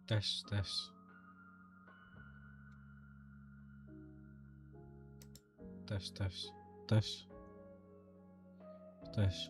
Tes, tes. Tes, tes, tes. Tes.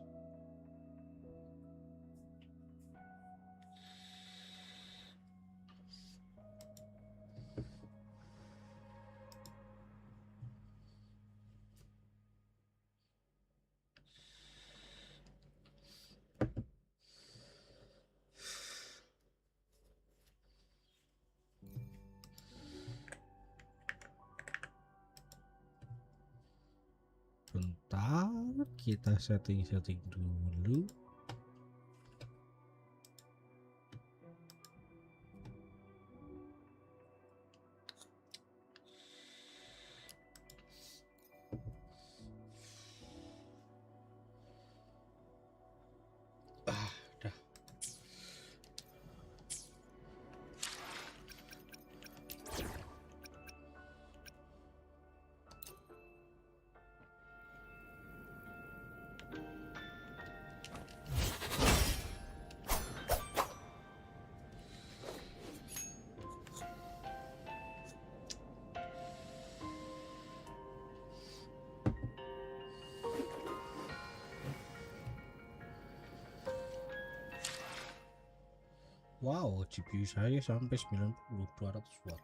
Bentar, kita setting-setting dulu. Udah. Wow, GPU saya sampai 200 watt.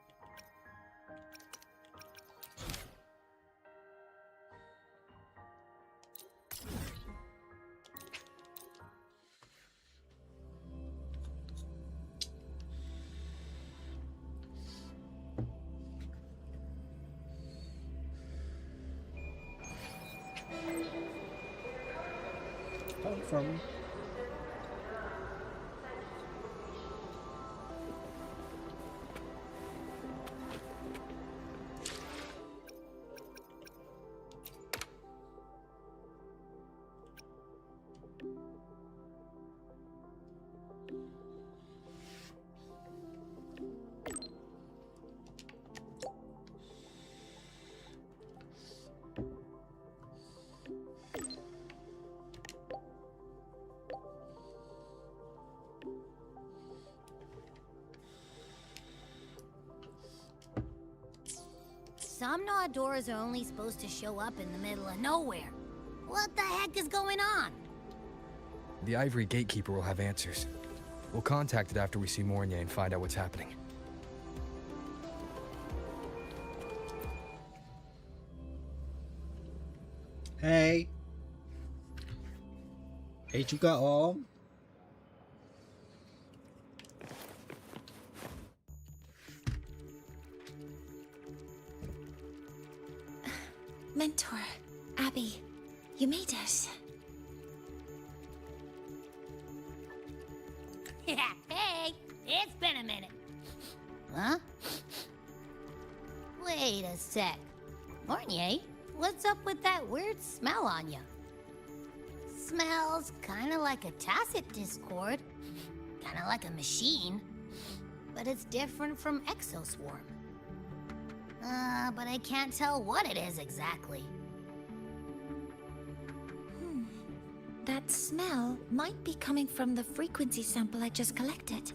Confirm. Some gnawed doors are only supposed to show up in the middle of nowhere. What the heck is going on? The Ivory Gatekeeper will have answers. We'll contact it after we see Mornier and find out what's happening. Hey. Hey juga Om. Mentor, Abby, you made it. Hey, it's been a minute. Huh? Wait a sec. Mornier, what's up with that weird smell on you? Smells kinda like a tacit discord. Kinda like a machine. But it's different from Exoswarm. But I can't tell what it is exactly. That smell might be coming from the frequency sample I just collected.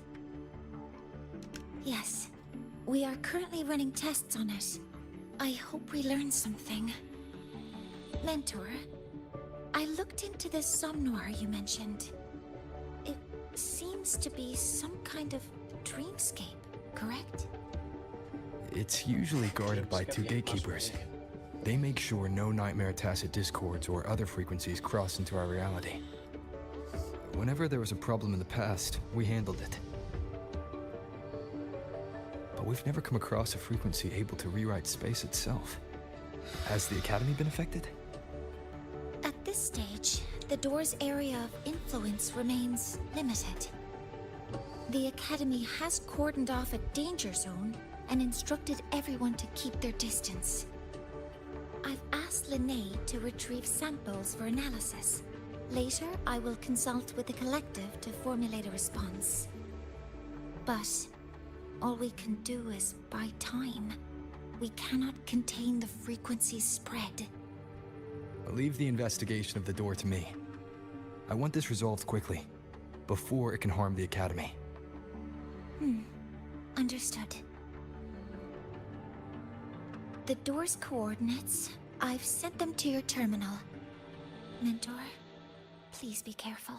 Yes, we are currently running tests on it. I hope we learn something. Mentor, I looked into this somnoir you mentioned. It seems to be some kind of dreamscape, correct? It's usually guarded by two gatekeepers. They make sure no nightmare tacit discords or other frequencies cross into our reality. Whenever there was a problem in the past, we handled it. But we've never come across a frequency able to rewrite space itself. Has the Academy been affected? At this stage, the door's area of influence remains limited. The Academy has cordoned off a danger zone and instructed everyone to keep their distance. I've asked Linnae to retrieve samples for analysis. Later, I will consult with the collective to formulate a response. But all we can do is buy time. We cannot contain the frequency spread. Leave the investigation of the door to me. I want this resolved quickly, before it can harm the Academy. Understood. The door's coordinates, I've sent them to your terminal. Mentor, please be careful.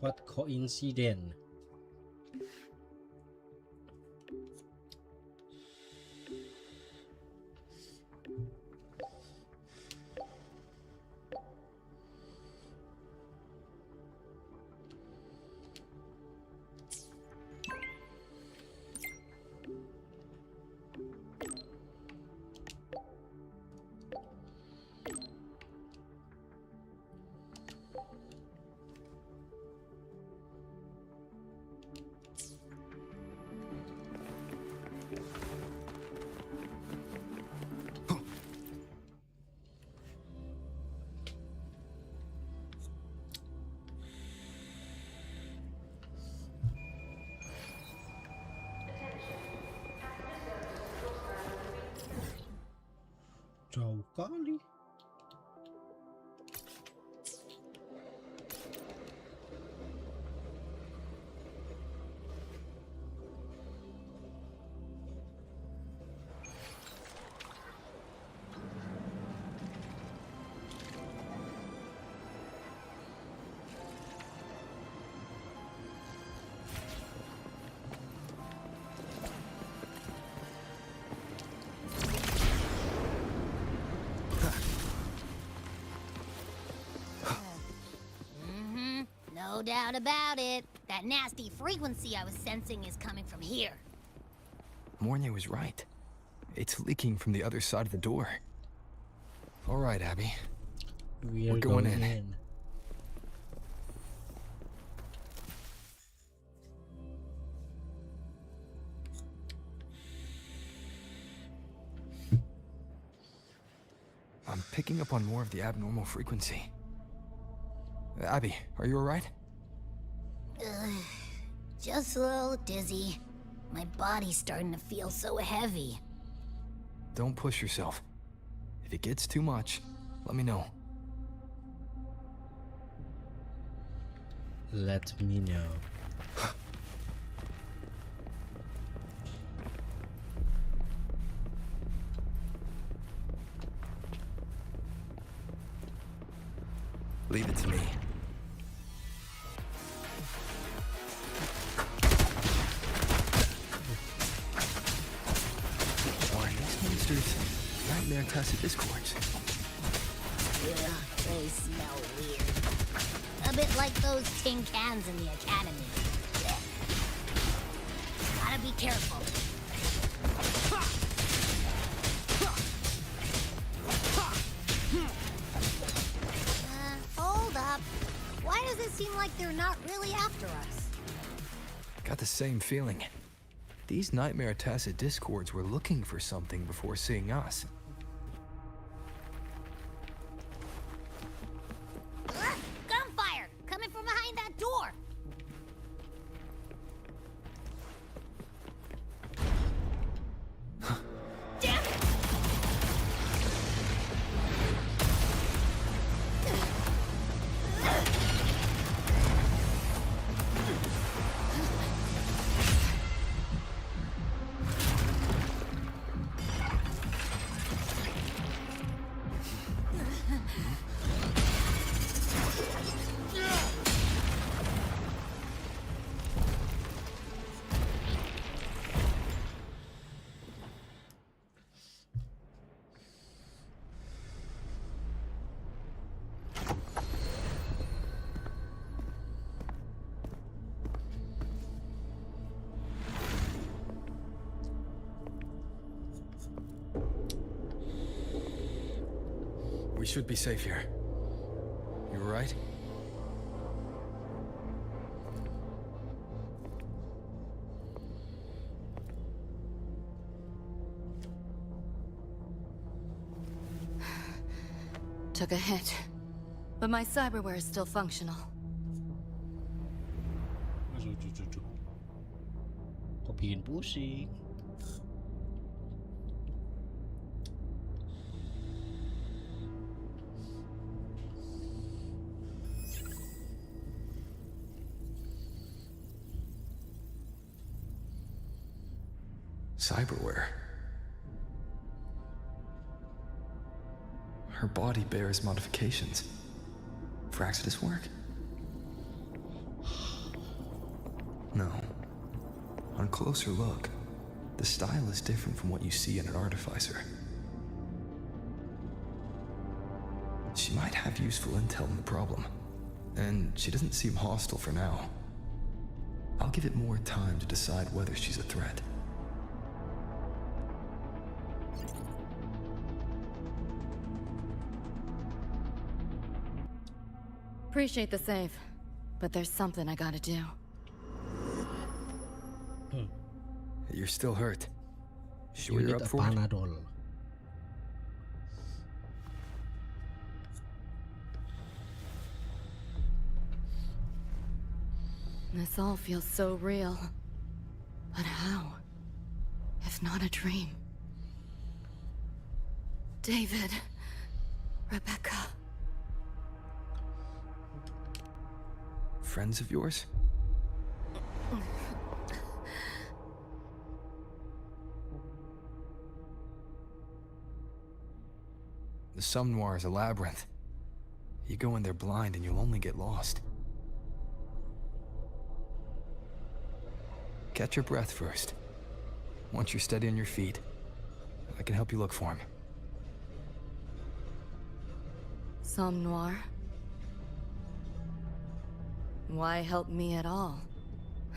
What coincidence? Jauh kali. No doubt about it. That nasty frequency I was sensing is coming from here. Mornay was right. It's leaking from the other side of the door. All right, Abby. We're going in. I'm picking up on more of the abnormal frequency. Abby, are you all right? Just a little dizzy. My body's starting to feel so heavy. Don't push yourself. If it gets too much, let me know. Let me know. Leave it to me. Why, these monsters, nightmare tacit discords. Ugh, they smell weird. A bit like those tin cans in the academy. Gotta be careful. Hold up. Why does it seem like they're not really after us? Got the same feeling. These nightmare tacit discords were looking for something before seeing us. Gunfire! Coming from behind that door! Damn it! We should be safe here. You all right? Took a hit, but my cyberware is still functional. Kok bikin pusing? Cyberware. Her body bears modifications for Exodus work. No. On closer look, the style is different from what you see in an artificer. She might have useful intel on the problem, and she doesn't seem hostile for now. I'll give it more time to decide whether she's a threat. Appreciate the save, but there's something I gotta do. You're still hurt. Sure You you're need up a for it? Panadol. This all feels so real. But how? If not a dream? David. Rebecca. Friends of yours? The Somme Noir is a labyrinth. You go in there blind and you'll only get lost. Catch your breath first. Once you're steady on your feet, I can help you look for him. Somme Noir? Why help me at all?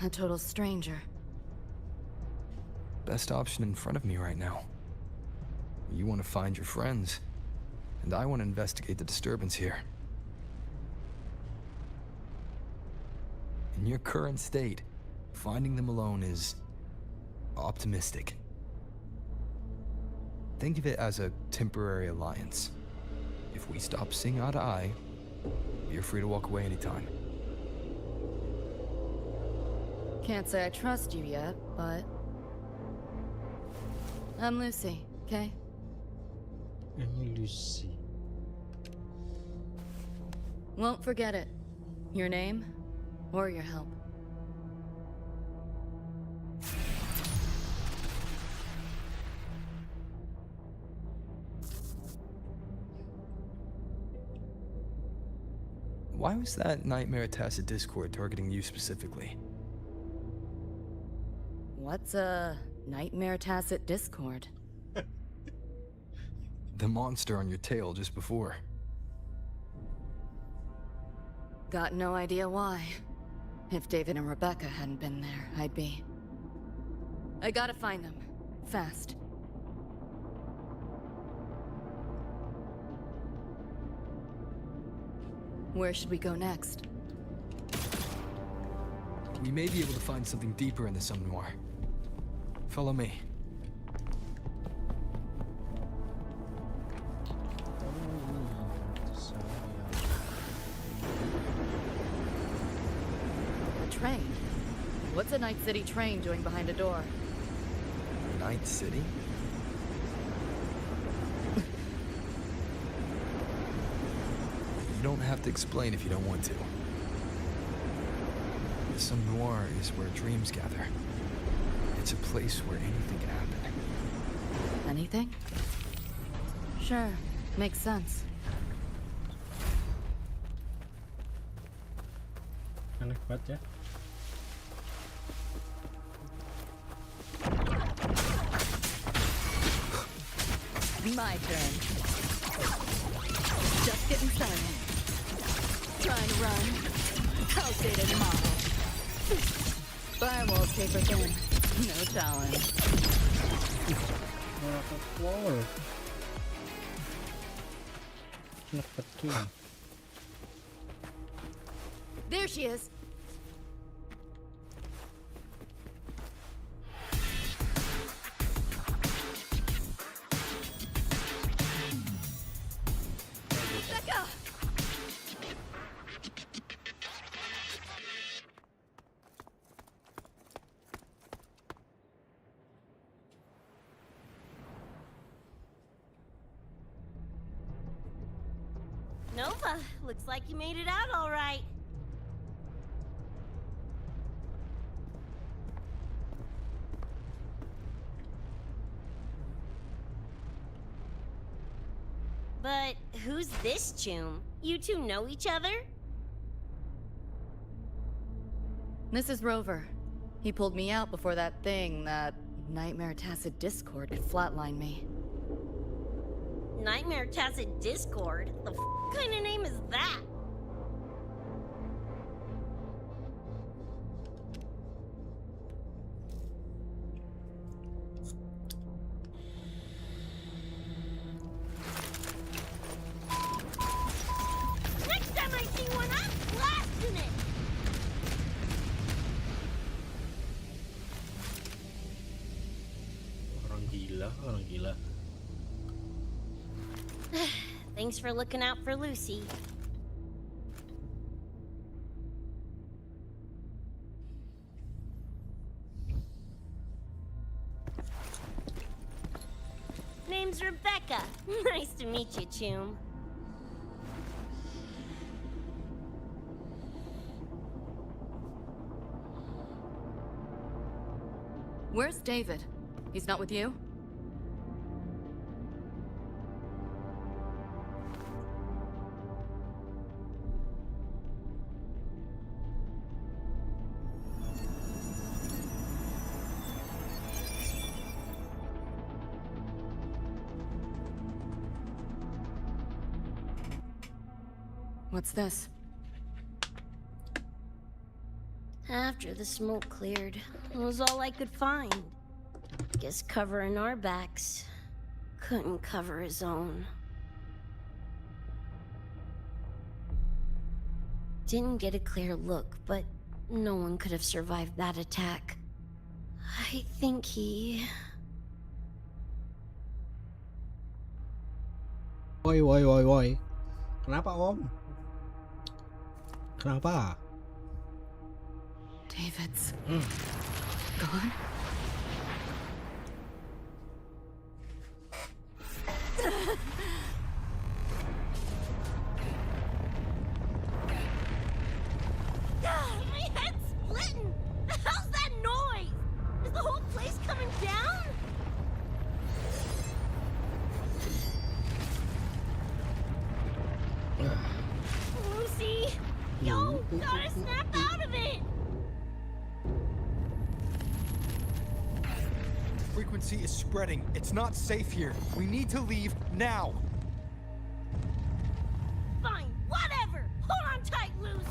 A total stranger. Best option in front of me right now. You want to find your friends, and I want to investigate the disturbance here. In your current state, finding them alone is optimistic. Think of it as a temporary alliance. If we stop seeing eye to eye, you're free to walk away anytime. Can't say I trust you yet, but... I'm Lucy, okay? I'm Lucy. Won't forget it. Your name, or your help. Why was that Nightmare Tacit Discord targeting you specifically? What's a Nightmare Tacit Discord? The monster on your tail just before. Got no idea why. If David and Rebecca hadn't been there, I'd be... I gotta find them. Fast. Where should we go next? We may be able to find something deeper in the Somme Noir. Follow me. A train? What's a Night City train doing behind a door? Night City? You don't have to explain if you don't want to. The Somme Noir is where dreams gather. It's a place where anything can happen. Anything? Sure, makes sense. Aneh banget ya. My turn. Just getting started. Trying to run. Outdated model. Firewall paper thin. No challenge. Malah ke wall. Enak betul. There she is. Becca! Nova, looks like you made it out all right. But who's this Choom? You two know each other? This is Rover. He pulled me out before that thing, that Nightmare Tacit Discord, could flatline me. Nightmare Tacit Discord? The kind of name is that? Next time I see one, I'm blasting it! Orang gila. Thanks for looking out for Lucy. Name's Rebecca. Nice to meet you, Choom. Where's David? He's not with you? What's this? After the smoke cleared, it was all I could find. Guess covering our backs couldn't cover his own. Didn't get a clear look, but no one could have survived that attack. I think he... Woi. Kenapa, Om? Kenapa? David's gone? My head's splitting! The hell's that noise? Is the whole place coming down? Lucy! Yo, gotta snap out of it! Frequency is spreading. It's not safe here. We need to leave now. Fine, whatever! Hold on tight, Luce!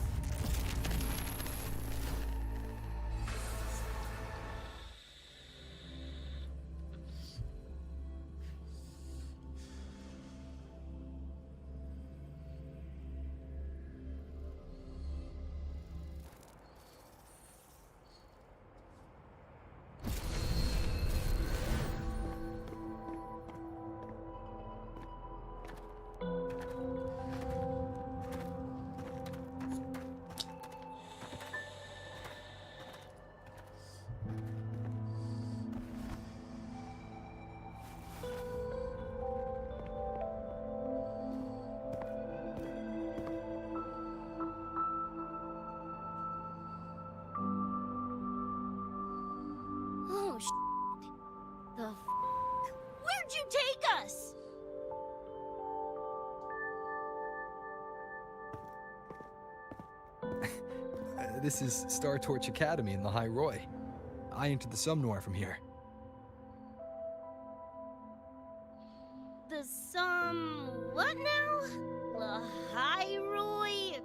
Oh, the f***? Where'd you take us? This is Star Torch Academy in the High Roy. I entered the Sumnoir from here. The what now? The Hyrule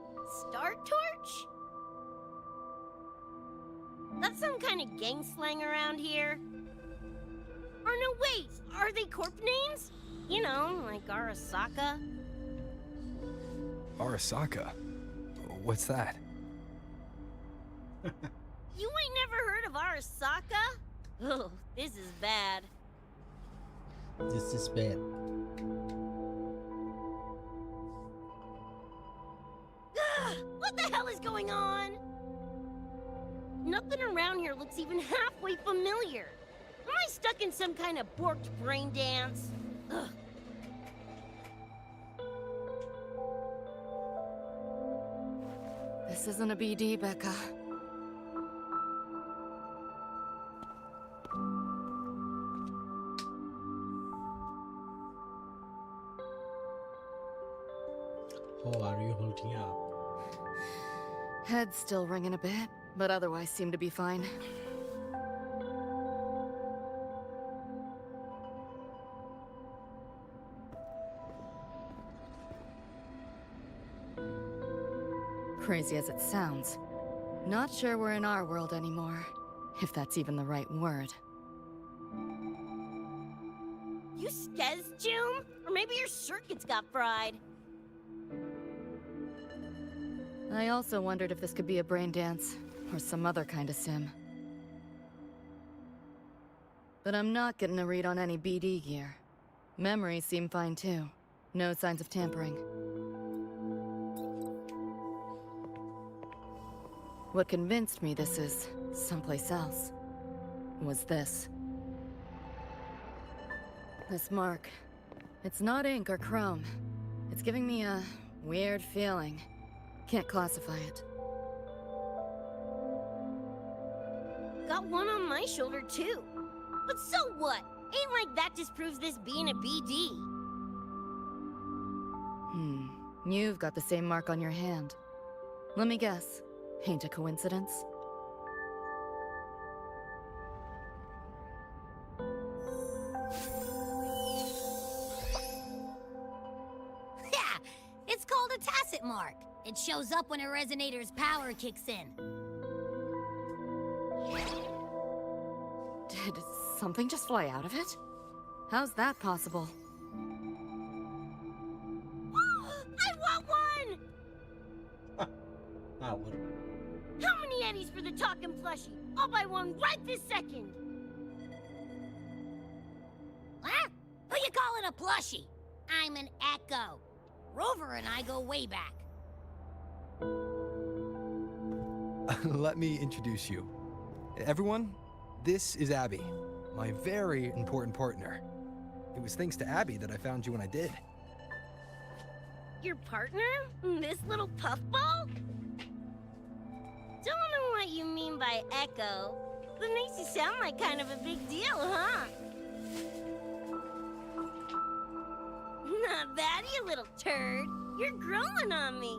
Star Torch? That's some kind of gang slang around here. Or no, wait, are they corp names? You know, like Arasaka. Arasaka? What's that? You ain't never heard of Arasaka? Oh, this is bad. This is bad. What the hell is going on? Nothing around here looks even halfway familiar. Am I stuck in some kind of borked brain dance? Ugh. This isn't a BD, Becca. How are you holding up? Head's still ringing a bit, but otherwise seem to be fine. Crazy as it sounds, not sure we're in our world anymore, if that's even the right word. You skez, June? Or maybe your circuits got fried. I also wondered if this could be a brain dance, or some other kind of sim. But I'm not getting a read on any BD gear. Memories seem fine too. No signs of tampering. What convinced me this is someplace else was this. This mark. It's not ink or chrome. It's giving me a weird feeling. Can't classify it. Got one on my shoulder too. But so what? Ain't like that disproves this being a BD. You've got the same mark on your hand. Let me guess. Ain't a coincidence? Yeah, it's called a tacit mark. It shows up when a resonator's power kicks in. Did something just fly out of it? How's that possible? I want one! Ah, what? How many eddies for the talking plushie? I'll buy one right this second. Huh? Who you calling a plushie? I'm an Echo. Rover and I go way back. Let me introduce you. Everyone, this is Abby, my very important partner. It was thanks to Abby that I found you when I did. Your partner? This little puffball? Don't know what you mean by Echo. That makes you sound like kind of a big deal, huh? Not bad, you little turd. You're growing on me.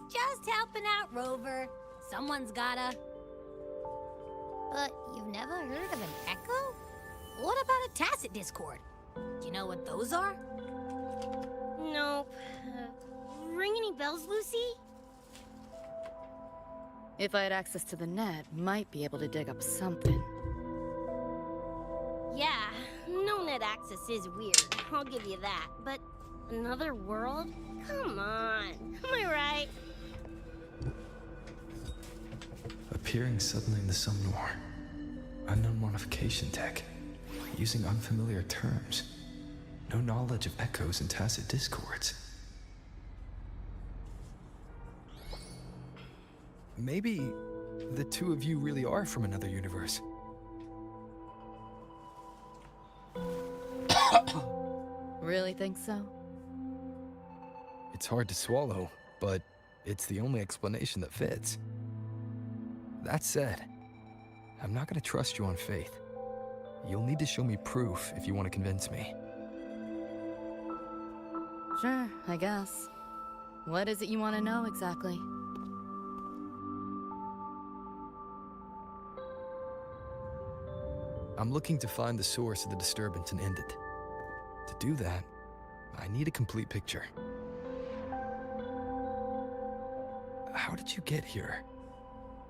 Just helping out, Rover. Someone's gotta. But you've never heard of an Echo? What about a tacit discord? Do you know what those are? Nope. Ring any bells, Lucy? If I had access to the net, might be able to dig up something. Yeah, no net access is weird. I'll give you that. But another world? Come on. Am I right? Appearing suddenly in the Somnor. Unknown modification tech. Using unfamiliar terms. No knowledge of echoes and tacit discords. Maybe the two of you really are from another universe. Really think so? It's hard to swallow, but it's the only explanation that fits. That said, I'm not gonna trust you on faith. You'll need to show me proof if you want to convince me. Sure, I guess. What is it you want to know exactly? I'm looking to find the source of the disturbance and end it. To do that, I need a complete picture. How did you get here?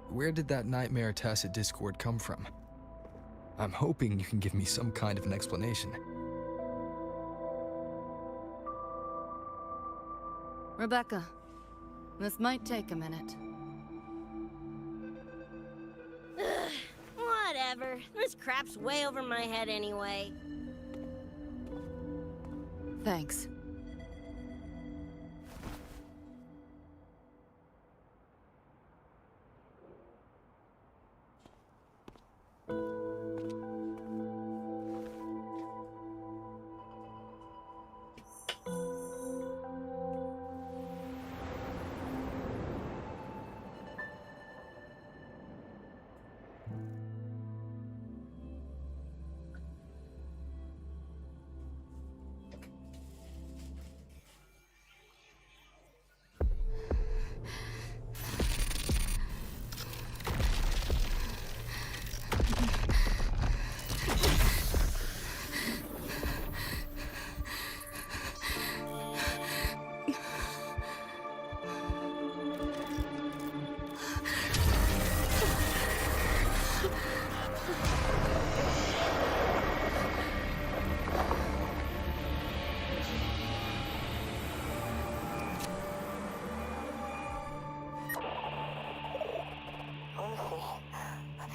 Where did that nightmare tacit discord come from? I'm hoping you can give me some kind of an explanation. Rebecca, this might take a minute. Ugh, whatever. This crap's way over my head anyway. Thanks.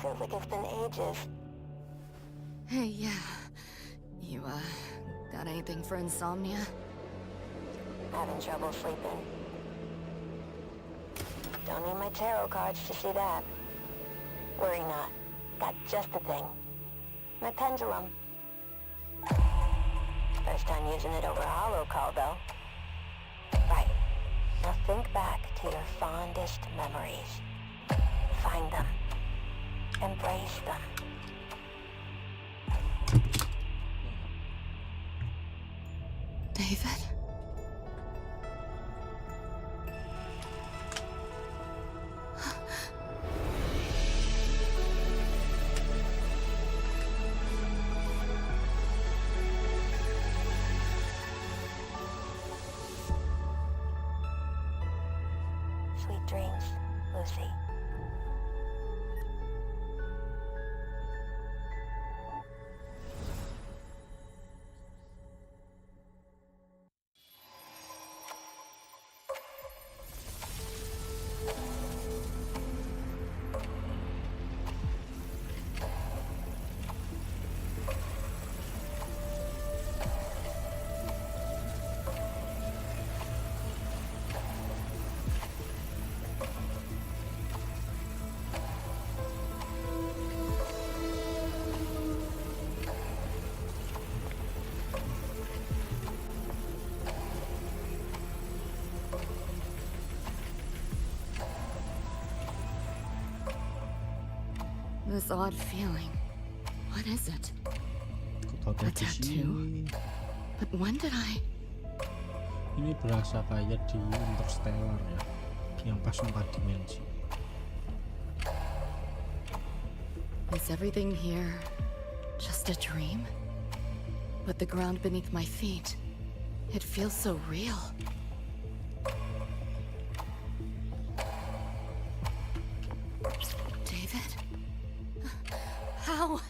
Feels like it's been ages. Hey, yeah. You, got anything for insomnia? Having trouble sleeping. Don't need my tarot cards to see that. Worry not. Got just the thing. My pendulum. First time using it over a holo call, though. Right. Now think back to your fondest memories. Find them. Embrace them. David? Sweet dreams, Lucy. This odd feeling. What is it? Kok A ada di tattoo? sini? But when did I... Ini berasa kayak di Interstellar ya, yang pas 4 dimensi. Is everything here just a dream? But the ground beneath my feet, it feels so real. David? How?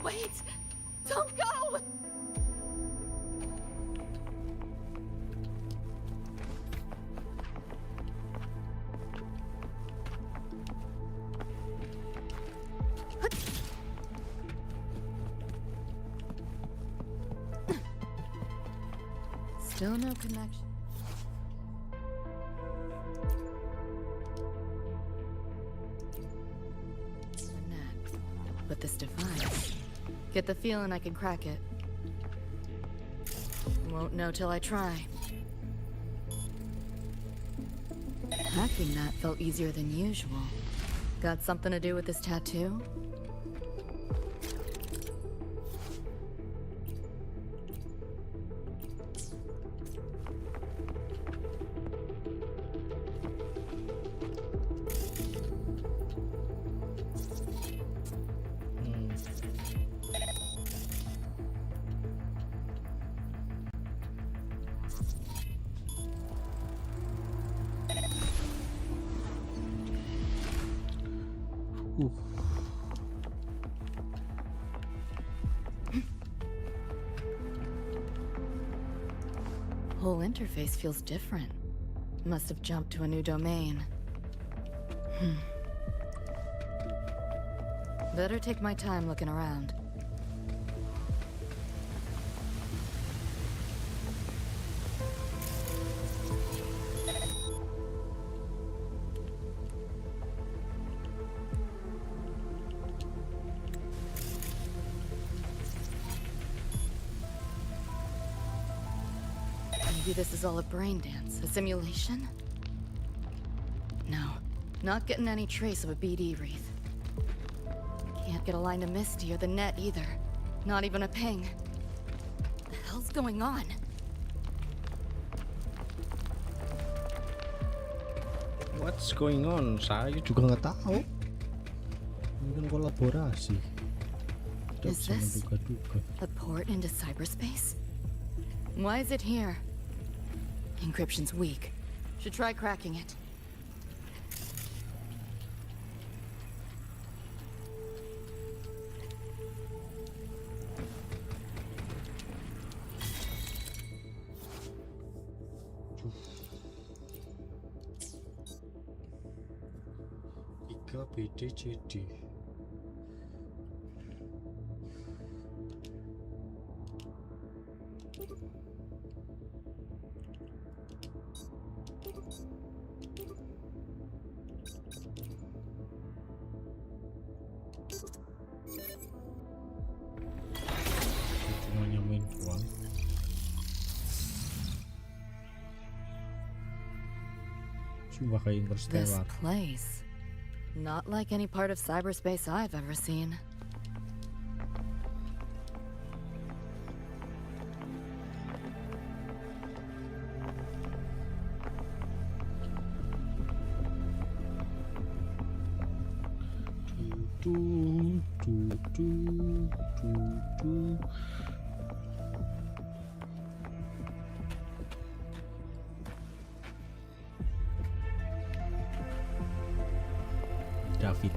Wait! Don't go! Still no connection. But this device... Get the feeling I can crack it. Won't know till I try. Hacking that felt easier than usual. Got something to do with this tattoo? Whole interface feels different. Must have jumped to a new domain. Better take my time looking around. Maybe this is all a brain dance, a simulation? No, not getting any trace of a BD wreath. Can't get a line to Misty or the net either. Not even a ping. What the hell's going on? What's going on? Saya juga nggak tahu. Ini kan kolaborasi. Tidak Is bisa this menduga-duga. a port into cyberspace? Why is it here? Encryption's weak. Should try cracking it. BDCD. Cuma nyamain doang. Cuma kayak This Interstellar. place. Not like any part of cyberspace I've ever seen. David.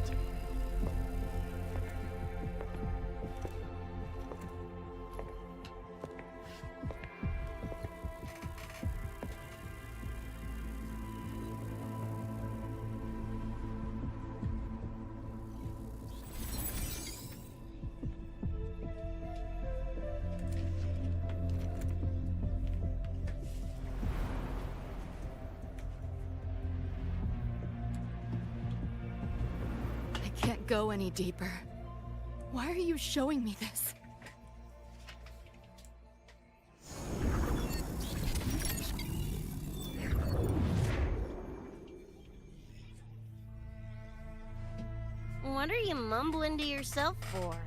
Can't go any deeper. Why are you showing me this? What are you mumbling to yourself for?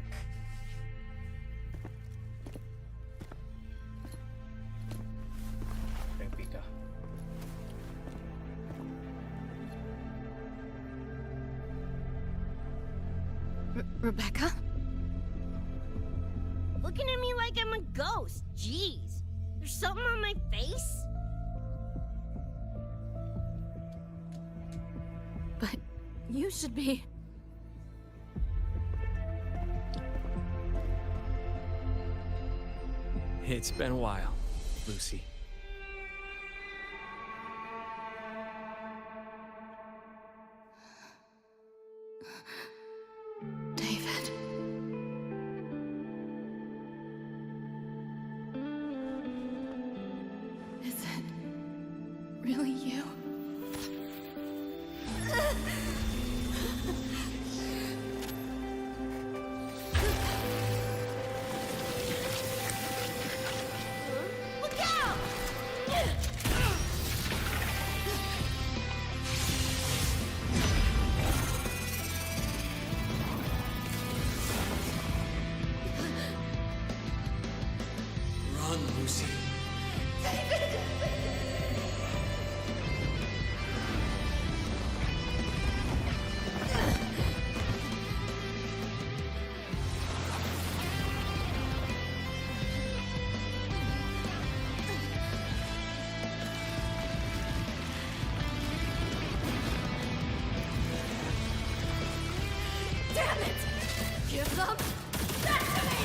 Rebecca? Looking at me like I'm a ghost. Jeez. There's something on my face? But you should be... It's been a while, Lucy. David. Is it really you? Look out! Run, Lucy. Damn it! Give them back to me!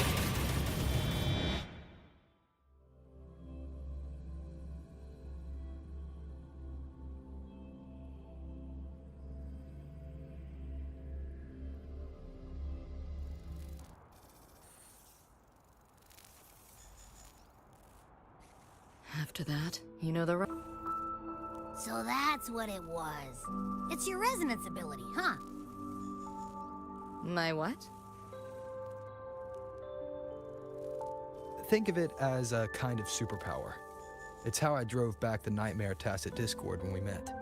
After that, you know the... So that's what it was. It's your resonance ability, huh? My what? Think of it as a kind of superpower. It's how I drove back the Nightmare Tacit Discord when we met.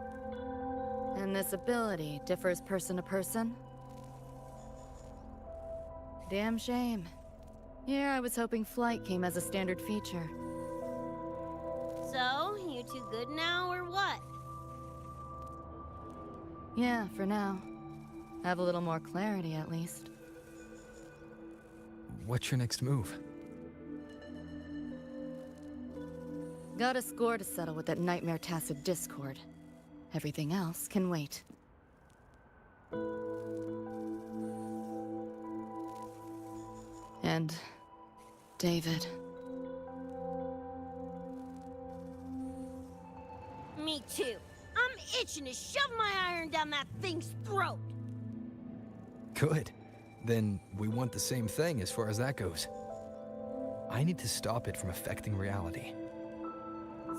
And this ability differs person to person? Damn shame. Here I was hoping flight came as a standard feature. So, you two good now, or what? Yeah, for now. Have a little more clarity, at least. What's your next move? Got a score to settle with that nightmare tacit Discord. Everything else can wait. And David. Me too. I'm itching to shove my iron down that thing's throat. Good. Then we want the same thing as far as that goes. I need to stop it from affecting reality.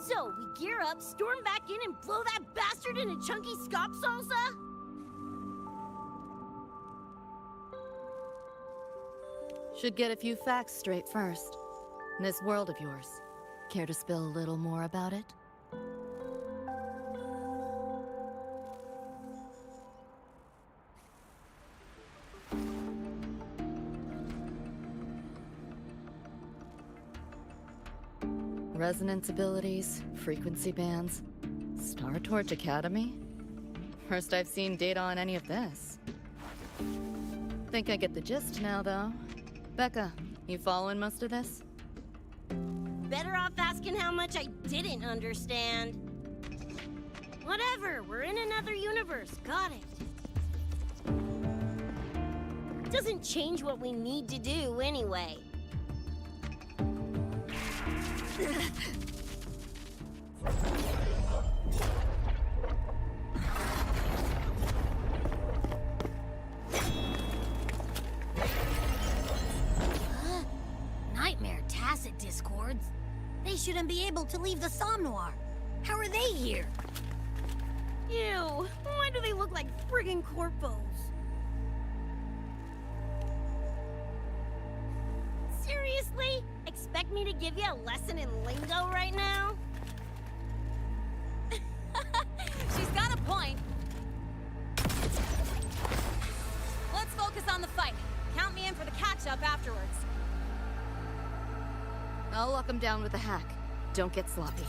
So, we gear up, storm back in, and blow that bastard into chunky scop salsa? Should get a few facts straight first. This world of yours. Care to spill a little more about it? Resonance abilities, frequency bands, Star Torch Academy? First I've seen data on any of this. Think I get the gist now, though. Becca, you following most of this? Better off asking how much I didn't understand. Whatever, we're in another universe, got it. Doesn't change what we need to do anyway. Nightmare tacit discords? They shouldn't be able to leave the Somnoir. How are they here? Ew, why do they look like friggin' corpos? Seriously? Expect me to give you a lesson in lingo right now? She's got a point. Let's focus on the fight. Count me in for the catch-up afterwards. I'll lock him down with a hack. Don't get sloppy.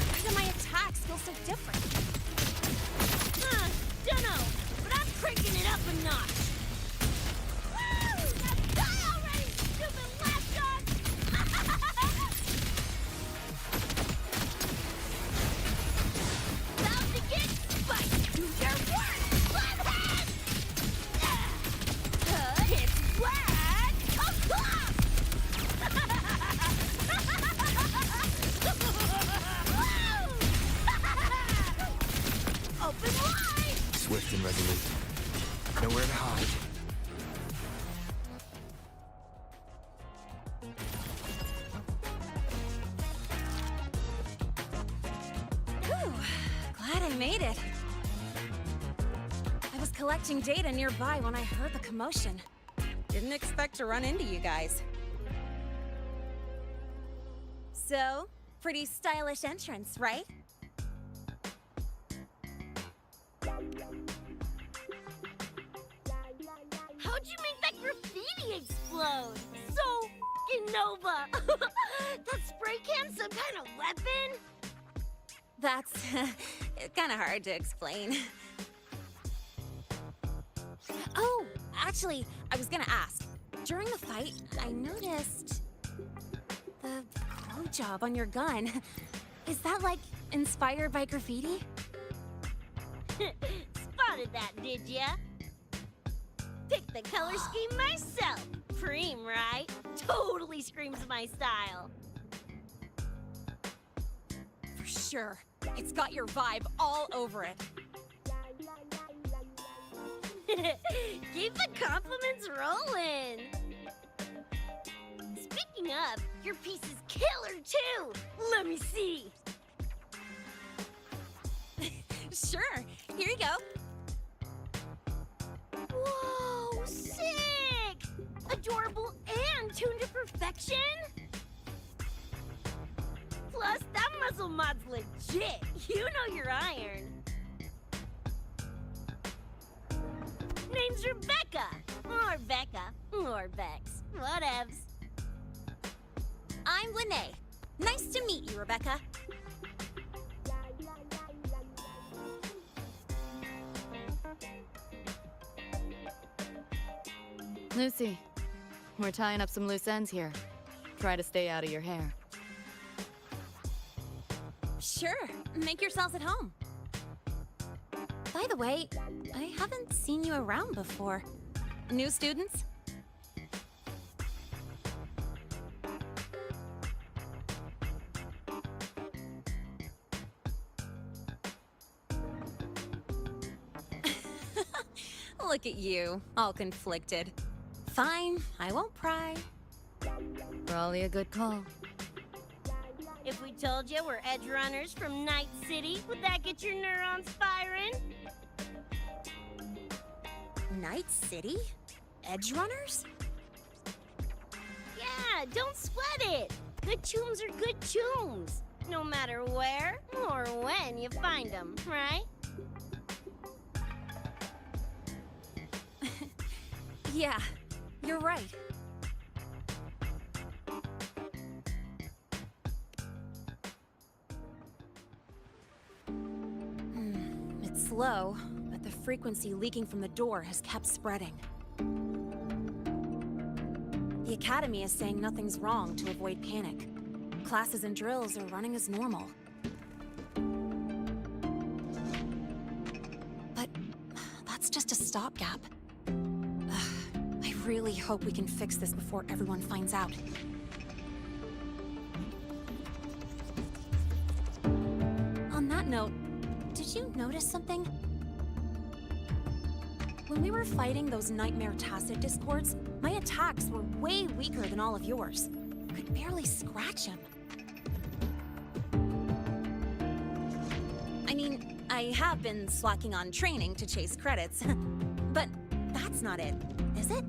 Why do my attacks feel so different? Dunno, but I'm cranking it up a notch. Woo! Now die already, stupid lapdog! About to get spiked. Do your work, flathead! It's whack! Open wide! Swift and resolute. Nowhere to hide. Whew, glad I made it. I was collecting data nearby when I heard the commotion. Didn't expect to run into you guys. So, pretty stylish entrance, right? How'd you make that graffiti explode? So f***ing Nova! That spray can some kind of weapon? That's kind of hard to explain. Oh, actually, I was gonna ask. During the fight, I noticed the glow job on your gun. Is that, like, inspired by graffiti? Spotted that, did ya? Picked the color scheme myself. Preem, right? Totally screams my style. For sure. It's got your vibe all over it. Keep the compliments rolling. Speaking of, your piece is killer too. Let me see. Sure. Here you go. Whoa, sick! A adorable and tuned to perfection? Plus, that muzzle mod's legit. You know your iron. Name's Rebecca. Or Becca. Or Bex. Whatevs. I'm Lene. Nice to meet you, Rebecca. Lucy, we're tying up some loose ends here. Try to stay out of your hair. Sure, make yourselves at home. By the way, I haven't seen you around before. New students? Look at you, all conflicted. Fine, I won't pry. Probably a good call. If we told you we're edge runners from Night City, would that get your neurons firing? Night City? Edge runners? Yeah, don't sweat it. Good tunes are good tunes, no matter where or when you find them, right? Yeah, you're right. It's low, but the frequency leaking from the door has kept spreading. The Academy is saying nothing's wrong to avoid panic. Classes and drills are running as normal. But that's just a stopgap. I really hope we can fix this before everyone finds out. On that note, did you notice something? When we were fighting those nightmare tacit discords, my attacks were way weaker than all of yours. Could barely scratch him. I mean, I have been slacking on training to chase credits, but that's not it, is it?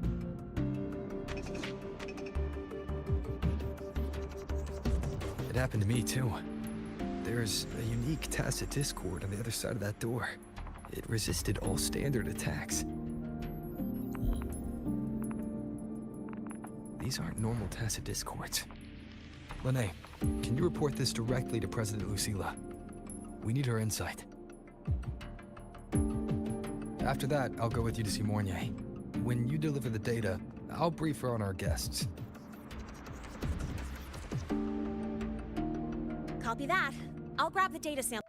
It happened to me too. There's a unique tacit discord on the other side of that door. It resisted all standard attacks. These aren't normal tacit discords. Lene, can you report this directly to President Lucilla? We need her insight. After that, I'll go with you to see Mornier. When you deliver the data, I'll brief her on our guests. Copy that. I'll grab the data sample.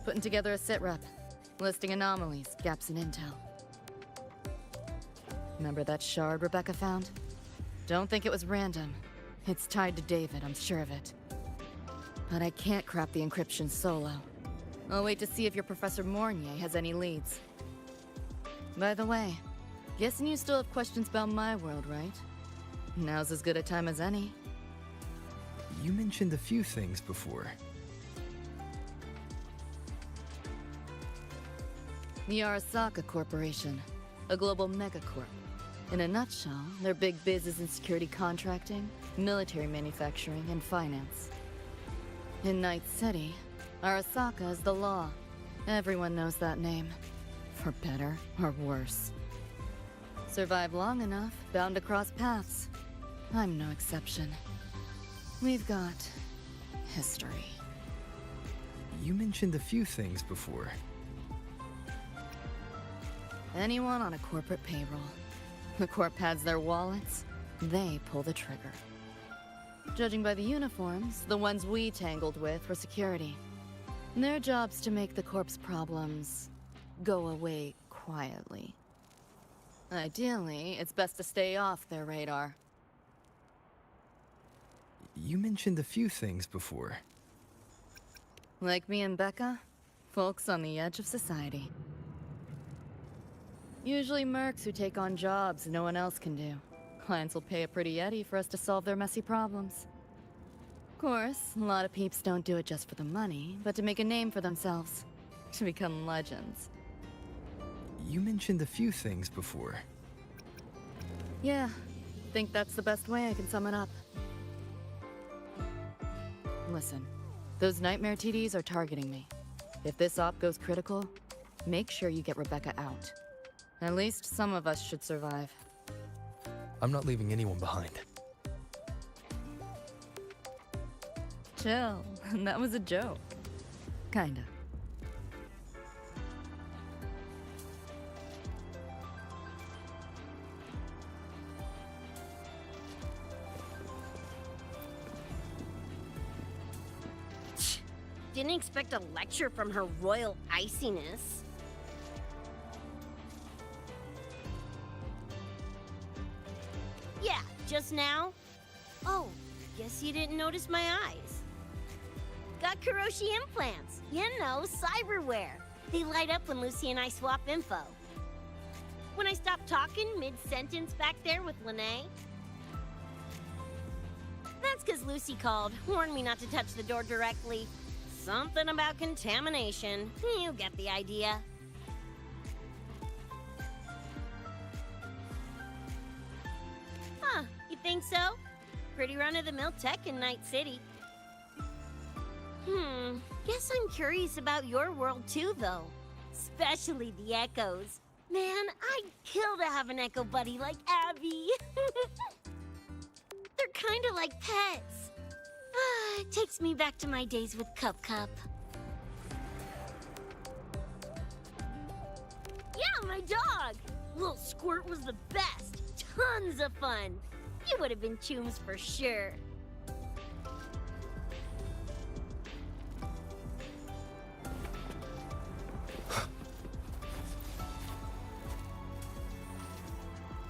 Putting together a sitrep, listing anomalies, gaps in intel. Remember that shard Rebecca found? Don't think it was random. It's tied to David, I'm sure of it. But I can't crack the encryption solo. I'll wait to see if your Professor Mornier has any leads. By the way, guessing you still have questions about my world, right? Now's as good a time as any. You mentioned a few things before. The Arasaka Corporation, a global megacorp. In a nutshell, their big biz is in security contracting, military manufacturing, and finance. In Night City, Arasaka is the law, Everyone knows that name. For better or worse. Survive long enough, bound to cross paths. I'm no exception. We've got history. You mentioned a few things before. Anyone on a corporate payroll. The corp pads their wallets, they pull the trigger. Judging by the uniforms, the ones we tangled with were security. Their job's to make the corp's problems go away quietly. Ideally, it's best to stay off their radar. You mentioned a few things before. Like me and Becca, folks on the edge of society. Usually mercs who take on jobs no one else can do. Clients will pay a pretty eddy for us to solve their messy problems. Of course, a lot of peeps don't do it just for the money, but to make a name for themselves. To become legends. You mentioned a few things before. Yeah, think that's the best way I can sum it up. Listen, those nightmare TDs are targeting me. If this op goes critical, make sure you get Rebecca out. At least some of us should survive. I'm not leaving anyone behind. Chill, that was a joke. Kinda. Didn't expect a lecture from her royal iciness. Yeah, just now? Oh, guess you didn't notice my eyes. Got Kuroshi implants. You know, cyberware. They light up when Lucy and I swap info. When I stop talking mid-sentence back there with Lene. That's because Lucy called, warned me not to touch the door directly. Something about contamination. You get the idea. Huh, you think so? Pretty run-of-the-mill tech in Night City. Guess I'm curious about your world too, though. Especially the echoes. Man, I'd kill to have an echo buddy like Abby. They're kinda like pets. It takes me back to my days with Cup. Yeah, my dog! Little Squirt was the best. Tons of fun. You would have been chooms for sure.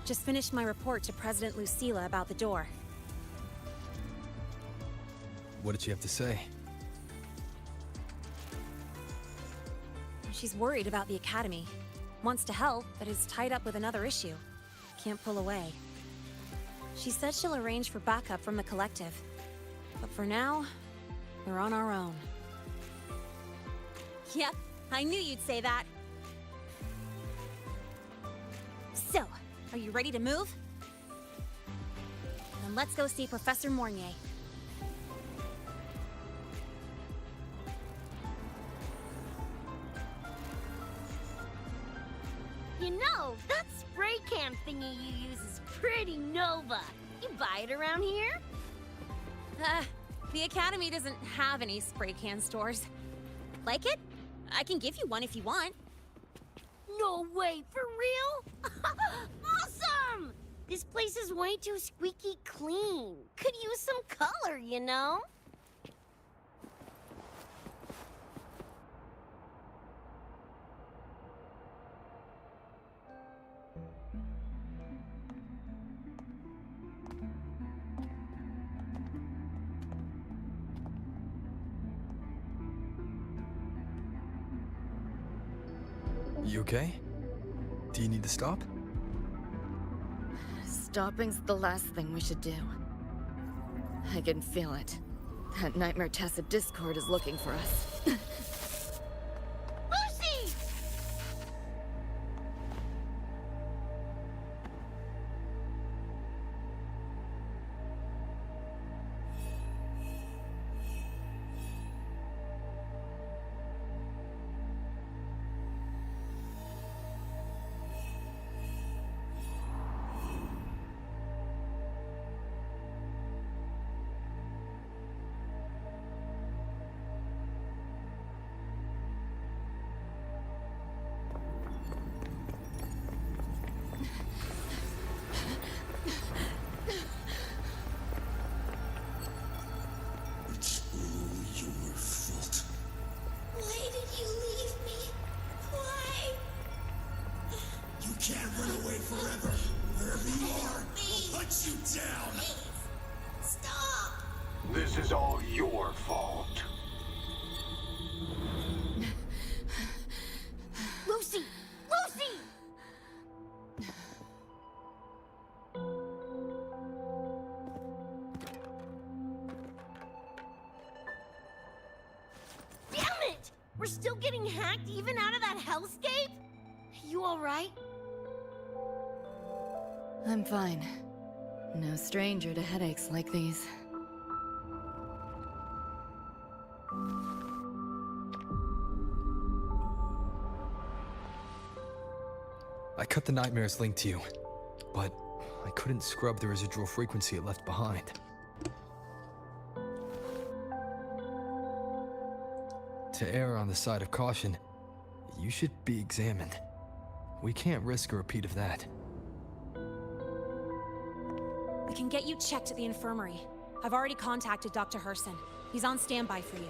Just finished my report to President Lucilla about the door. What did she have to say? She's worried about the Academy. Wants to help, but is tied up with another issue. Can't pull away. She said she'll arrange for backup from the collective. But for now, we're on our own. Yep, I knew you'd say that. So, are you ready to move? Then let's go see Professor Mornier. You know, that spray can thingy you use is pretty Nova. You buy it around here? The Academy doesn't have any spray can stores. Like it? I can give you one if you want. No way, for real? Awesome! This place is way too squeaky clean. Could use some color, you know? You okay? Do you need to stop? Stopping's the last thing we should do. I can feel it. That nightmare Tacit Discord is looking for us. Lucy! This is all your fault. Lucy! Lucy! Damn it! We're still getting hacked even out of that hellscape? You alright? I'm fine. No stranger to headaches like these. I cut the nightmare's link to you, but I couldn't scrub the residual frequency it left behind. To err on the side of caution, you should be examined. We can't risk a repeat of that. We can get you checked at the infirmary. I've already contacted Dr. Herson. He's on standby for you.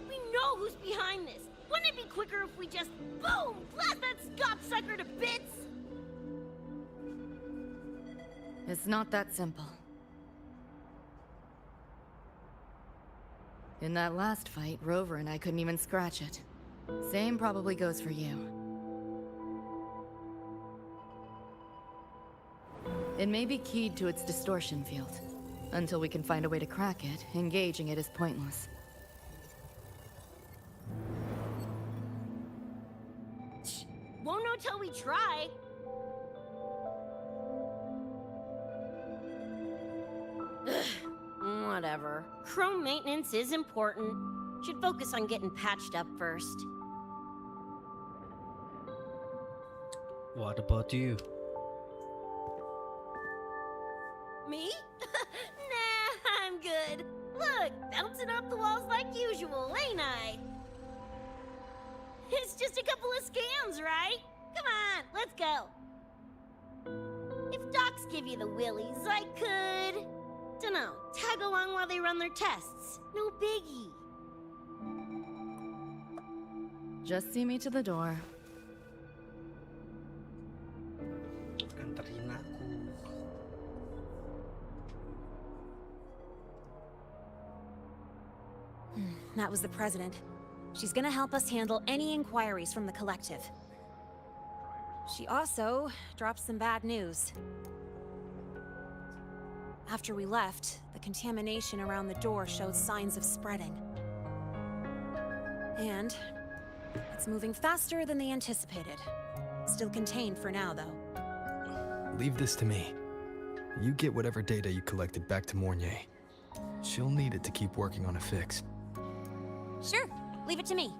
We know who's behind this! Wouldn't it be quicker if we just, boom, blast that Scott sucker to bits? It's not that simple. In that last fight, Rover and I couldn't even scratch it. Same probably goes for you. It may be keyed to its distortion field. Until we can find a way to crack it, engaging it is pointless. Won't know till we try. Whatever. Chrome maintenance is important. Should focus on getting patched up first. What about you? Me? Nah, I'm good. Look, bouncing off the walls like usual, ain't I? It's just a couple of scans, right? Come on, let's go. If docs give you the willies, I could... dunno, tag along while they run their tests. No biggie. Just see me to the door. Anterin aku. That was the president. She's gonna help us handle any inquiries from the collective. She also dropped some bad news. After we left, the contamination around the door showed signs of spreading. And it's moving faster than they anticipated. Still contained for now, though. Leave this to me. You get whatever data you collected back to Mornier. She'll need it to keep working on a fix. Sure, leave it to me.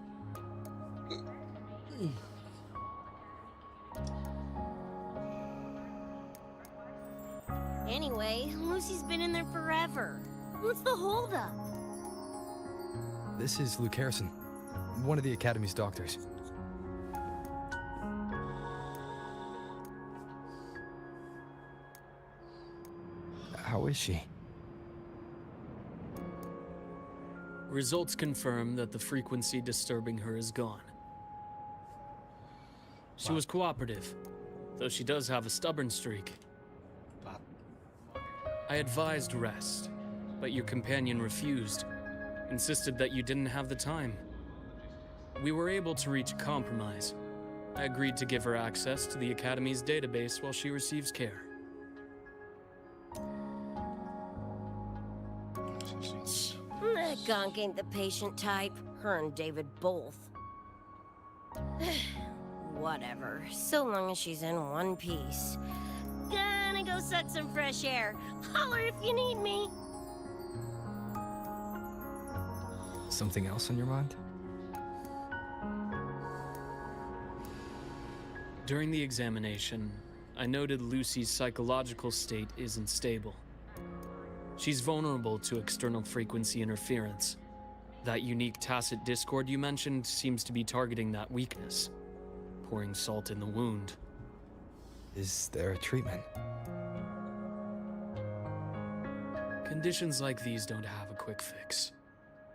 Anyway, Lucy's been in there forever. What's the holdup? This is Luke Harrison, one of the Academy's doctors. How is she? Results confirm that the frequency disturbing her is gone. She was cooperative, though she does have a stubborn streak. I advised rest, but your companion refused, insisted that you didn't have the time. We were able to reach a compromise. I agreed to give her access to the Academy's database while she receives care. That gonk ain't the patient type. Her and David both. Whatever, so long as she's in one piece. Gonna go suck some fresh air. Holler if you need me. Something else on your mind? During the examination, I noted Lucy's psychological state isn't stable. She's vulnerable to external frequency interference. That unique tacit discord you mentioned seems to be targeting that weakness, pouring salt in the wound. Is there a treatment? Conditions like these don't have a quick fix.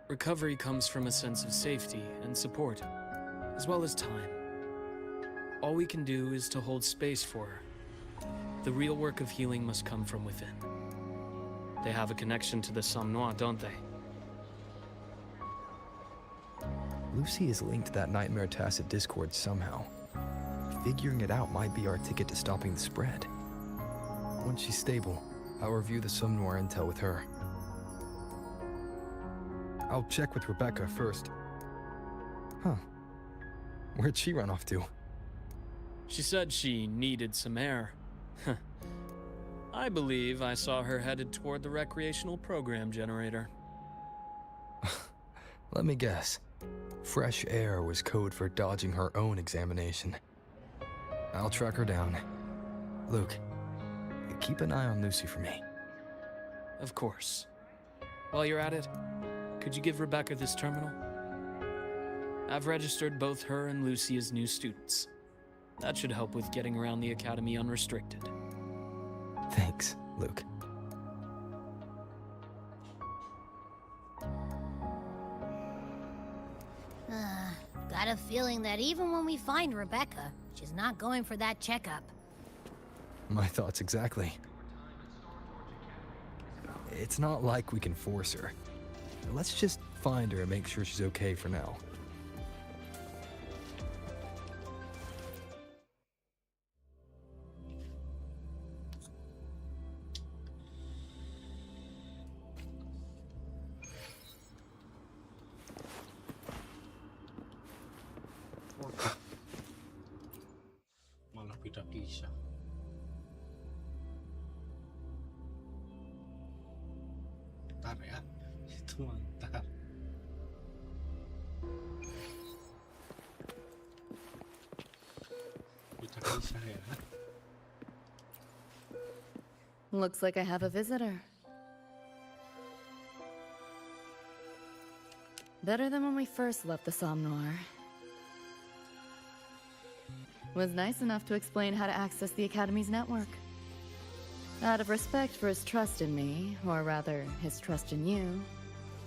Recovery comes from a sense of safety and support, as well as time. All we can do is to hold space for her. The real work of healing must come from within. They have a connection to the Somme Noire, don't they? Lucy is linked to that Nightmare Tacit Discord somehow. Figuring it out might be our ticket to stopping the spread. Once she's stable, I'll review the Somme Noire intel with her. I'll check with Rebecca first. Huh. Where'd she run off to? She said she needed some air. I believe I saw her headed toward the recreational program generator. Let me guess. Fresh air was code for dodging her own examination. I'll track her down. Luke, keep an eye on Lucy for me. Of course. While you're at it, could you give Rebecca this terminal? I've registered both her and Lucy as new students. That should help with getting around the academy unrestricted. Thanks, Luke. Got a feeling that even when we find Rebecca, she's not going for that checkup. My thoughts exactly. It's not like we can force her. Let's just find her and make sure she's okay for now. Malah tidak bisa. Ntar ya, itu mantap. Tidak bisa ya. Looks like I have a visitor. Better than when we first left the Somme Noire. Was nice enough to explain how to access the Academy's network. Out of respect for his trust in me, or rather, his trust in you,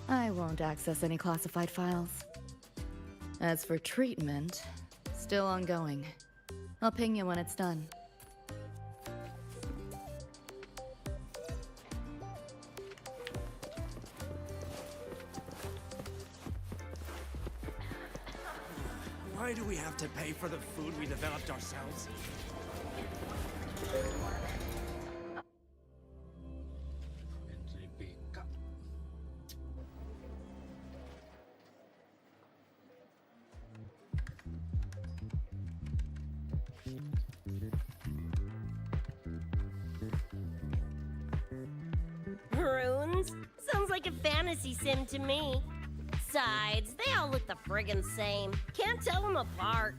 I won't access any classified files. As for treatment, still ongoing. I'll ping you when it's done. Why do we have to pay for the food we developed ourselves? Rebecca. Runes? Sounds like a fantasy sim to me. Besides, they all look the friggin' same. Can't tell them apart.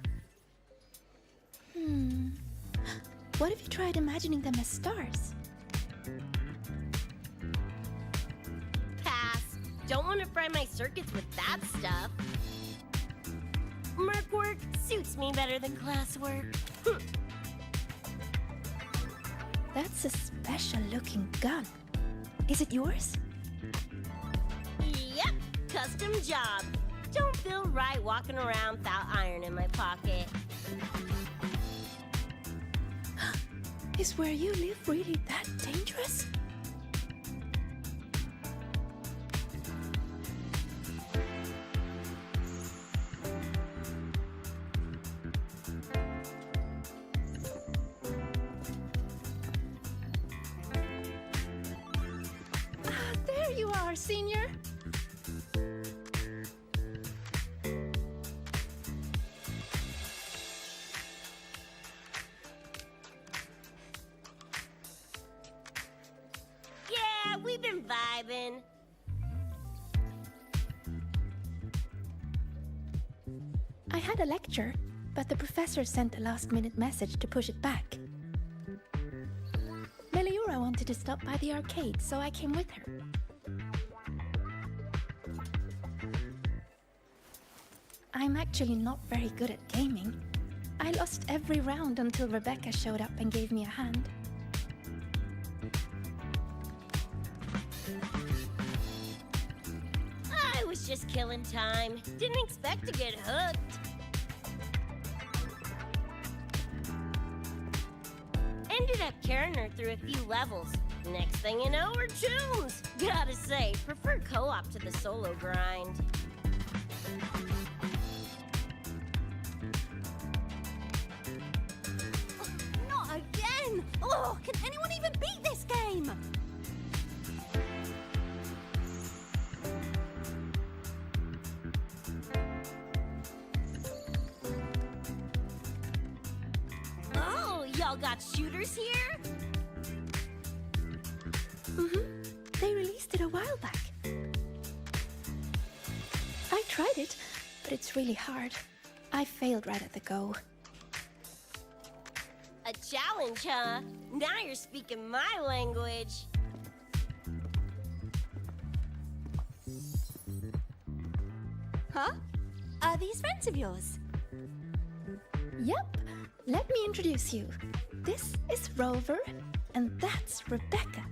What if you tried imagining them as stars? Pass. Don't want to fry my circuits with that stuff. Merc work suits me better than classwork. That's a special-looking gun. Is it yours? Yep, custom job. Don't feel right walking around without iron in my pocket. Is where you live really that dangerous? There you are, Senior. Yeah, we've been vibing. I had a lecture, but the professor sent a last-minute message to push it back. Meliora wanted to stop by the arcade, so I came with her. I'm actually not very good at gaming. I lost every round until Rebecca showed up and gave me a hand. I was just killing time. Didn't expect to get hooked. Ended up carrying her through a few levels. Next thing you know, we're chums. Gotta say, prefer co-op to the solo grind. Not again! Oh, can anyone even beat this game? Oh, y'all got shooters here? They released it a while back. I tried it, but it's really hard. I failed right at the go. A challenge, huh? Now you're speaking my language. Huh? Are these friends of yours? Yep, let me introduce you. This is Rover, and that's Rebecca.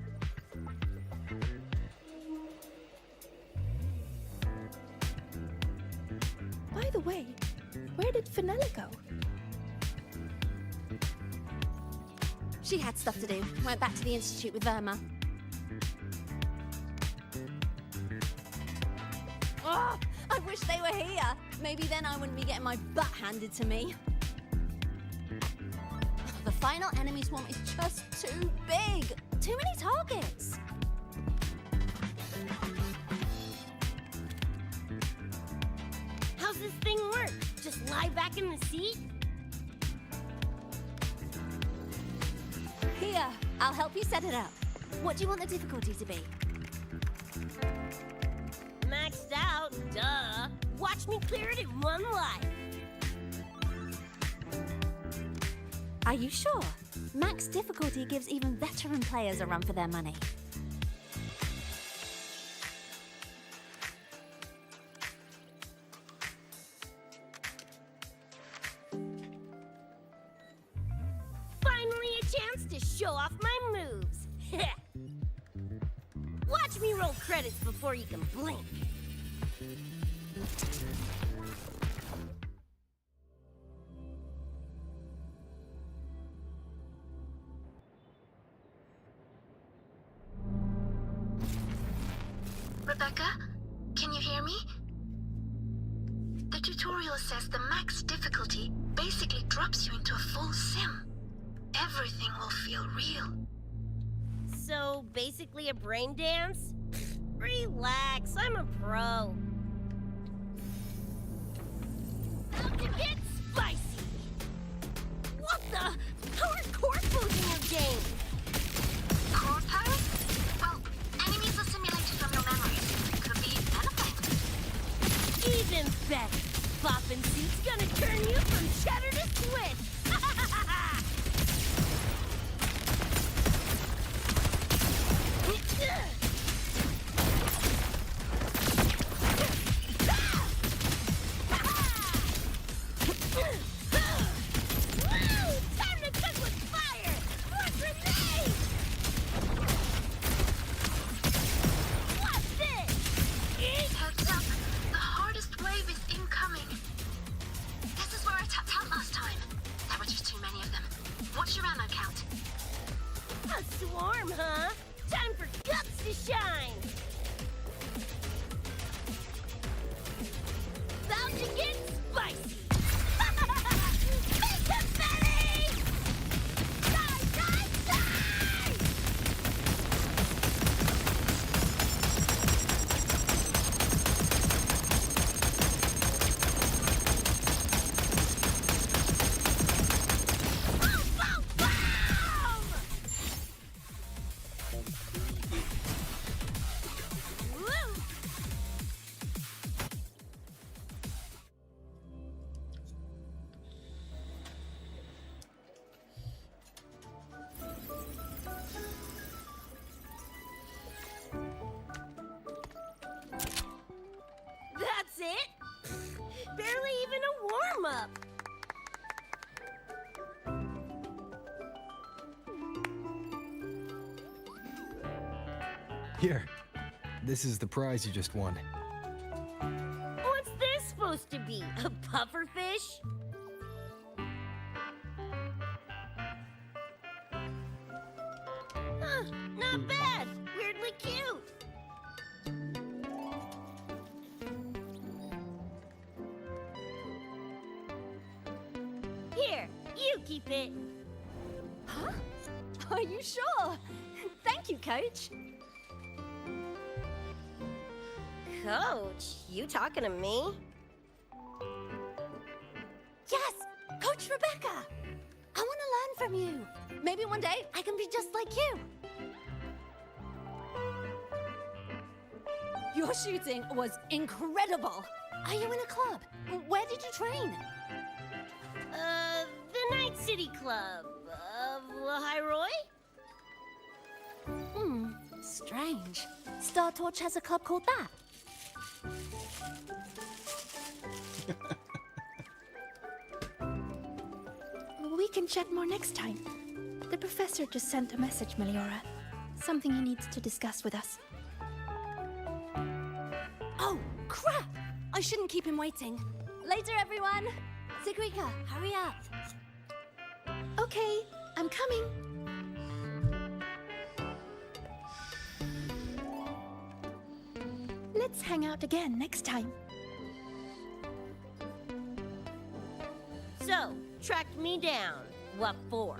By the way, where did Fenella go? She had stuff to do. Went back to the Institute with Verma. Oh, I wish they were here. Maybe then I wouldn't be getting my butt handed to me. The final enemy swarm is just too big. Too many targets. How's this thing work? Just lie back in the seat? Here, I'll help you set it up. What do you want the difficulty to be? Maxed out, duh. Watch me clear it in one life. Are you sure? Max difficulty gives even veteran players a run for their money. Finally a chance to show off my moves. Watch me roll credits before you can blink. Rebecca, can you hear me? The tutorial says the max difficulty basically drops you into a full sim. Everything will feel real. So, basically a brain dance? Relax, I'm a pro. About to get spicy! What the? How are core flows in your game? Core power? Well, enemies are simulated from your memories. Could be anything. Even better! Boppin' suit's gonna turn you from cheddar to Swiss! Heads up, the hardest wave is incoming. This is where I tapped out last time. There were just too many of them. What's your ammo count? A swarm, huh? Time for guts to shine! About to get spicy! Make it Betty! Die, die, die! Boom, boom, boom! Woo! That's it? Barely even a warm-up. Here. This is the prize you just won. What's this supposed to be? A pufferfish? Not bad. Weirdly cute. Here, you keep it. Huh? Are you sure? Thank you, Coach. Coach, you talking to me? Yes, Coach Rebecca. I want to learn from you. Maybe one day I can be just like you. Your shooting was incredible. Are you in a club? Where did you train? The Night City Club of Lahiroy? Strange. Star Torch has a club called that. We can chat more next time. The professor just sent a message, Meliora. Something he needs to discuss with us. Oh, crap! I shouldn't keep him waiting. Later, everyone. Sigrika, hurry up. Okay, I'm coming. Let's hang out again next time. So, tracked me down. What for?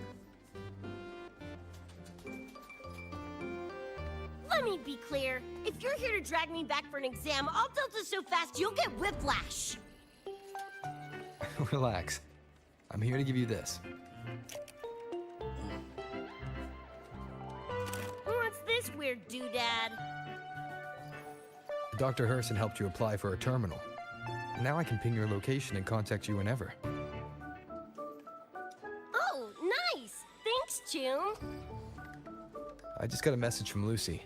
Let me be clear. If you're here to drag me back for an exam, I'll delta so fast you'll get whiplash. Relax. I'm here to give you this. What's this weird doodad? Dr. Herson helped you apply for a terminal. Now I can ping your location and contact you whenever. Oh, nice! Thanks, June. I just got a message from Lucy.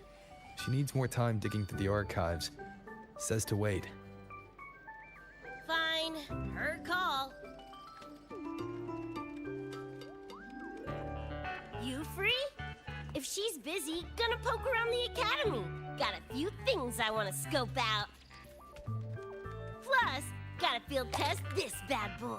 She needs more time digging through the archives. Says to wait. Fine, her call. You free? If she's busy, gonna poke around the academy. Got a few things I want to scope out. Plus, gotta field test this bad boy.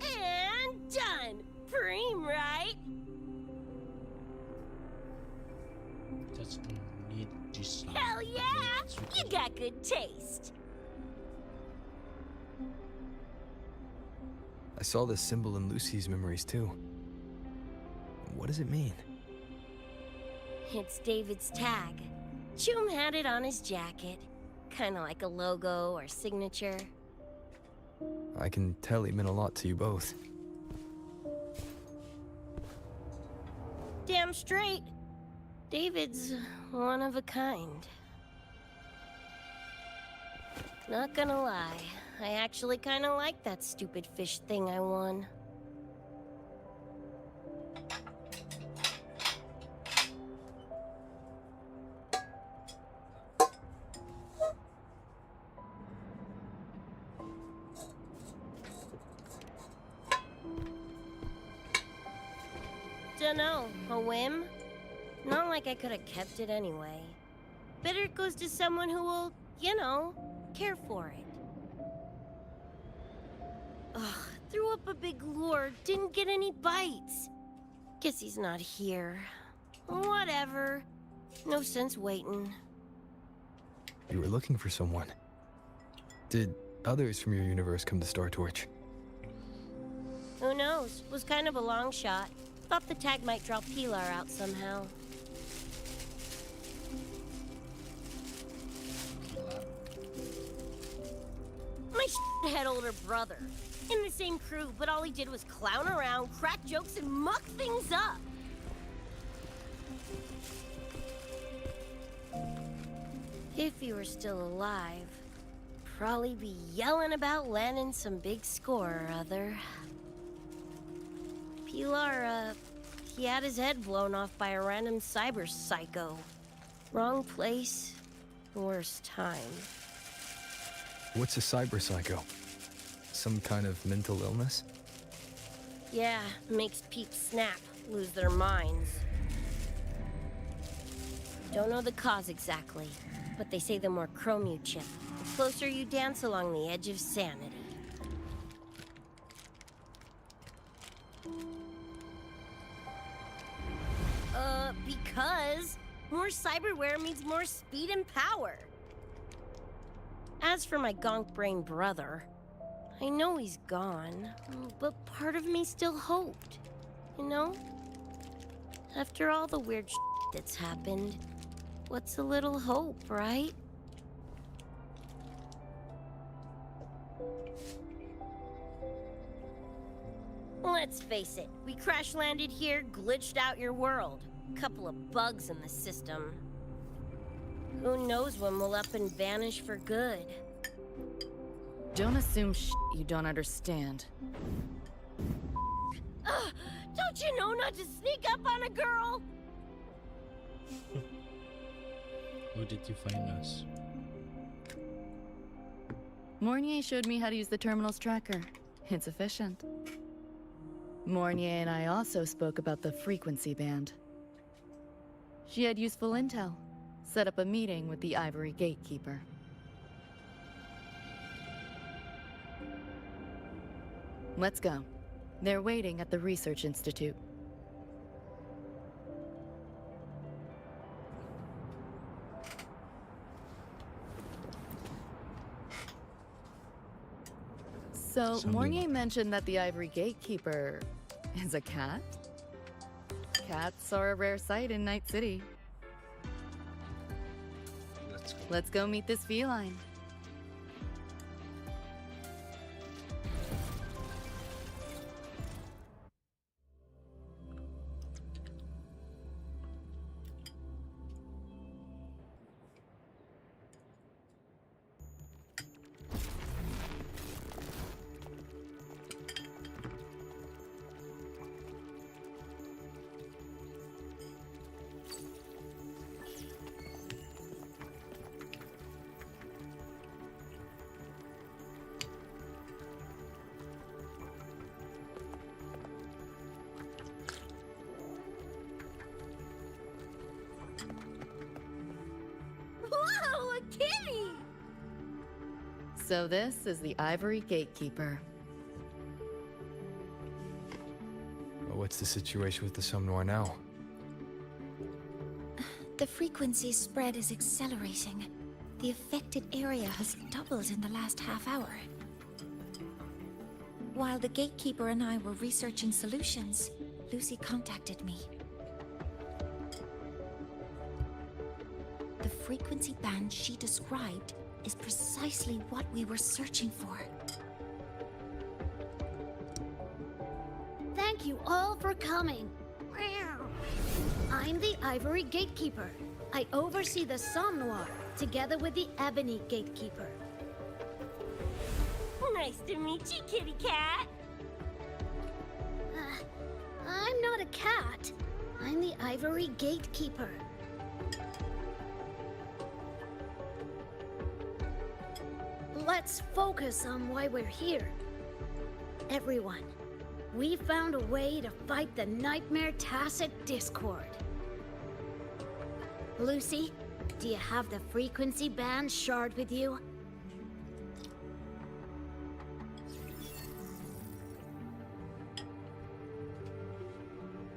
And done! Preem, right? Just need this. Hell yeah! You got good taste. I saw this symbol in Lucy's memories too. What does it mean? It's David's tag. Chum had it on his jacket. Kinda like a logo or signature. I can tell he meant a lot to you both. Damn straight. David's one of a kind. Not gonna lie, I actually kinda like that stupid fish thing I won. Dunno, a whim? Not like I could have kept it anyway. Better it goes to someone who will, you know, care for it. Ugh, threw up a big lure, didn't get any bites. Guess he's not here. Whatever. No sense waiting. You were looking for someone. Did others from your universe come to Star Torch? Who knows? Was kind of a long shot. Thought the tag might draw Pilar out somehow. My head older brother. In the same crew, but all he did was clown around, crack jokes, and muck things up. If he were still alive, probably be yelling about landing some big score or other. Pilar, he had his head blown off by a random cyber psycho. Wrong place, worst time. What's a cyber psycho? Some kind of mental illness? Yeah, makes peeps snap, lose their minds. Don't know the cause exactly, but they say the more chrome you chip, the closer you dance along the edge of sanity. Because more cyberware means more speed and power. As for my gonk brain brother, I know he's gone, but part of me still hoped, you know? After all the weird shit that's happened, what's a little hope, right? Let's face it, we crash landed here, glitched out your world. Couple of bugs in the system. Who knows when we'll up and vanish for good? Don't assume you don't understand. Don't you know not to sneak up on a girl? Who did you find us? Mornier showed me how to use the terminal's tracker. It's efficient. Mornier and I also spoke about the frequency band. She had useful intel. Set up a meeting with the Ivory Gatekeeper. Let's go. They're waiting at the Research Institute. So, Mornier mentioned that the Ivory Gatekeeper is a cat? Cats are a rare sight in Night City. Let's go meet this feline. Whoa, a kitty! So this is the Ivory Gatekeeper. Well, what's the situation with the Somnoir now? The frequency spread is accelerating. The affected area has doubled in the last half hour. While the Gatekeeper and I were researching solutions, Lucy contacted me. The frequency band she described is precisely what we were searching for. Thank you all for coming. I'm the Ivory Gatekeeper. I oversee the Somnoir, together with the Ebony Gatekeeper. Nice to meet you, kitty cat. I'm not a cat. I'm the Ivory Gatekeeper. Let's focus on why we're here. Everyone, we found a way to fight the Nightmare Tacit Discord. Lucy, do you have the frequency band shard with you?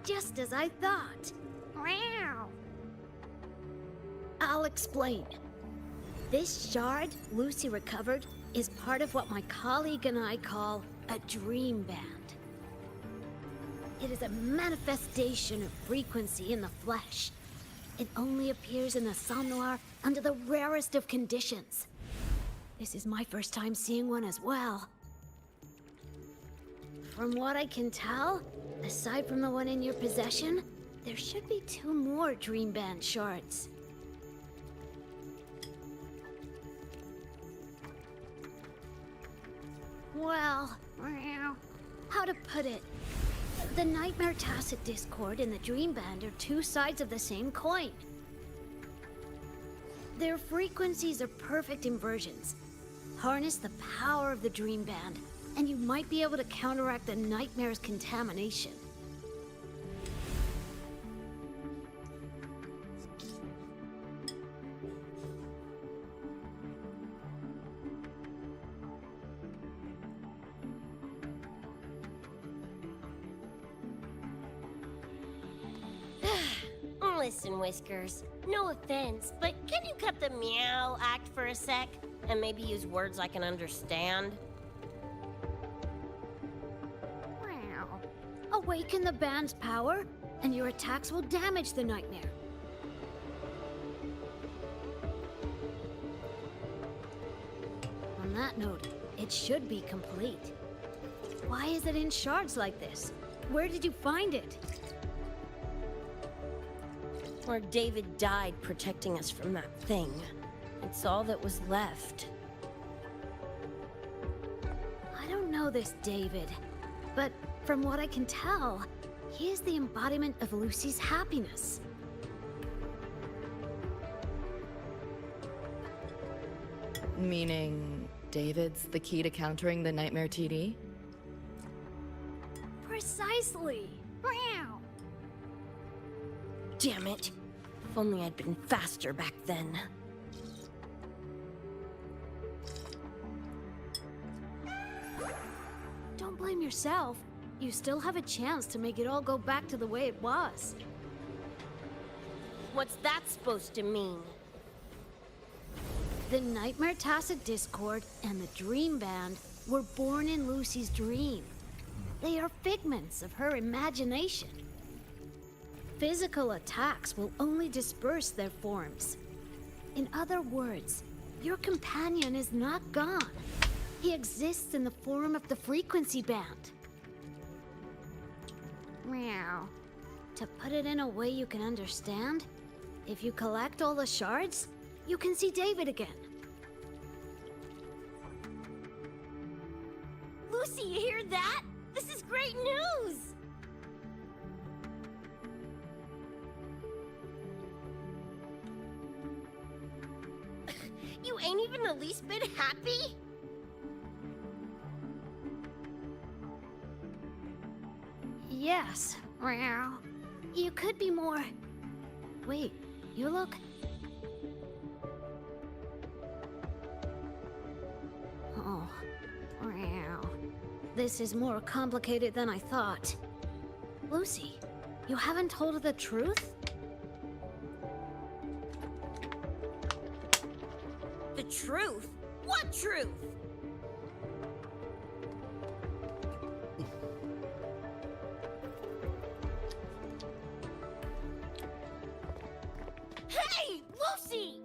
Just as I thought. I'll explain. This shard Lucy recovered is part of what my colleague and I call a dream band. It is a manifestation of frequency in the flesh. It only appears in the Somnoir under the rarest of conditions. This is my first time seeing one as well. From what I can tell, aside from the one in your possession, there should be 2 more Dream Band shards. Well, how to put it? The Nightmare Tacit Discord and the Dream Band are two sides of the same coin. Their frequencies are perfect inversions. Harness the power of the Dream Band, and you might be able to counteract the Nightmare's contamination. Listen, Whiskers, no offense, but can you cut the meow act for a sec? And maybe use words I can understand? Wow. Awaken the band's power, and your attacks will damage the Nightmare. On that note, it should be complete. Why is it in shards like this? Where did you find it? Where David died protecting us from that thing. It's all that was left. I don't know this David, but from what I can tell, he is the embodiment of Lucy's happiness. Meaning, David's the key to countering the Nightmare TD? Precisely! Meow. Damn it. If only I'd been faster back then. Don't blame yourself. You still have a chance to make it all go back to the way it was. What's that supposed to mean? The Nightmare Tacit Discord and the Dream Band were born in Lucy's dream. They are figments of her imagination. Physical attacks will only disperse their forms. In other words, your companion is not gone. He exists in the form of the frequency band. Meow. To put it in a way you can understand, if you collect all the shards, you can see David again. Lucy, you hear that? This is great news! You ain't even the least bit happy? Yes. Meow. You could be more... Wait, you look... Oh. Meow. This is more complicated than I thought. Lucy, you haven't told her the truth? The truth? What truth? Hey, Lucy!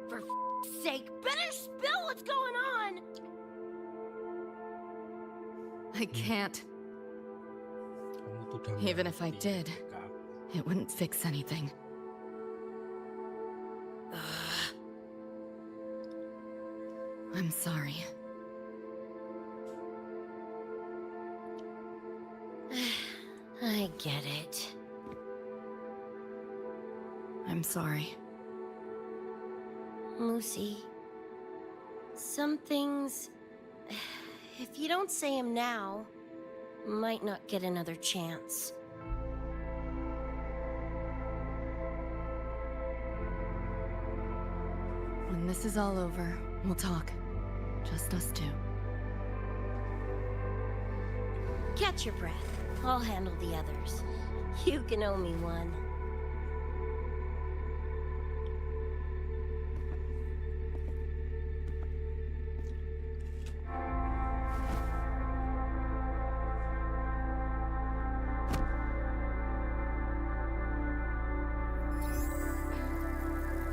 For f***'s sake, better spill what's going on! I can't. Even if I did, it wouldn't fix anything. I'm sorry. I get it. I'm sorry. Lucy, some things, if you don't say them now, might not get another chance. When this is all over, we'll talk. Just us two. Catch your breath. I'll handle the others. You can owe me one.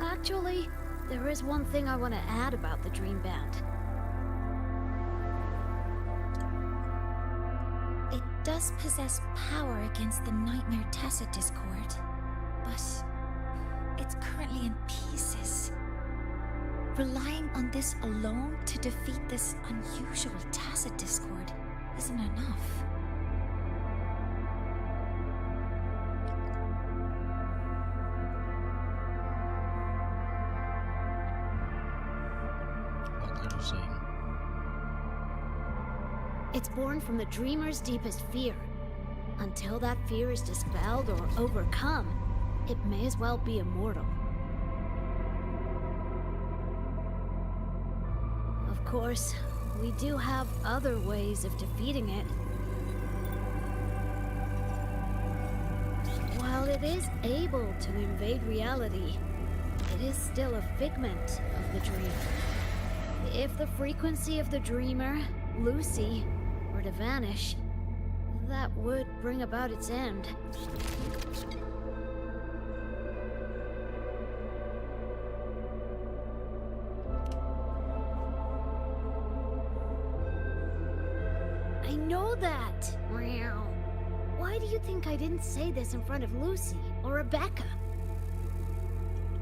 Actually, there is one thing I want to add about the Dream Band. It does possess power against the Nightmare Tacit Discord, but it's currently in pieces. Relying on this alone to defeat this unusual Tacit Discord isn't enough. Interesting. It's born from the dreamer's deepest fear. Until that fear is dispelled or overcome, it may as well be immortal. Of course, we do have other ways of defeating it. While it is able to invade reality, it is still a figment of the dream. If the frequency of the dreamer, Lucy, were to vanish, that would bring about its end. I know that! Meow. Why do you think I didn't say this in front of Lucy or Rebecca?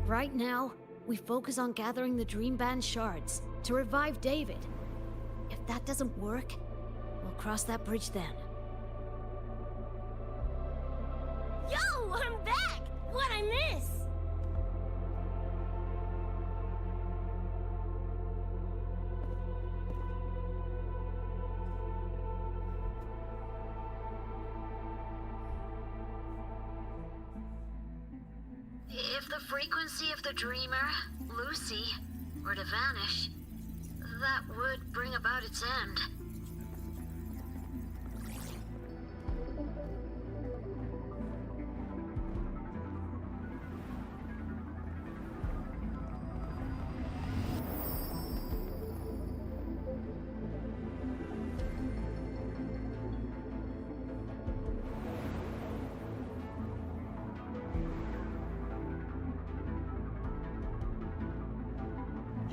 Right now, we focus on gathering the Dream Band shards to revive David. If that doesn't work, we'll cross that bridge then. Yo, I'm back! What'd I miss? If the frequency of the dreamer, Lucy, were to vanish, that would bring about its end.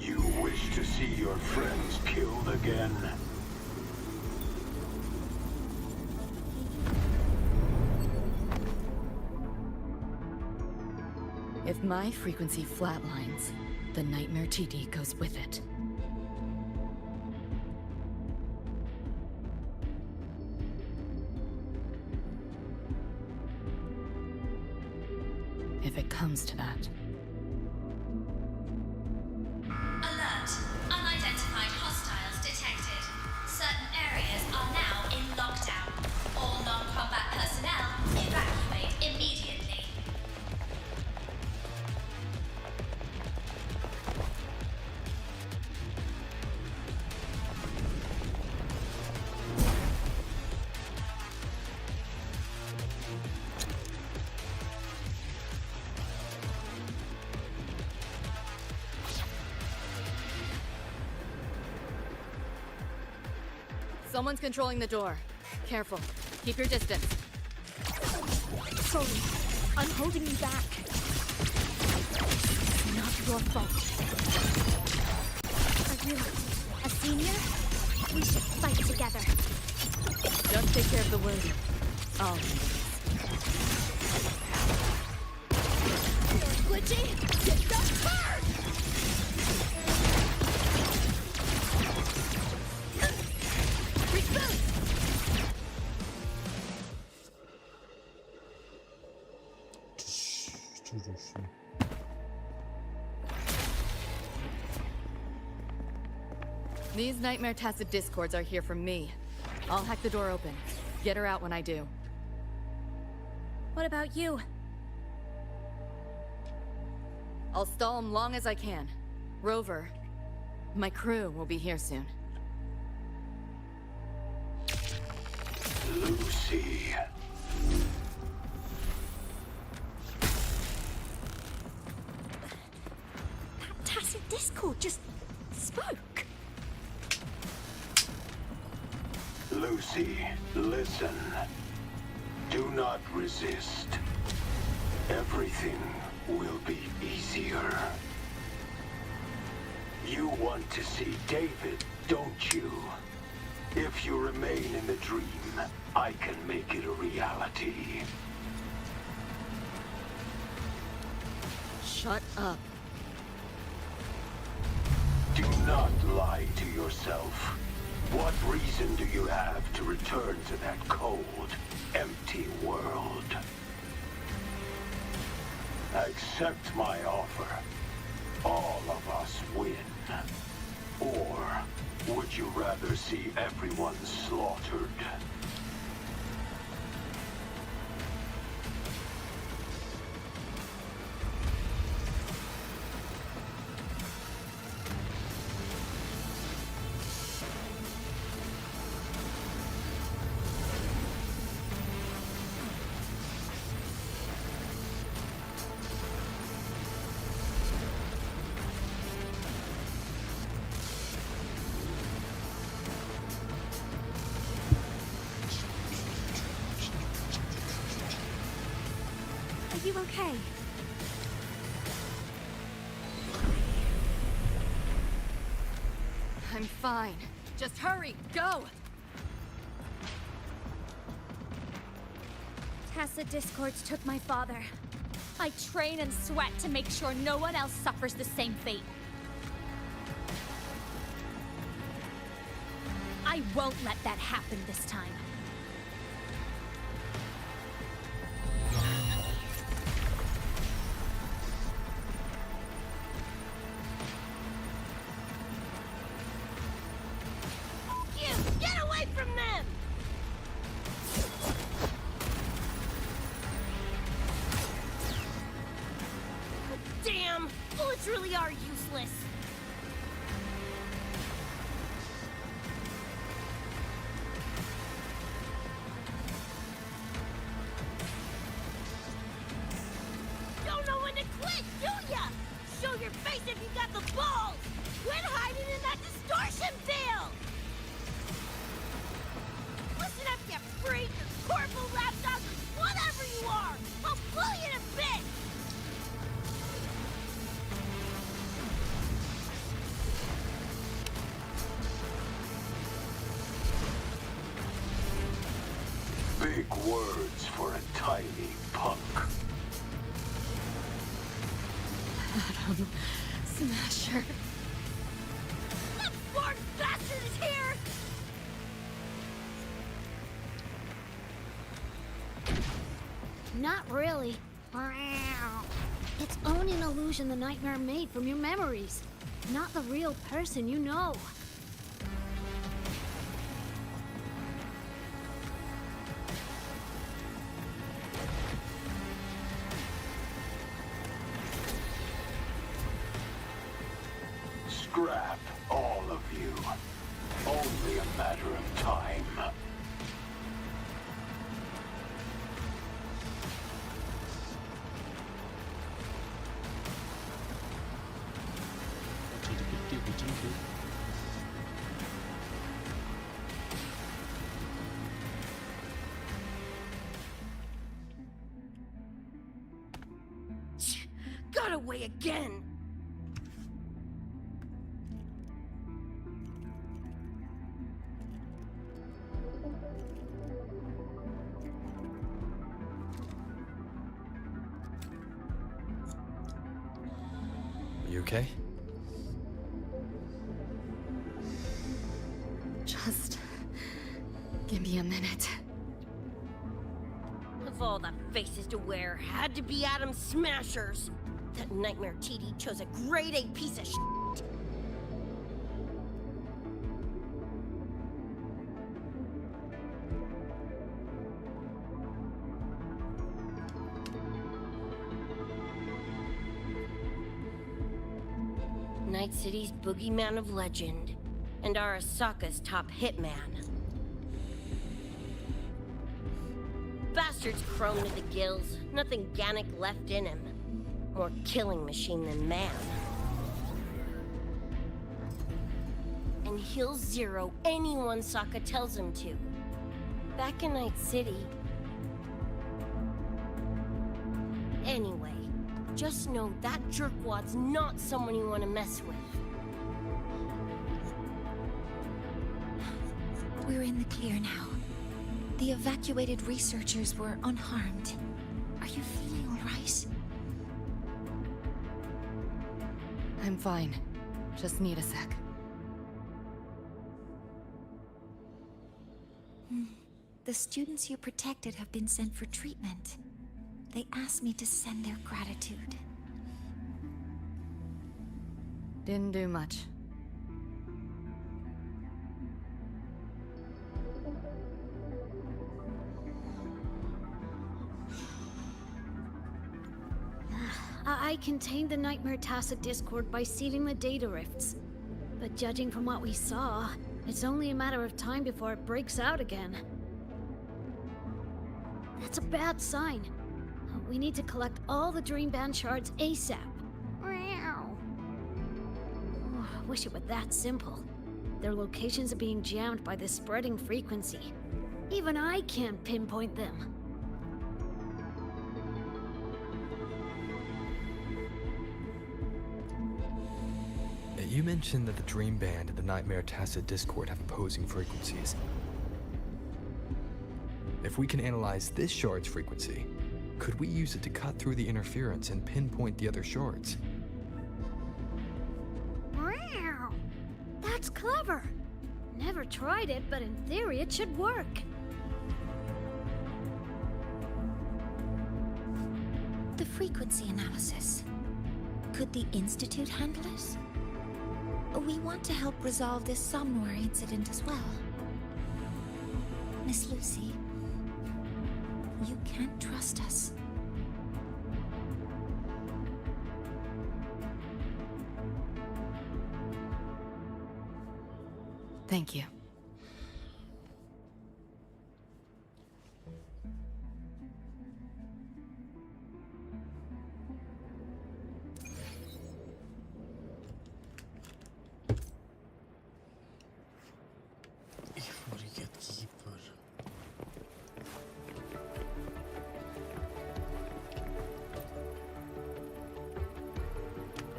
You wish to see your friends killed again? If my frequency flatlines, the Nightmare TD goes with it. If it comes to that. Alert! Unidentified hostiles detected. Certain areas are now in lockdown. All non-combat personnel evacuate immediately. Someone's controlling the door. Careful. Keep your distance. Sorry, I'm holding you back. It's not your fault. I realize, as senior, we should fight together. Just take care of the wounded. Oh. Glitchy, get that bird! These Nightmare Tacit Discords are here for me. I'll hack the door open. Get her out when I do. What about you? I'll stall them long as I can. Rover, my crew will be here soon. Lucy. That Tacit Discord just spoke. Lucy, listen. Do not resist. Everything will be easier. You want to see David, don't you? If you remain in the dream, I can make it a reality. Shut up. Do not lie to yourself. What reason do you have to return to that cold, empty world? Accept my offer. All of us win. Or would you rather see everyone slaughtered? Are you okay? I'm fine. Just hurry, go! Tacit discords took my father. I train and sweat to make sure no one else suffers the same fate. I won't let that happen this time. Get away from them! Damn! Bullets really are useless. Don't know when to quit, do ya? Show your face if you got the balls! Quit hiding in that distortion field! Listen up, you freak, or corporal lapdog, whatever you are! I'll blow you to bits! Big words for a tiny punk. Adam Smasher. That born bastard is here! Not really. It's only an illusion the nightmare made from your memories. Not the real person you know. Scrap, all of you. Only a matter of time. Got away again! You okay? Just give me a minute. Of all the faces to wear, had to be Adam Smashers. That nightmare TD chose a grade A piece of shit. Night City's boogeyman of legend, and Arasaka's top hitman. Bastard's chrome to the gills, nothing Gannic left in him. More killing machine than man. And he'll zero anyone Sokka tells him to. Back in Night City. Anyway, just know that jerkwad's not someone you want to mess with. We're in the clear now. The evacuated researchers were unharmed. Are you feeling all right? I'm fine. Just need a sec. The students you protected have been sent for treatment. They asked me to send their gratitude. Didn't do much. I contained the Nightmare Tacit Discord by sealing the data rifts. But judging from what we saw, it's only a matter of time before it breaks out again. That's a bad sign. We need to collect all the Dream Band shards ASAP. Wish it were that simple. Their locations are being jammed by the spreading frequency. Even I can't pinpoint them. You mentioned that the Dream Band and the Nightmare Tacit Discord have opposing frequencies. If we can analyze this shard's frequency, could we use it to cut through the interference and pinpoint the other shards? That's clever. Never tried it, but in theory it should work. The frequency analysis. Could the Institute handle it? We want to help resolve this Somnware incident as well. Miss Lucy, you can't trust us. Thank you.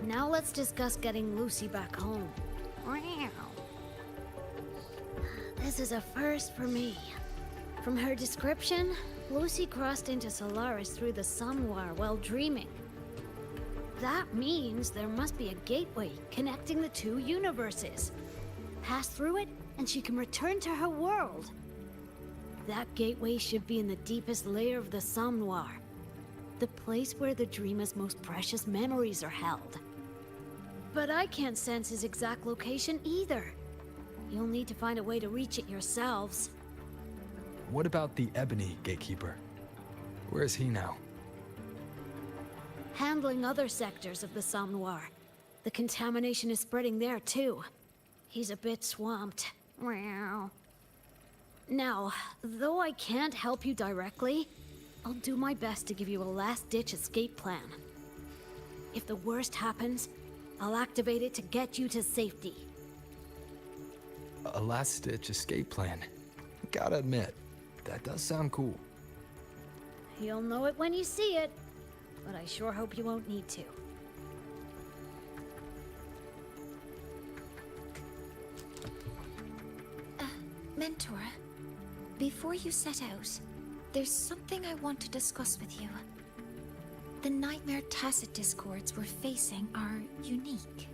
Now let's discuss getting Lucy back home. This is a first for me. From her description, Lucy crossed into Solaris through the Somnware while dreaming. That means there must be a gateway connecting the two universes. Pass through it, and she can return to her world. That gateway should be in the deepest layer of the Somnware, the place where the dreamer's most precious memories are held. But I can't sense his exact location either. You'll need to find a way to reach it yourselves. What about the Ebony Gatekeeper? Where is he now? Handling other sectors of the Somnware. The contamination is spreading there too. He's a bit swamped. Now, though I can't help you directly, I'll do my best to give you a last-ditch escape plan. If the worst happens, I'll activate it to get you to safety. A last-ditch escape plan. Gotta admit, that does sound cool. You'll know it when you see it, but I sure hope you won't need to. Mentor, before you set out, there's something I want to discuss with you. The Nightmare Tacit Discords we're facing are unique.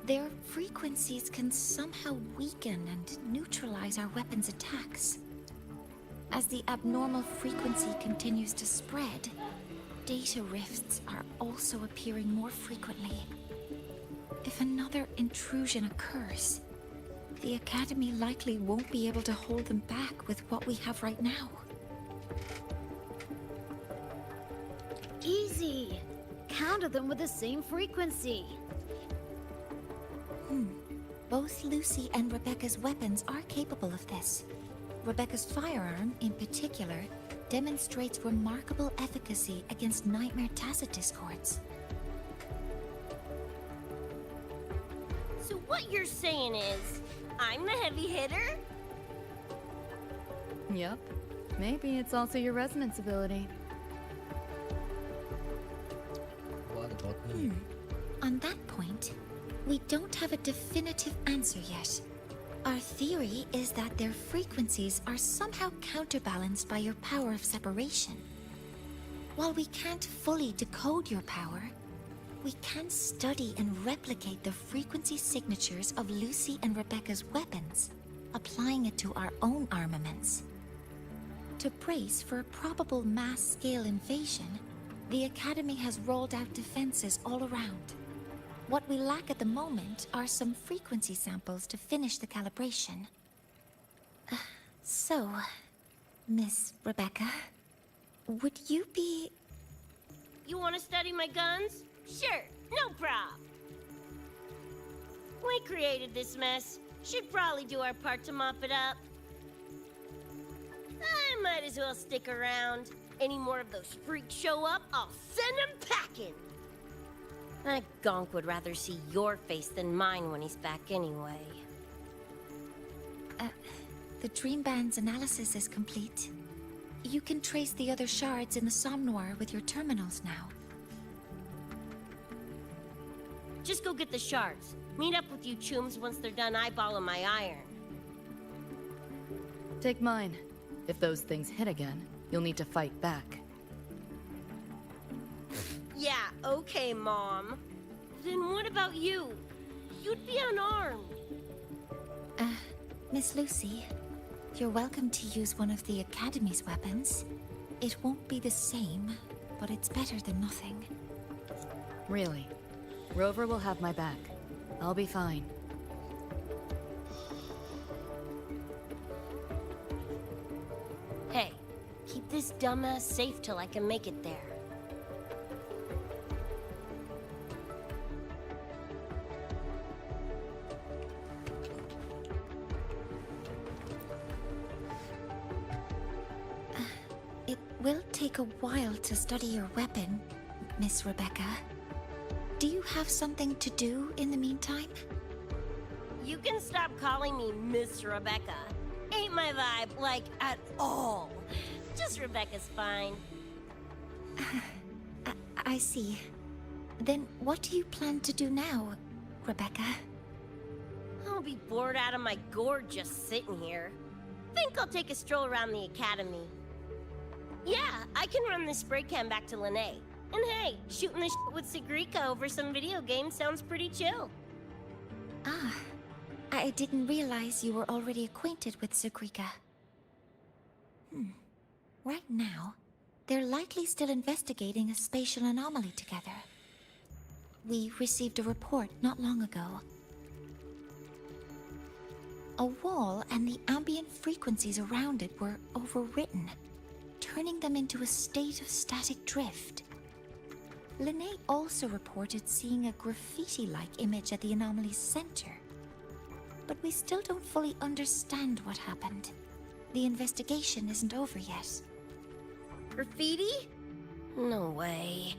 Their frequencies can somehow weaken and neutralize our weapons' attacks. As the abnormal frequency continues to spread, data rifts are also appearing more frequently. If another intrusion occurs, the Academy likely won't be able to hold them back with what we have right now. Easy! Counter them with the same frequency. Both Lucy and Rebecca's weapons are capable of this. Rebecca's firearm, in particular, demonstrates remarkable efficacy against Nightmare Tacit Discords. So what you're saying is, I'm the heavy hitter? Yep. Maybe it's also your resonance ability. What about me? On that point, we don't have a definitive answer yet. Our theory is that their frequencies are somehow counterbalanced by your power of separation. While we can't fully decode your power, we can study and replicate the frequency signatures of Lucy and Rebecca's weapons, applying it to our own armaments. To brace for a probable mass-scale invasion, the Academy has rolled out defenses all around. What we lack at the moment are some frequency samples to finish the calibration. So, Miss Rebecca, would you be You want to study my guns? Sure, no prob. We created this mess. Should probably do our part to mop it up. I might as well stick around. Any more of those freaks show up, I'll send them packing. That gonk would rather see your face than mine when he's back anyway. The Dream Band's analysis is complete. You can trace the other shards in the Somme Noir with your terminals now. Just go get the shards. Meet up with you chooms once they're done eyeballing my iron. Take mine. If those things hit again, you'll need to fight back. Yeah, okay, Mom. Then what about you? You'd be unarmed. Miss Lucy, you're welcome to use one of the Academy's weapons. It won't be the same, but it's better than nothing. Really? Rover will have my back. I'll be fine. Hey, keep this dumbass safe till I can make it there. It will take a while to study your weapon, Miss Rebecca. Do you have something to do in the meantime? You can stop calling me Miss Rebecca. Ain't my vibe, like, at all. Just Rebecca's fine. I see. Then what do you plan to do now, Rebecca? I'll be bored out of my gourd just sitting here. Think I'll take a stroll around the academy. Yeah, I can run this spray can back to Lene. And hey, shooting the shit with Sekarang over some video games sounds pretty chill. Ah, I didn't realize you were already acquainted with Sekarang. Right now, they're likely still investigating a spatial anomaly together. We received a report not long ago. A wall and the ambient frequencies around it were overwritten, turning them into a state of static drift. Lene also reported seeing a graffiti-like image at the anomaly's center. But we still don't fully understand what happened. The investigation isn't over yet. Graffiti? No way.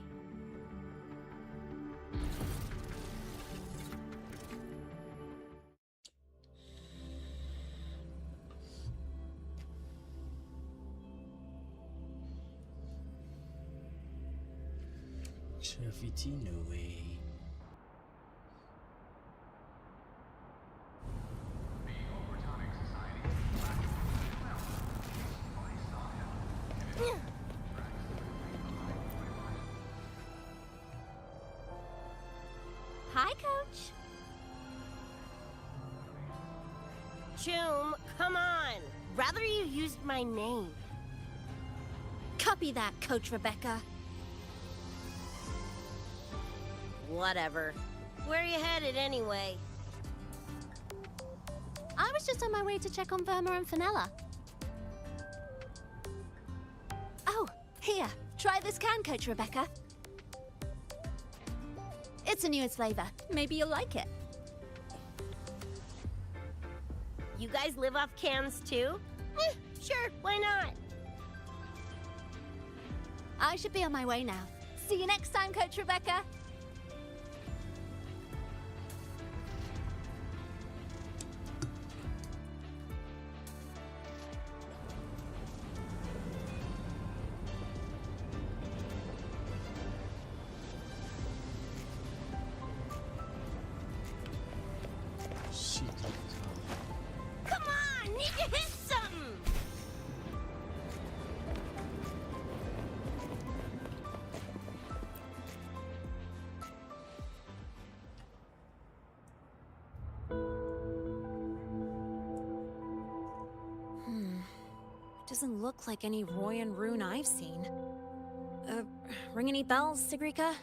Graffiti, no way. Hi, Coach. Choom, come on. Rather you used my name. Copy that, Coach Rebecca. Whatever. Where are you headed anyway? I was just on my way to check on Verma and Fenella. Oh, here. Try this can, Coach Rebecca. It's a newest flavor. Maybe you'll like it. You guys live off cans too? Sure, why not? I should be on my way now. See you next time, Coach Rebecca. Come on, need to hit something! Doesn't look like any Royan rune I've seen. Ring any bells, Sekarang?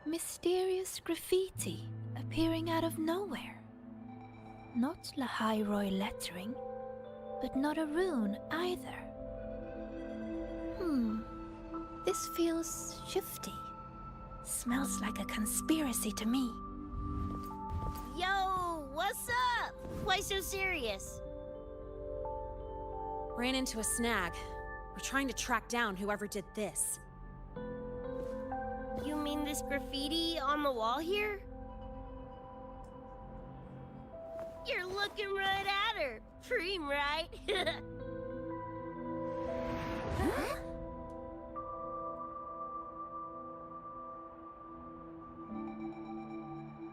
Mysterious graffiti appearing out of nowhere. Not Lahairoi lettering, but not a rune either. This feels shifty. Smells like a conspiracy to me. Yo, what's up? Why so serious? Ran into a snag. We're trying to track down whoever did this. You mean this graffiti on the wall here? You're looking right at her. Preem, right? Huh?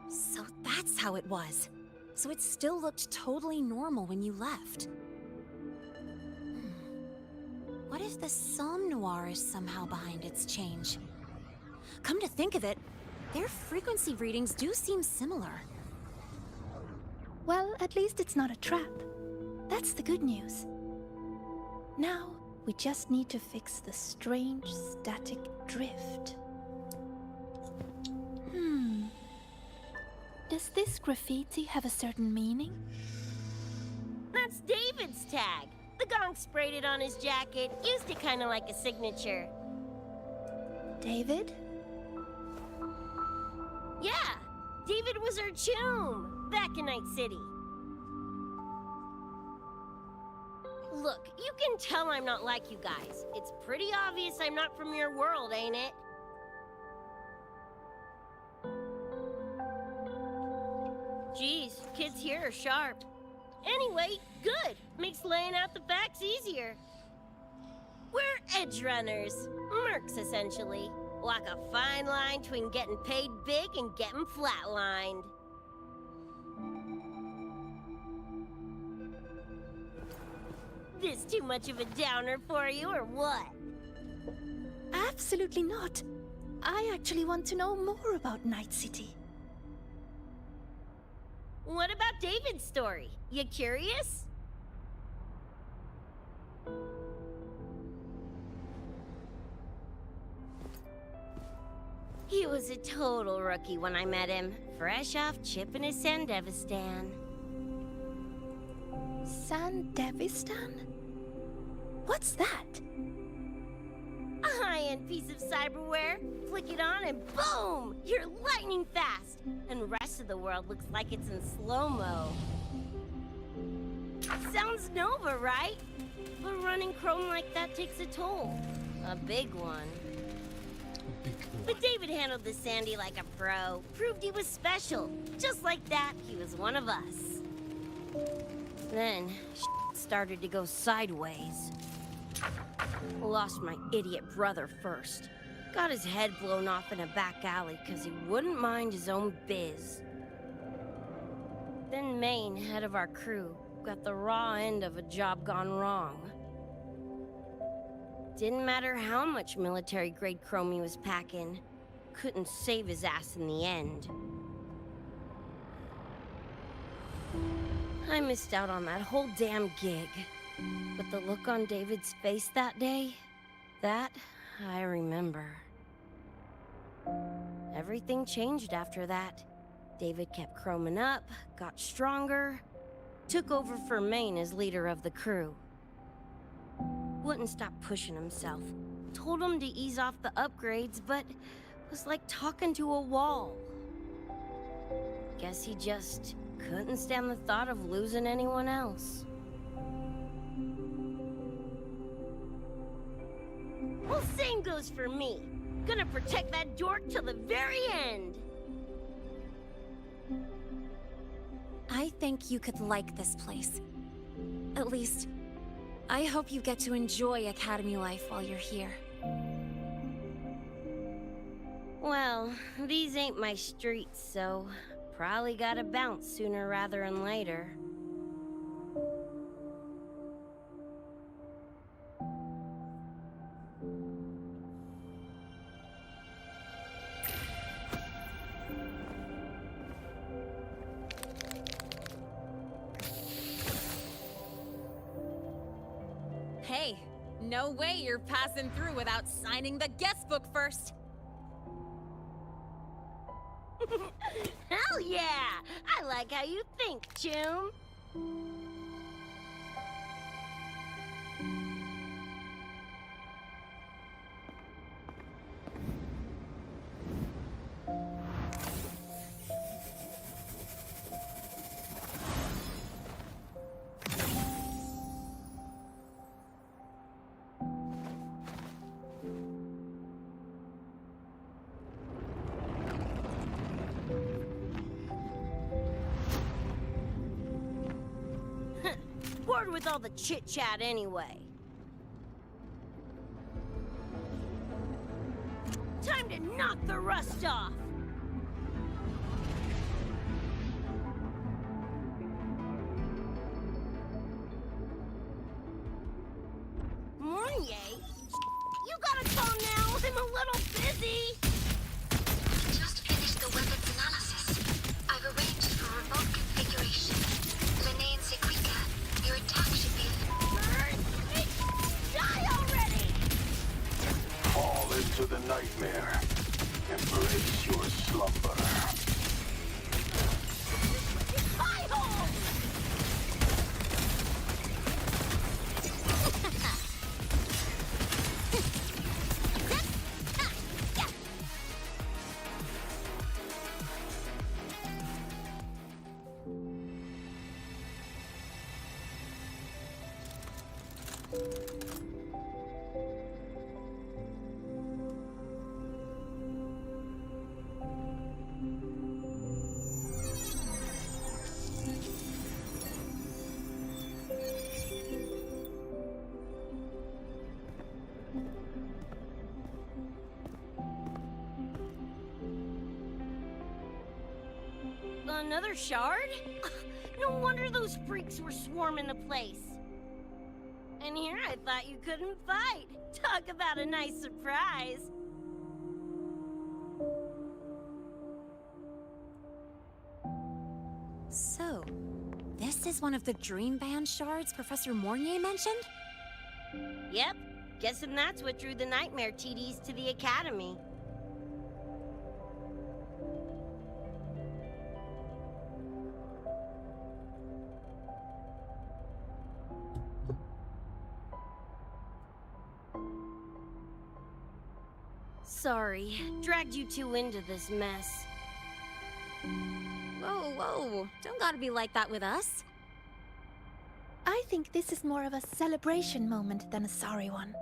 So that's how it was. So it still looked totally normal when you left. What if the Somme Noir is somehow behind its change? Come to think of it, their frequency readings do seem similar. Well, at least it's not a trap. That's the good news. Now, we just need to fix the strange static drift. Does this graffiti have a certain meaning? That's David's tag. The gonk sprayed it on his jacket, used it kind of like a signature. David? Yeah, David was our choom back in Night City. Look, you can tell I'm not like you guys. It's pretty obvious I'm not from your world, ain't it? Jeez, kids here are sharp. Anyway, good. Makes laying out the facts easier. We're edge runners. Mercs, essentially. Walk a fine line between getting paid big and getting flatlined. This too much of a downer for you, or what? Absolutely not. I actually want to know more about Night City. What about David's story? You curious? He was a total rookie when I met him, fresh off chipping his Sandevistan. Sandevistan? What's that? A high-end piece of cyberware. Flick it on and boom! You're lightning fast! And the rest of the world looks like it's in slow-mo. Sounds Nova, right? But running chrome like that takes a toll. A big one. But David handled the Sandy like a pro. Proved he was special. Just like that, he was one of us. Then, started to go sideways. Lost my idiot brother first. Got his head blown off in a back alley because he wouldn't mind his own biz. Then Maine, head of our crew, got the raw end of a job gone wrong. Didn't matter how much military-grade chrome he was packing. Couldn't save his ass in the end. I missed out on that whole damn gig. But the look on David's face that day, that I remember. Everything changed after that. David kept chroming up, got stronger, took over for Maine as leader of the crew. Wouldn't stop pushing himself. Told him to ease off the upgrades, but was like talking to a wall. Guess he just couldn't stand the thought of losing anyone else. Well, same goes for me. Gonna protect that dork till the very end. I think you could like this place. At least, I hope you get to enjoy Academy life while you're here. Well, these ain't my streets, so probably gotta bounce sooner rather than later. Hey, no way you're passing through without signing the guest book first. Hell yeah! I like how you think, Choom. with all the chit-chat anyway. Time to knock the rust off! Mornier? You gotta calm now, I'm a little busy! Just finished the weapons analysis. I've arranged for remote configuration. Lene and Sequika, your attack should be... Die already! Fall into the nightmare. Embrace your slumber. Hi-ho! Another shard? No wonder those freaks were swarming the place. And here I thought you couldn't fight. Talk about a nice surprise. So, this is one of the Dream Band shards Professor Mornier mentioned? Yep. Guessing that's what drew the Nightmare TDs to the Academy. Sorry, dragged you two into this mess. Whoa, whoa, don't gotta be like that with us. I think this is more of a celebration moment than a sorry one.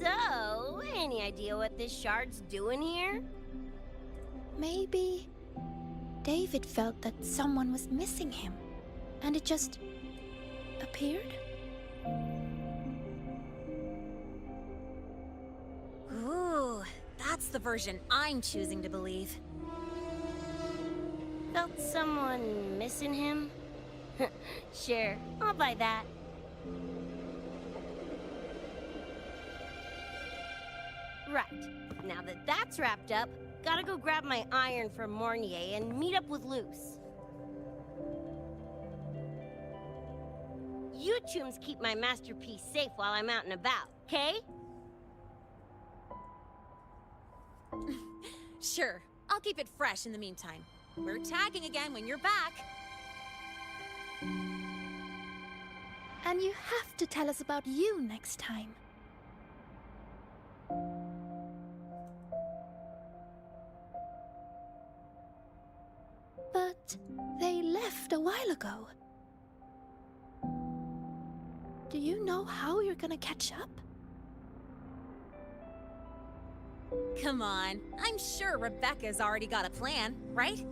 So, any idea what this shard's doing here? Maybe David felt that someone was missing him, and it just appeared? Ooh, that's the version I'm choosing to believe. Felt someone missing him? Sure, I'll buy that. Right, now that that's wrapped up, gotta go grab my iron from Mornier and meet up with Luce. You chums keep my masterpiece safe while I'm out and about, okay? Sure, I'll keep it fresh in the meantime. We're tagging again when you're back. And you have to tell us about you next time. But they left a while ago. Do you know how you're gonna catch up? Come on, I'm sure Rebecca's already got a plan, right?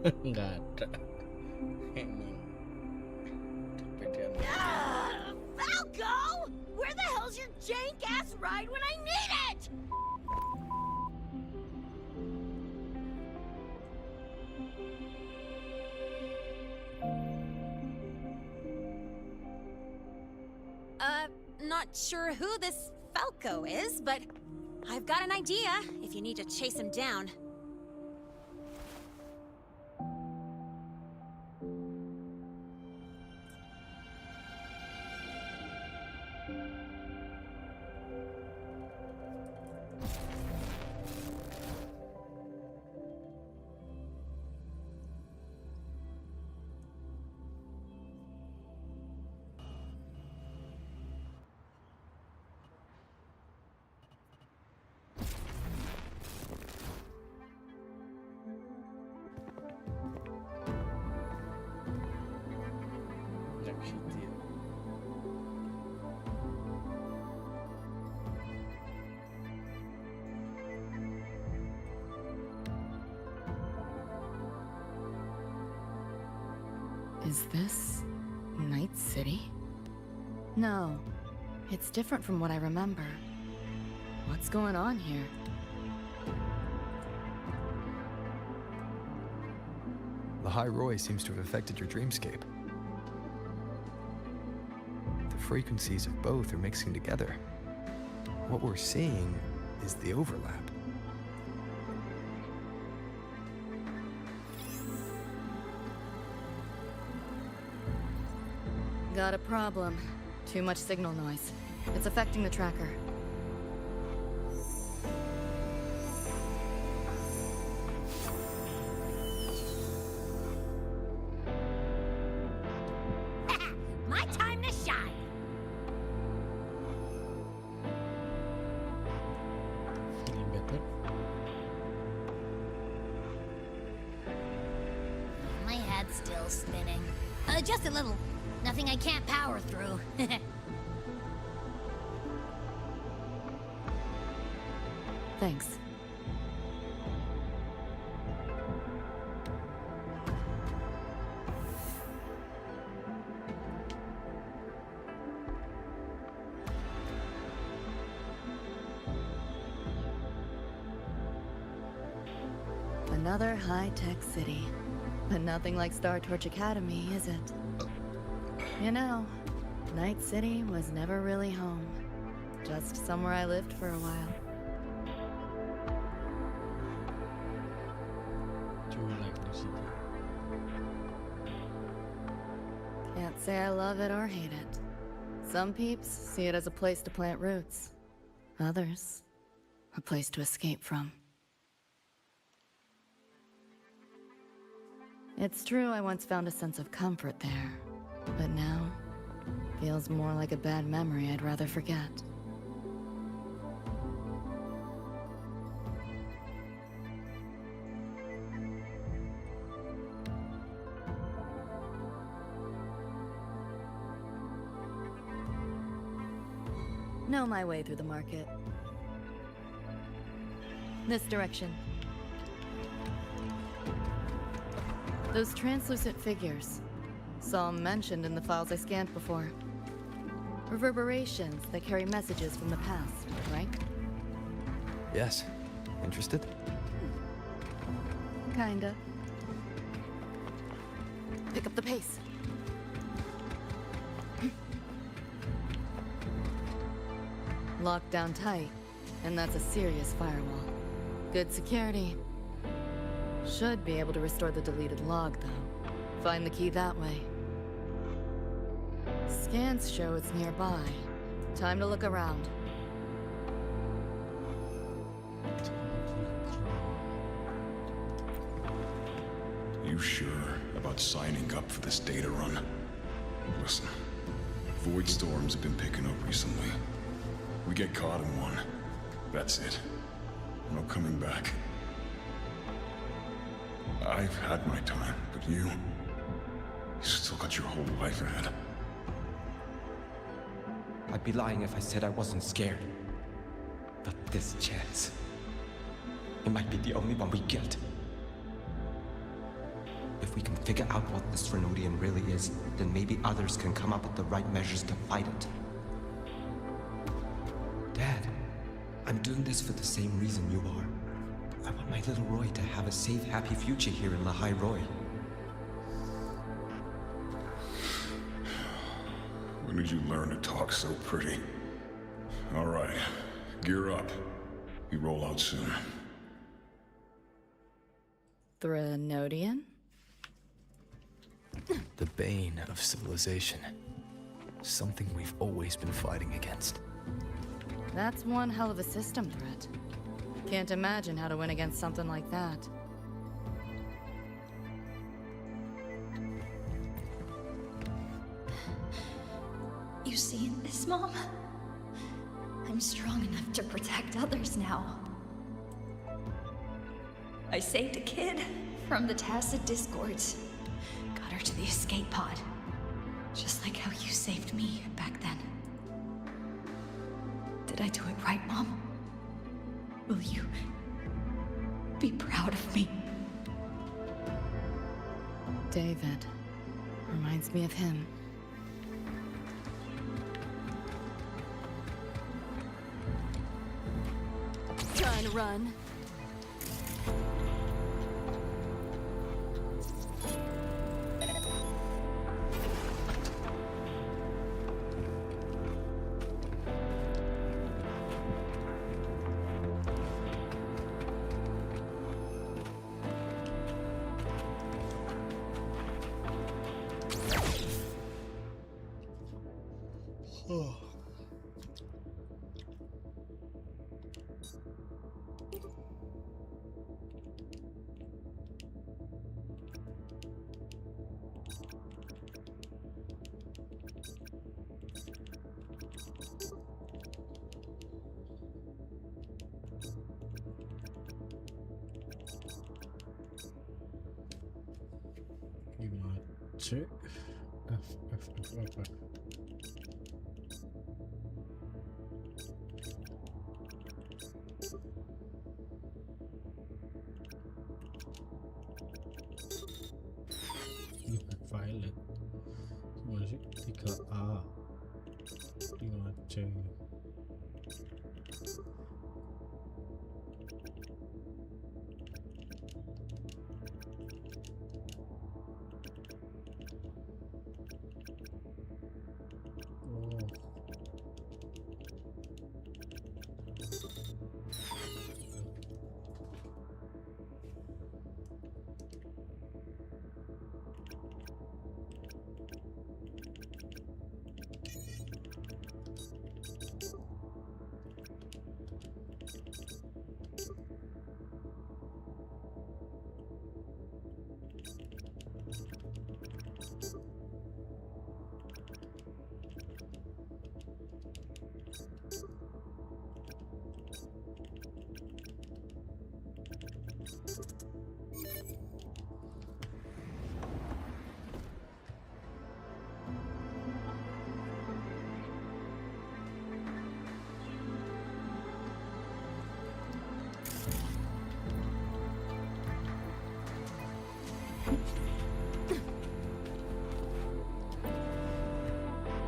Nggak ada. Falco! Where the hell's your jank-ass ride when I need it? Not sure who this Falco is, but I've got an idea if you need to chase him down. Is this Night City? No, it's different from what I remember. What's going on here? The High Roy seems to have affected your dreamscape. The frequencies of both are mixing together. What we're seeing is the overlap. Got a problem. Too much signal noise. It's affecting the tracker. My time to shine. Feeling better? My head's still spinning. Just a little. Nothing I can't power through. Thanks. Another high-tech city. But nothing like Star Torch Academy, is it? You know, Night City was never really home. Just somewhere I lived for a while. Do you like the city? Can't say I love it or hate it. Some peeps see it as a place to plant roots. Others, a place to escape from. It's true I once found a sense of comfort there, but now, feels more like a bad memory I'd rather forget. Know my way through the market. This direction. Those translucent figures. Saw 'em mentioned in the files I scanned before. Reverberations that carry messages from the past, right? Yes. Interested? Kinda. Pick up the pace. Locked down tight, and that's a serious firewall. Good security. Should be able to restore the deleted log, though. Find the key that way. Scans show it's nearby. Time to look around. You sure about signing up for this data run? Listen, void storms have been picking up recently. We get caught in one. That's it. No coming back. I've had my time, but you still got your whole life ahead. I'd be lying if I said I wasn't scared. But this chance, it might be the only one we get. If we can figure out what this Renodian really is, then maybe others can come up with the right measures to fight it. Dad, I'm doing this for the same reason you are. I want my little Roy to have a safe, happy future here in the High Roy. When did you learn to talk so pretty? All right, gear up. We roll out soon. Threnodian? The bane of civilization. Something we've always been fighting against. That's one hell of a system threat. Can't imagine how to win against something like that. You see this, Mom? I'm strong enough to protect others now. I saved a kid from the tacit discords. Got her to the escape pod. Just like how you saved me back then. Did I do it right, Mom? Will you be proud of me? David, Reminds me of him. Trying to run. Oh. Gimana cek F. Violet gimana sih 3A 5C.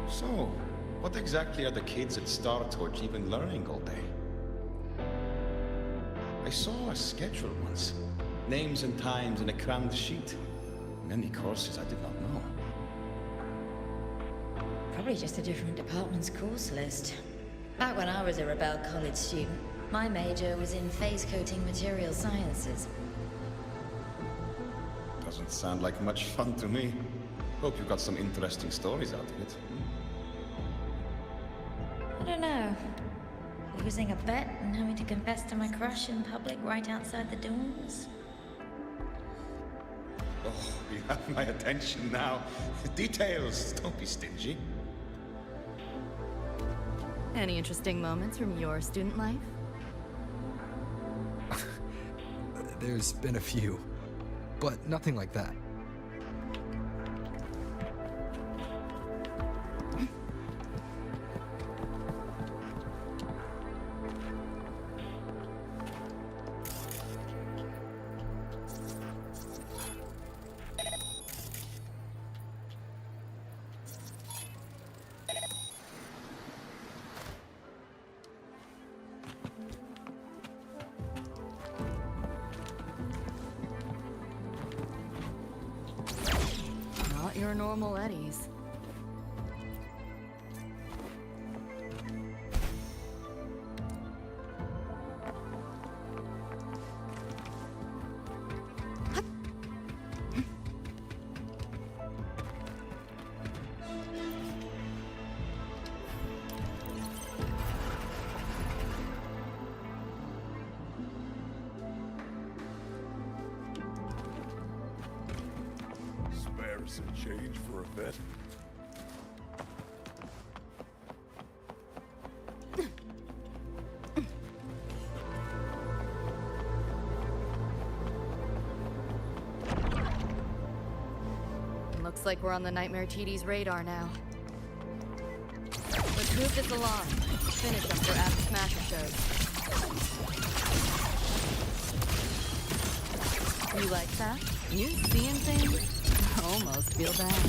So, what exactly are the kids at Star Torch even learning all day? I saw a schedule once. Names and times in a crammed sheet. Many courses I did not know. Probably just a different department's course list. Back when I was a Rebel College student, my major was in phase coating material sciences. Doesn't sound like much fun to me. Hope you got some interesting stories out of it. I don't know. Losing a bet and having to confess to my crush in public right outside the dorms. Oh, you have my attention now. Details, don't be stingy. Any interesting moments from your student life? There's been a few, but nothing like that. Not your normal Eddies. Spare some change for a bet? Looks like we're on the Nightmare TD's radar now. Let's move this along. Finish them for after Smasher shows. You like that? You seeing things? Almost feel bad.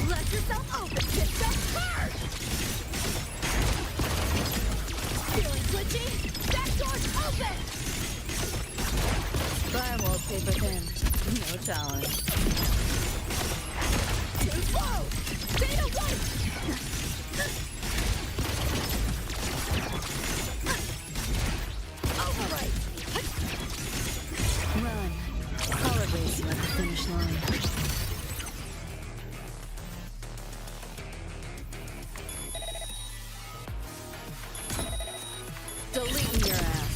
Let yourself open! Hit that card! Feeling glitchy? That door's open! Fire wallpaper thin. No challenge. Too slow! Data white! Overwrite! Run. Solid racing at the finish line. Deleting your ass.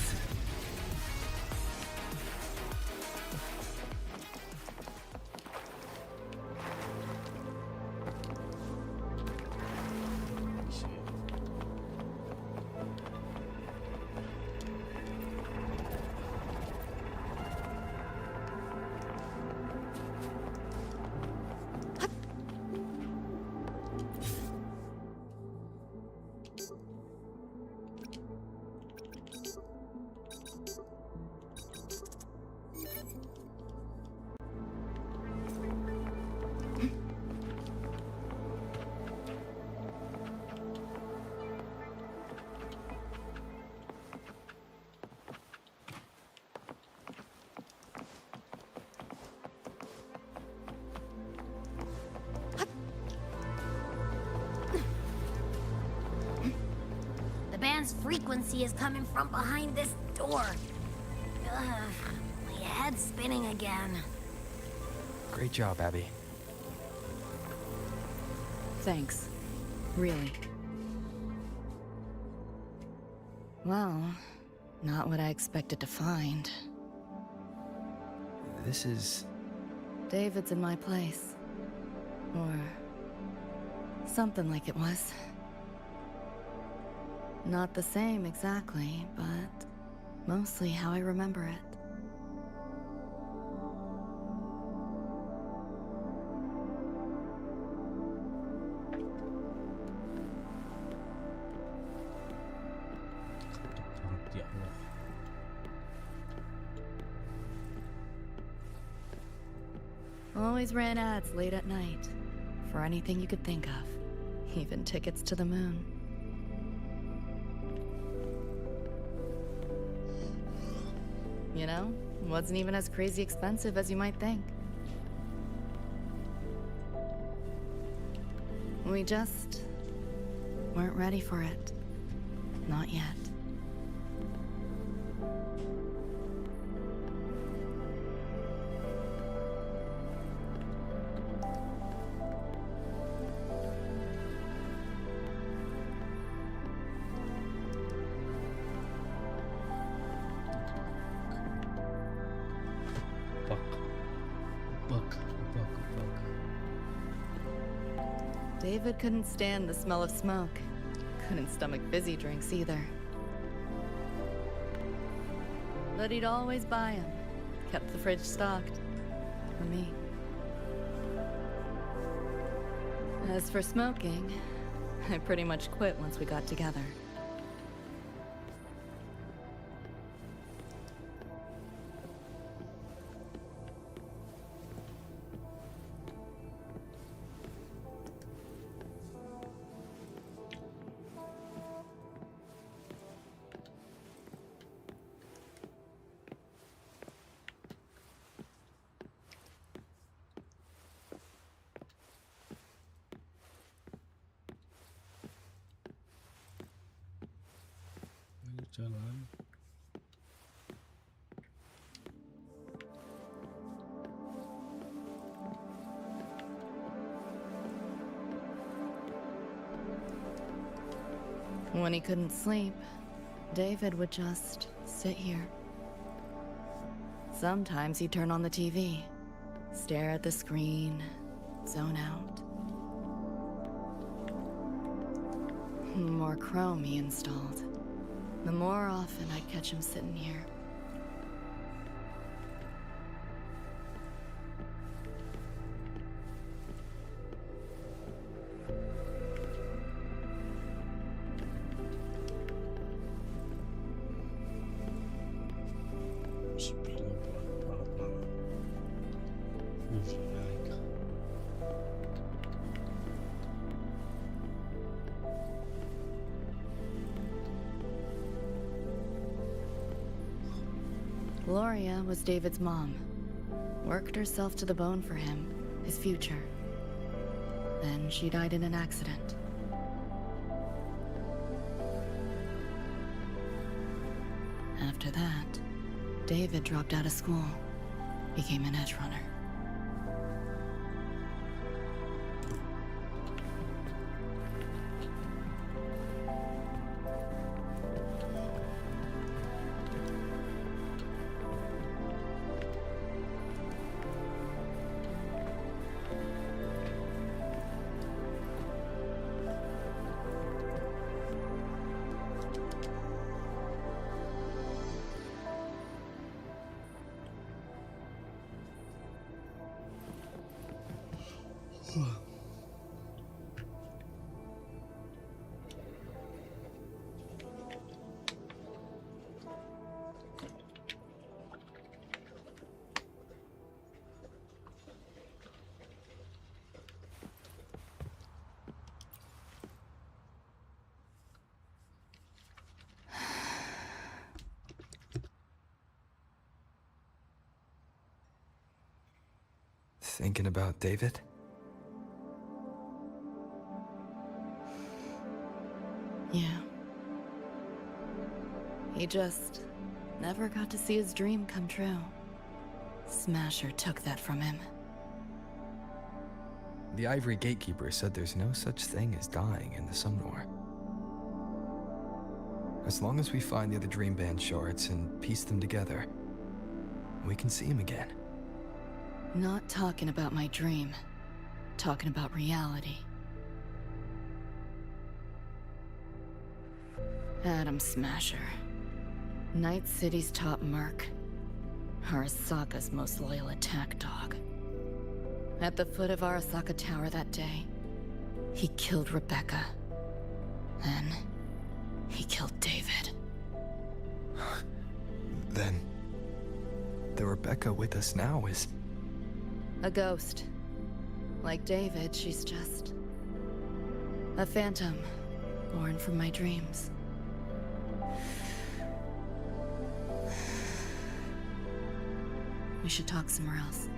The band's frequency is coming from behind this door. Ugh, my head's spinning again. Great job, Abby. Thanks. Really. Well, not what I expected to find. This is... David's in my place. Or... something like it was. Not the same exactly, but mostly how I remember it. Ya Allah. Always ran ads late at night. For anything you could think of. Even tickets to the moon. You know, wasn't even as crazy expensive as you might think. We just weren't ready for it. Not yet. David couldn't stand the smell of smoke. Couldn't stomach fizzy drinks either. But he'd always buy them. Kept the fridge stocked. For me. As for smoking, I pretty much quit once we got together. Jalan. When he couldn't sleep, David would just sit here. Sometimes he'd turn on the TV, stare at the screen, zone out. The more Chrome he installed, the more often I'd catch him sitting here. Gloria was David's mom. Worked herself to the bone for him, his future. Then she died in an accident. After that, David dropped out of school, became an edge runner. Thinking about David? Yeah. He just never got to see his dream come true. Smasher took that from him. The Ivory Gatekeeper said there's no such thing as dying in the Sumnor. As long as we find the other Dream Band shards and piece them together, we can see him again. Not talking about my dream. Talking about reality. Adam Smasher. Night City's top merc. Arasaka's most loyal attack dog. At the foot of Arasaka Tower that day, he killed Rebecca. Then, he killed David. Then, the Rebecca with us now is... a ghost. Like David, she's just... a phantom, born from my dreams. We should talk somewhere else.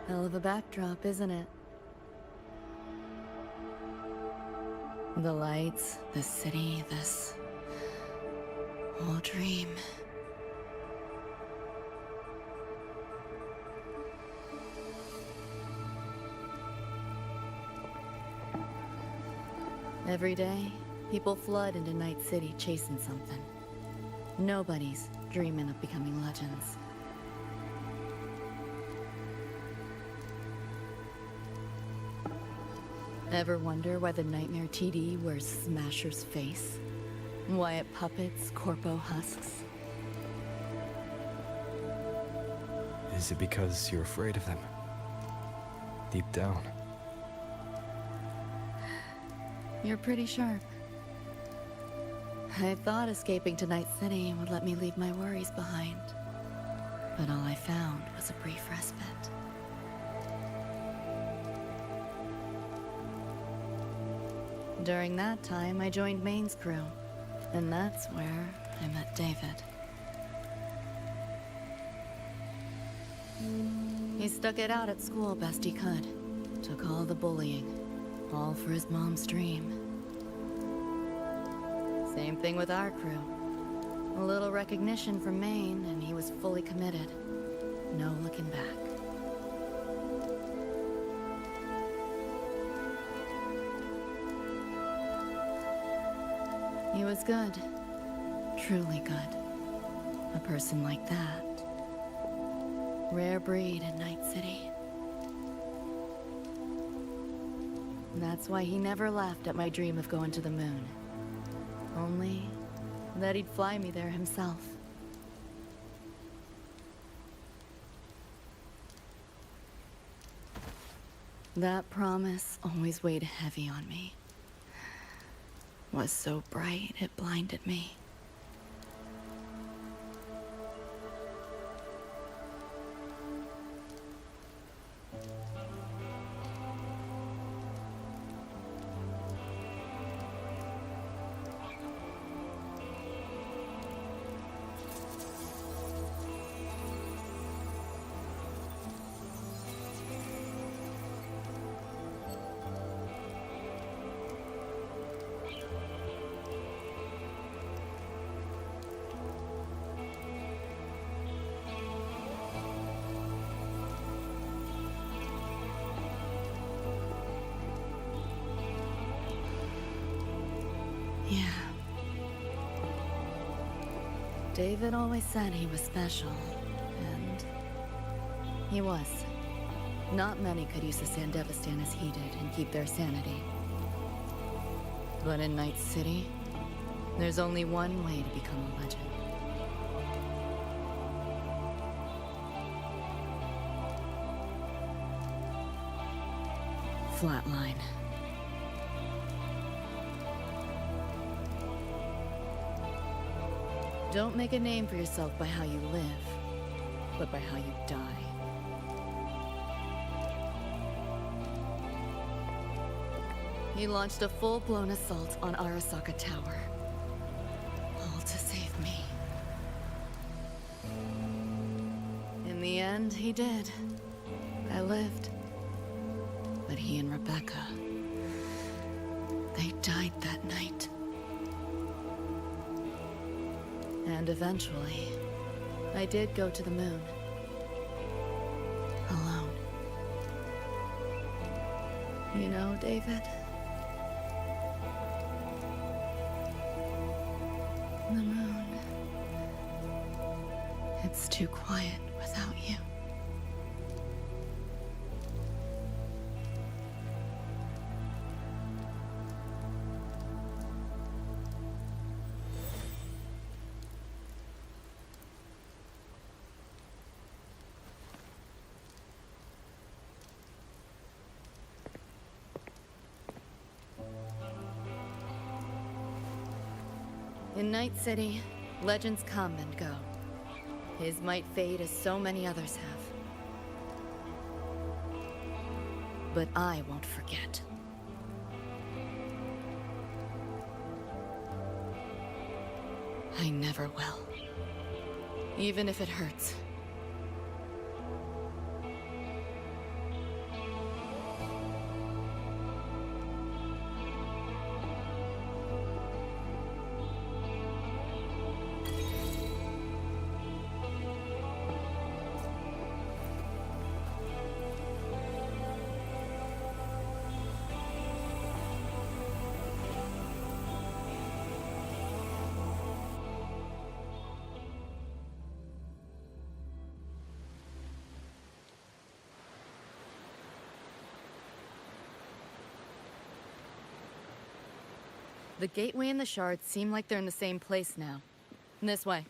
Hell of a backdrop, isn't it? The lights, the city, this whole dream. Every day, people flood into Night City chasing something. Nobody's dreaming of becoming legends. Ever wonder why the Nightmare TD wears Smasher's face? Why it puppets Corpo husks? Is it because you're afraid of them? Deep down. You're pretty sharp. I thought escaping to Night City would let me leave my worries behind. But all I found was a brief respite. During that time, I joined Maine's crew, and that's where I met David. He stuck it out at school best he could. Took all the bullying, all for his mom's dream. Same thing with our crew. A little recognition from Maine, and he was fully committed. No looking back. He was good. Truly good. A person like that. Rare breed in Night City. That's why he never laughed at my dream of going to the moon. Only that he'd fly me there himself. That promise always weighed heavy on me. Was so bright it blinded me. Yeah. David always said he was special, and he was. Not many could use the Sandevistan as he did and keep their sanity. But in Night City, there's only one way to become a legend. Flatline. Don't make a name for yourself by how you live, but by how you die. He launched a full-blown assault on Arasaka Tower. All to save me. In the end, he did. I lived. But he and Rebecca, they died that night. And eventually, I did go to the moon. Alone. You know, David? The moon. It's too quiet without you. In Night City, legends come and go. His might fade as so many others have. But I won't forget. I never will. Even if it hurts. The gateway and the shards seem like they're in the same place now. This way.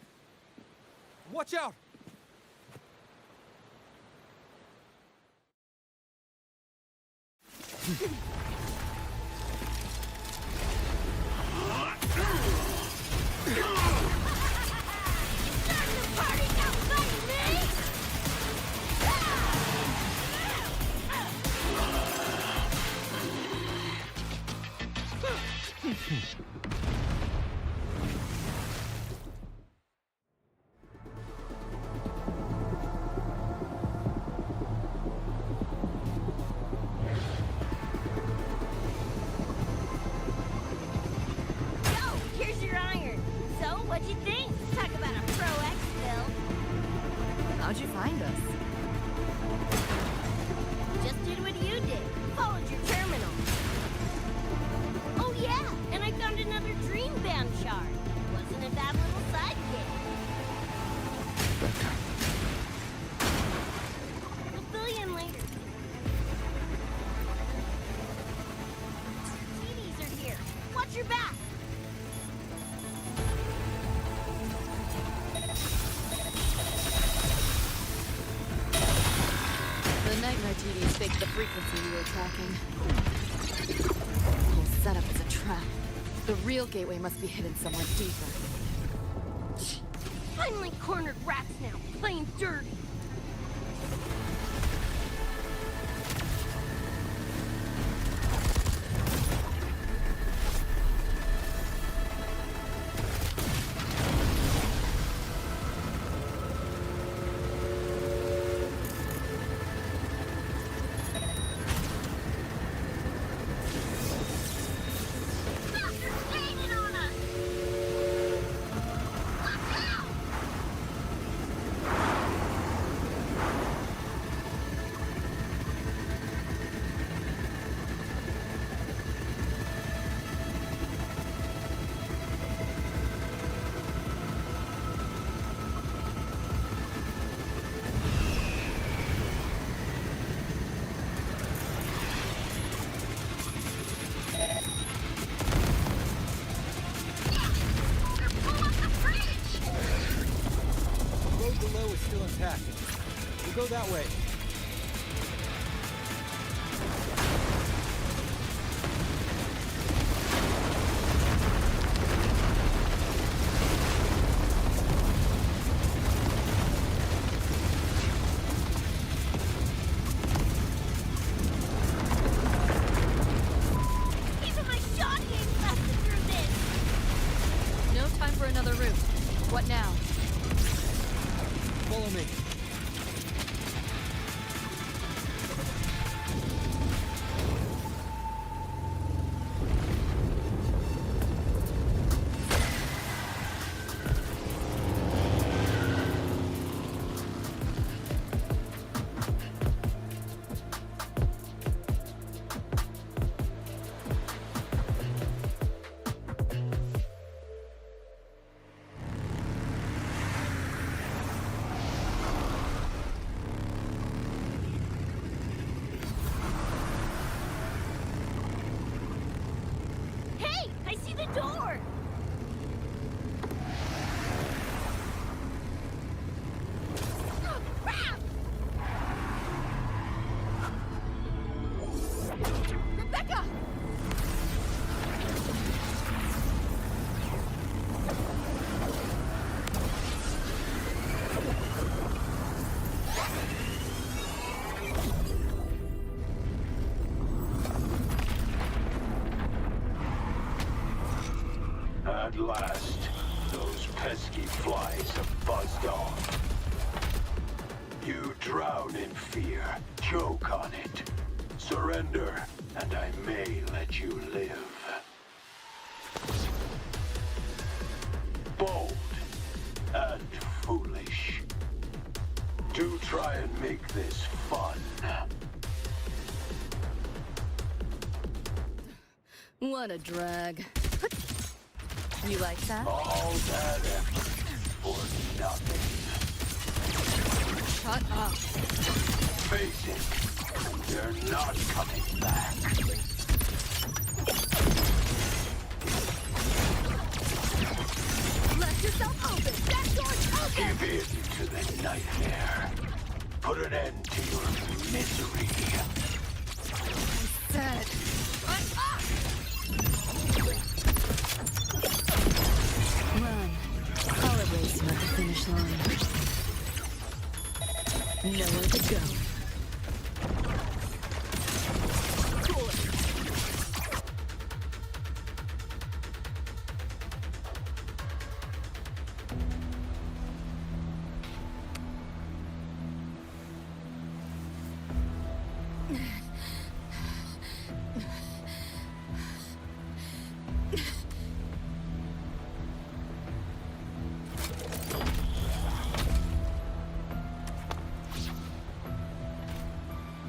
Watch out! BDs faked the frequency we were tracking. The whole setup is a trap. The real gateway must be hidden somewhere deeper. Finally cornered rats now, playing dirty. Go that way. Even my shot game lasted through this. No time for another route. What now? Follow me. Hey, I see the door. Oh, crap! Rebecca! At last, those pesky flies have buzzed off. You drown in fear, choke on it. Surrender, and I may let you live. Bold and foolish. Do try and make this fun. What a drag. You like that? All that effort for nothing. Shut up. Face it, they're not coming back. Let yourself open. That door's open. Give in to the nightmare. Put an end to your misery. I said. Run. I'll erase you at the finish line. Nowhere to go.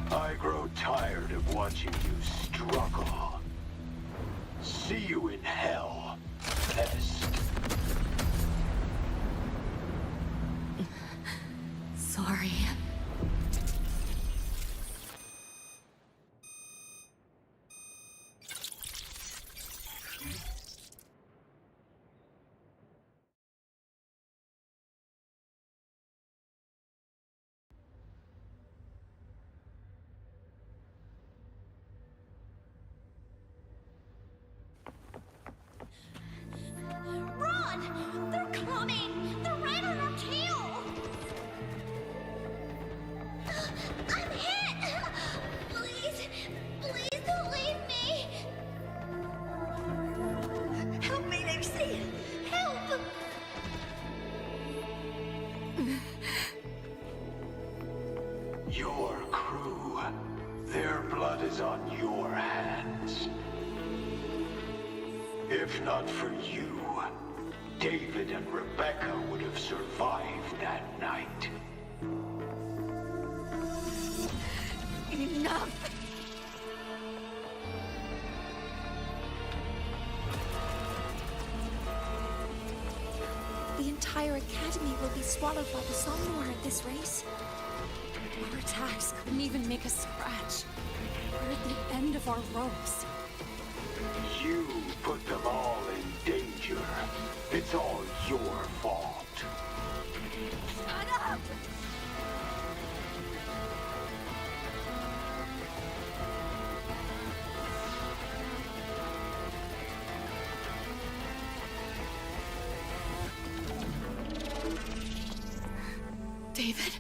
I grow tired of watching you struggle. See you in hell, pest. Sorry. not for you, David and Rebecca would have survived that night. Enough! The entire academy will be swallowed by the Somnor at this race. Our attacks couldn't even make a scratch. We're at the end of our ropes. You put them all in danger. It's all your fault. Shut up! David?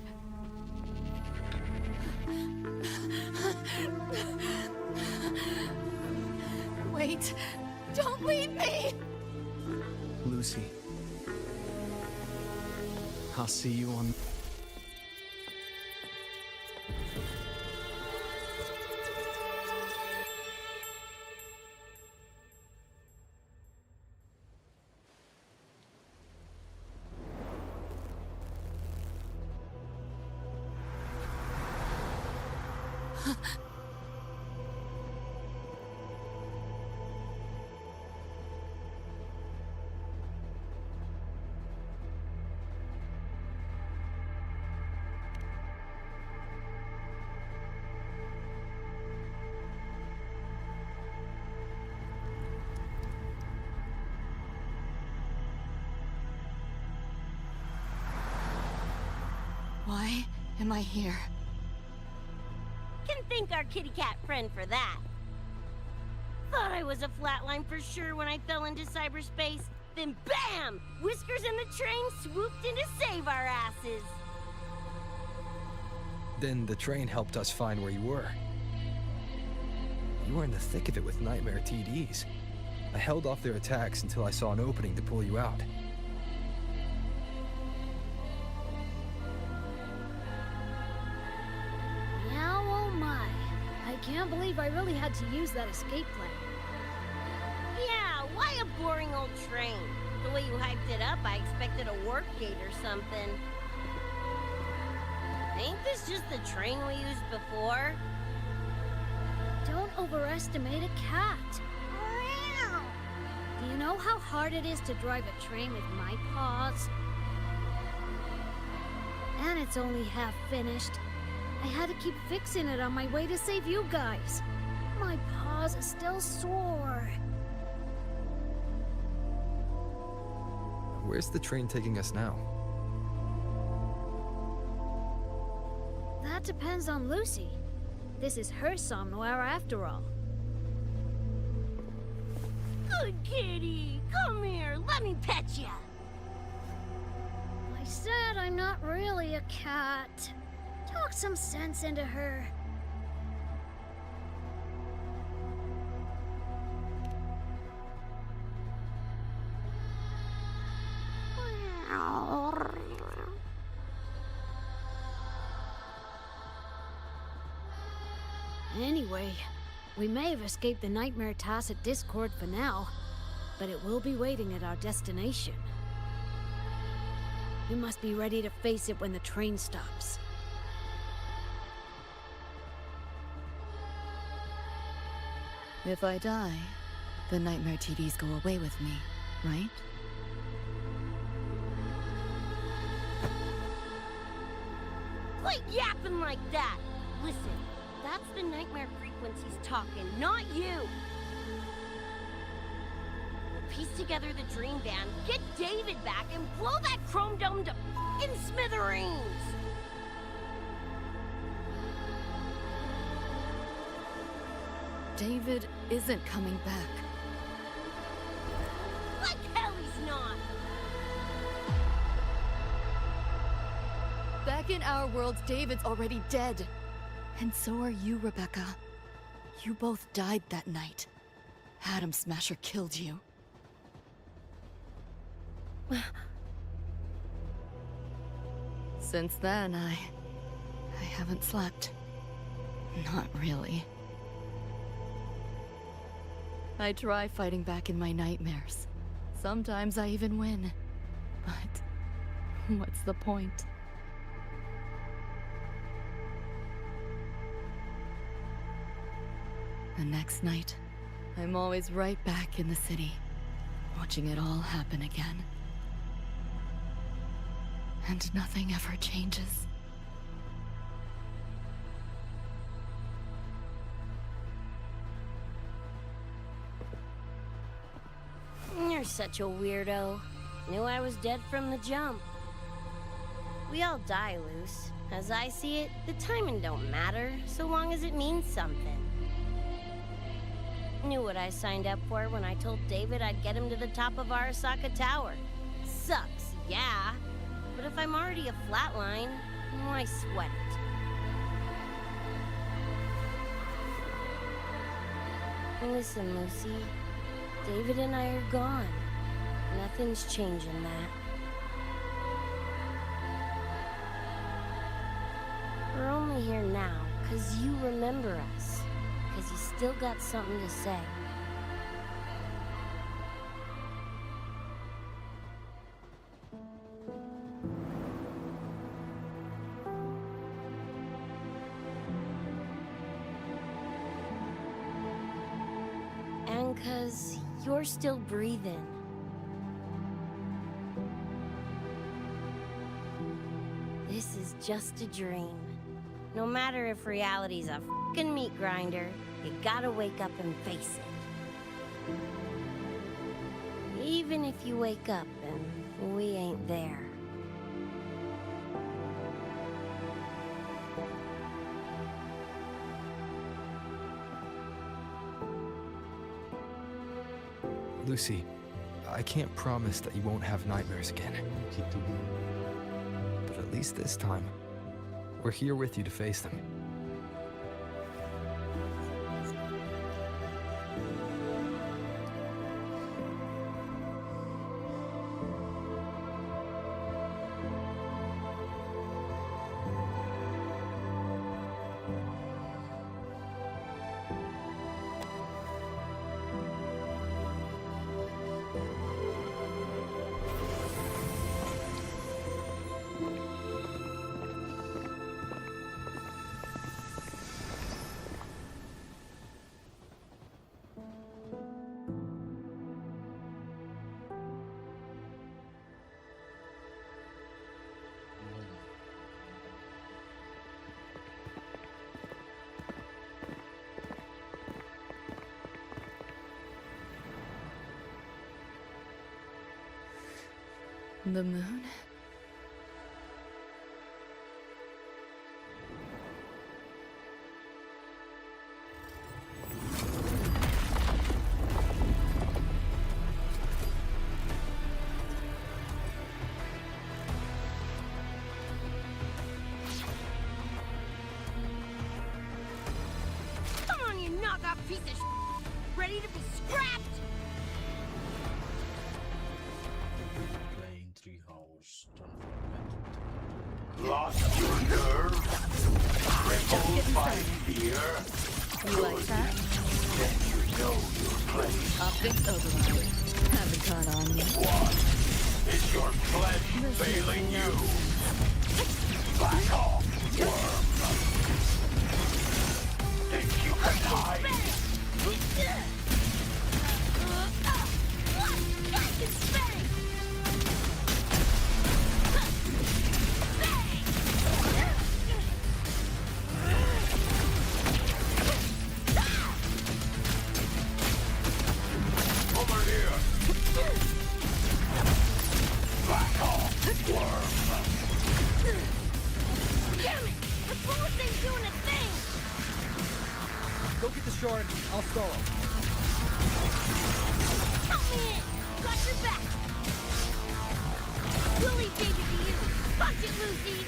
Wait! Don't leave me! Lucy. I'll see you on... Why am I here? Can thank our kitty cat friend for that. Thought I was a flatline for sure when I fell into cyberspace. Then BAM! Whiskers and the train swooped in to save our asses. Then the train helped us find where you were. You were in the thick of it with Nightmare TDs. I held off their attacks until I saw an opening to pull you out. I can't believe I really had to use that escape plan. Yeah, why a boring old train? The way you hyped it up, I expected a warp gate or something. Ain't this just the train we used before? Don't overestimate a cat. Do you know how hard it is to drive a train with my paws? And it's only half finished. I had to keep fixing it on my way to save you guys. My paws are still sore. Where's the train taking us now? That depends on Lucy. This is her somnware after all. Good kitty! Come here, let me pet ya! I said I'm not really a cat. Talk some sense into her. Anyway, we may have escaped the Nightmare Tacit Discord for now, but it will be waiting at our destination. We must be ready to face it when the train stops. If I die, the Nightmare TDs go away with me, right? Quit yapping like that! Listen, that's the nightmare frequencies talking, not you! We'll piece together the dream band, get David back, and blow that chrome dome to f***ing smithereens! David isn't coming back. Like hell he's not! Back in our world, David's already dead. And so are you, Rebecca. You both died that night. Atom Smasher killed you. Since then, I haven't slept. Not really. I try fighting back in my nightmares. Sometimes I even win. But what's the point? The next night, I'm always right back in the city, watching it all happen again. And nothing ever changes. You're such a weirdo. Knew I was dead from the jump. We all die, Luce. As I see it, the timing don't matter, so long as it means something. Knew what I signed up for when I told David I'd get him to the top of Arasaka Tower. Sucks, yeah. But if I'm already a flatline, why sweat it? Listen, Lucy. David and I are gone. Nothing's changing that. We're only here now because you remember us. Because you still got something to say. And because you're still breathing. This is just a dream. No matter if reality's a f***ing meat grinder, you gotta wake up and face it. Even if you wake up and we ain't there. Lucy, I can't promise that you won't have nightmares again. But at least this time, we're here with you to face them. The moon? Come on, you knockoff piece of ready to be scrapped! Playing 3 hours. Lost your nerve? Crippled by fear? You like that? Then you know your place. Optics override. Haven't caught on yet. What? Is your flesh failing you? Back off, worm! Think you can hide? Over here! Back off, worm! Damn it! The bullet thing's doing a thing! Go get the shard. I'll stall him. Help me in! Got your back! We'll leave baby to you! Punch it, Lucy!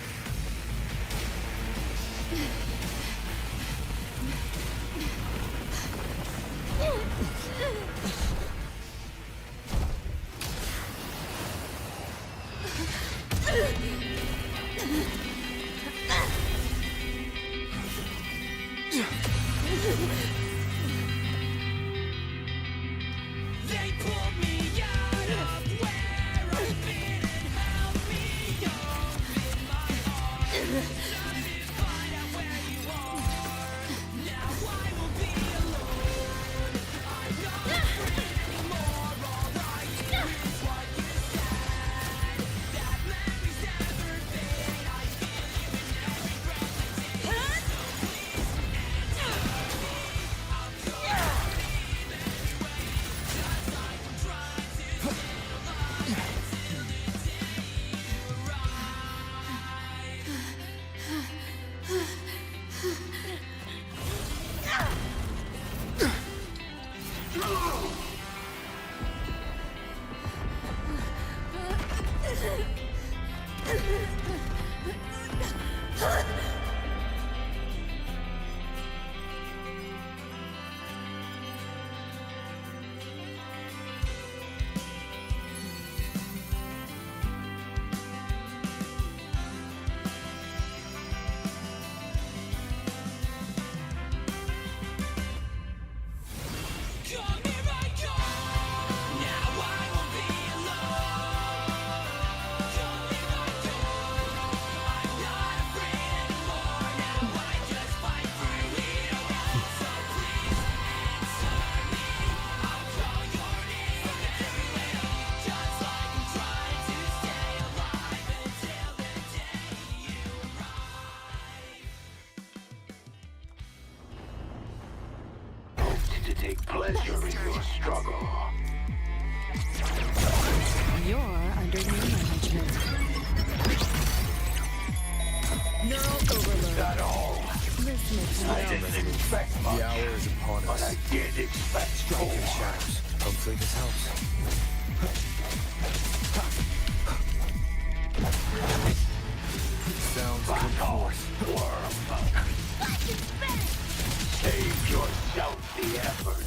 To take pleasure in your struggle. You're under new management. Neural overload. Not all. This makes I didn't expect much. The hour is upon But us. I did expect Strike in the more. shadows. Hopefully this helps. Sounds come forth. Worm. Save yourself the effort.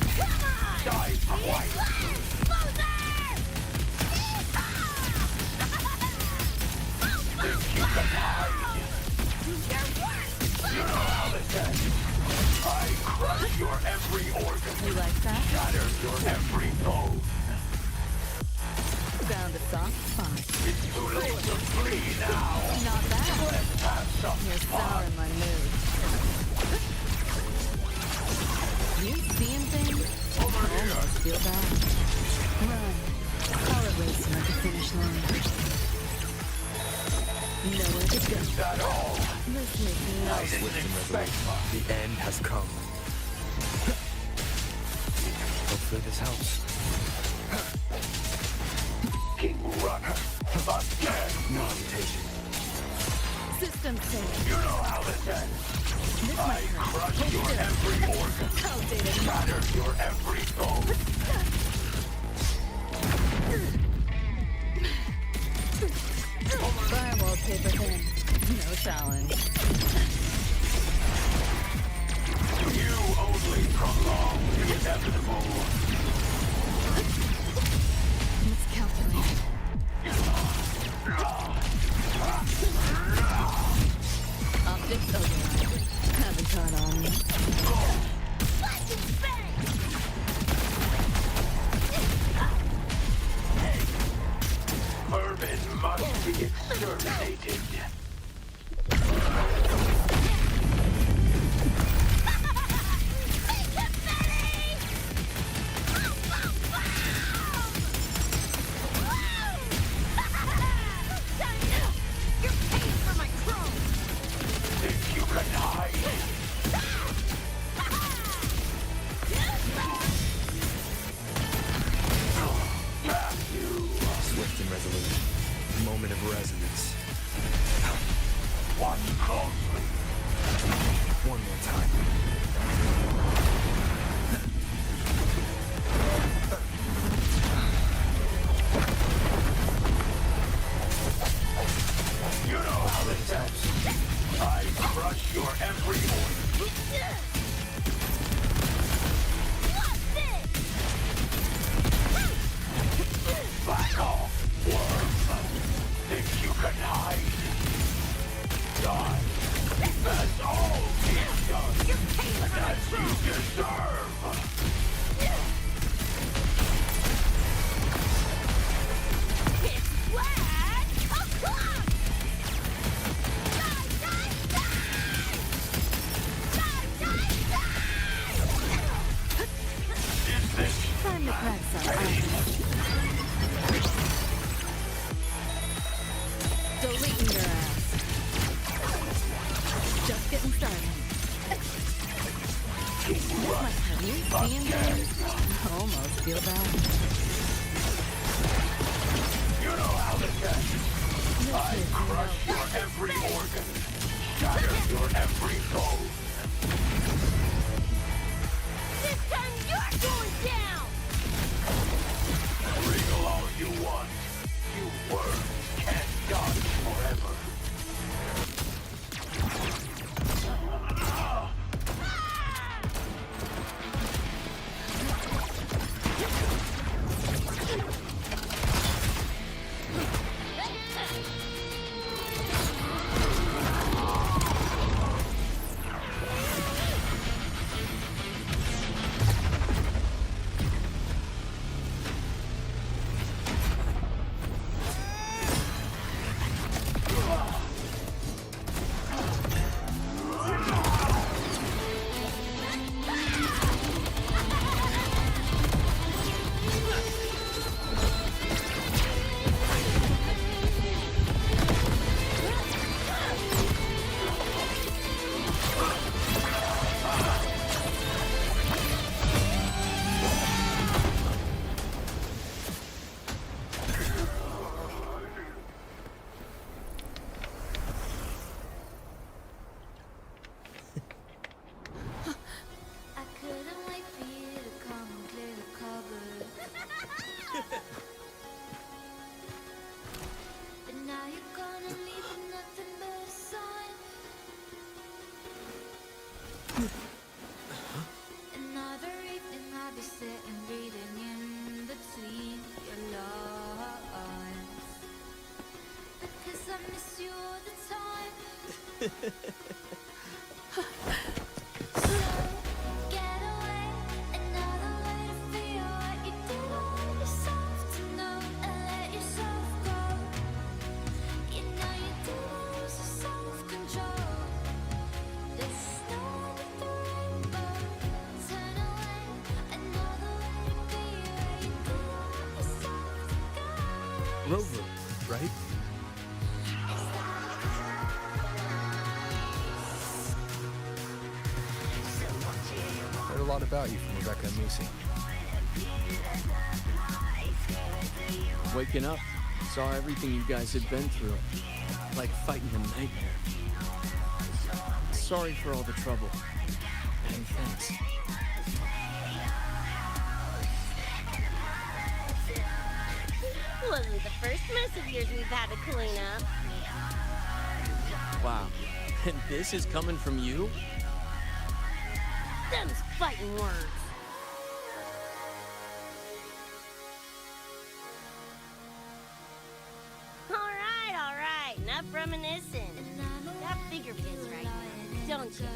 Die twice. Think you can hide? You know how this ends. I crush your every organ. You like that? Shatter your every bone. Found a soft spot. It's too late to flee now. Not bad. Let's have some You're fun. souring my mood. You seeing things? Almost feel bad. Run. I'll erase you at the finish line. Nowhere to go. That all? This makes me I nervous. didn't expect much. The end has come. Hopefully this helps. King Run. Again. No hesitation. System safe. You know how this ends. I crush your every organ. Outdated. Shatter your every bone. Firewall paper thin. No challenge. You only prolong the inevitable. Let's calculate. Optics override. Haven't caught on yet. Vermin must be exterminated. Think you can hide? Swift and resolute. Moment of resonance. Watch closely. One more time. You know how this ends. I crush your every organ. Back off, worm. Think you can hide? Die. That's all he's done. As you deserve. Is this Time to crack some ice. Deleting your ass. Just getting started. Like, have you seen things? I almost feel bad. You know how this ends. I crush your every organ. Shatter your every bone. This time you're going down! Wriggle all you want. You worms can't dodge forever. Rover, right? Heard a lot about you from Rebecca and Macy. Waking up, saw everything you guys had been through. Like fighting a nightmare. Sorry for all the trouble. And thanks. Wasn't the first mess of yours we've had to clean up. Wow. And this is coming from you? Them's fighting words. All right. Enough reminiscing. That figure fits right, don't you?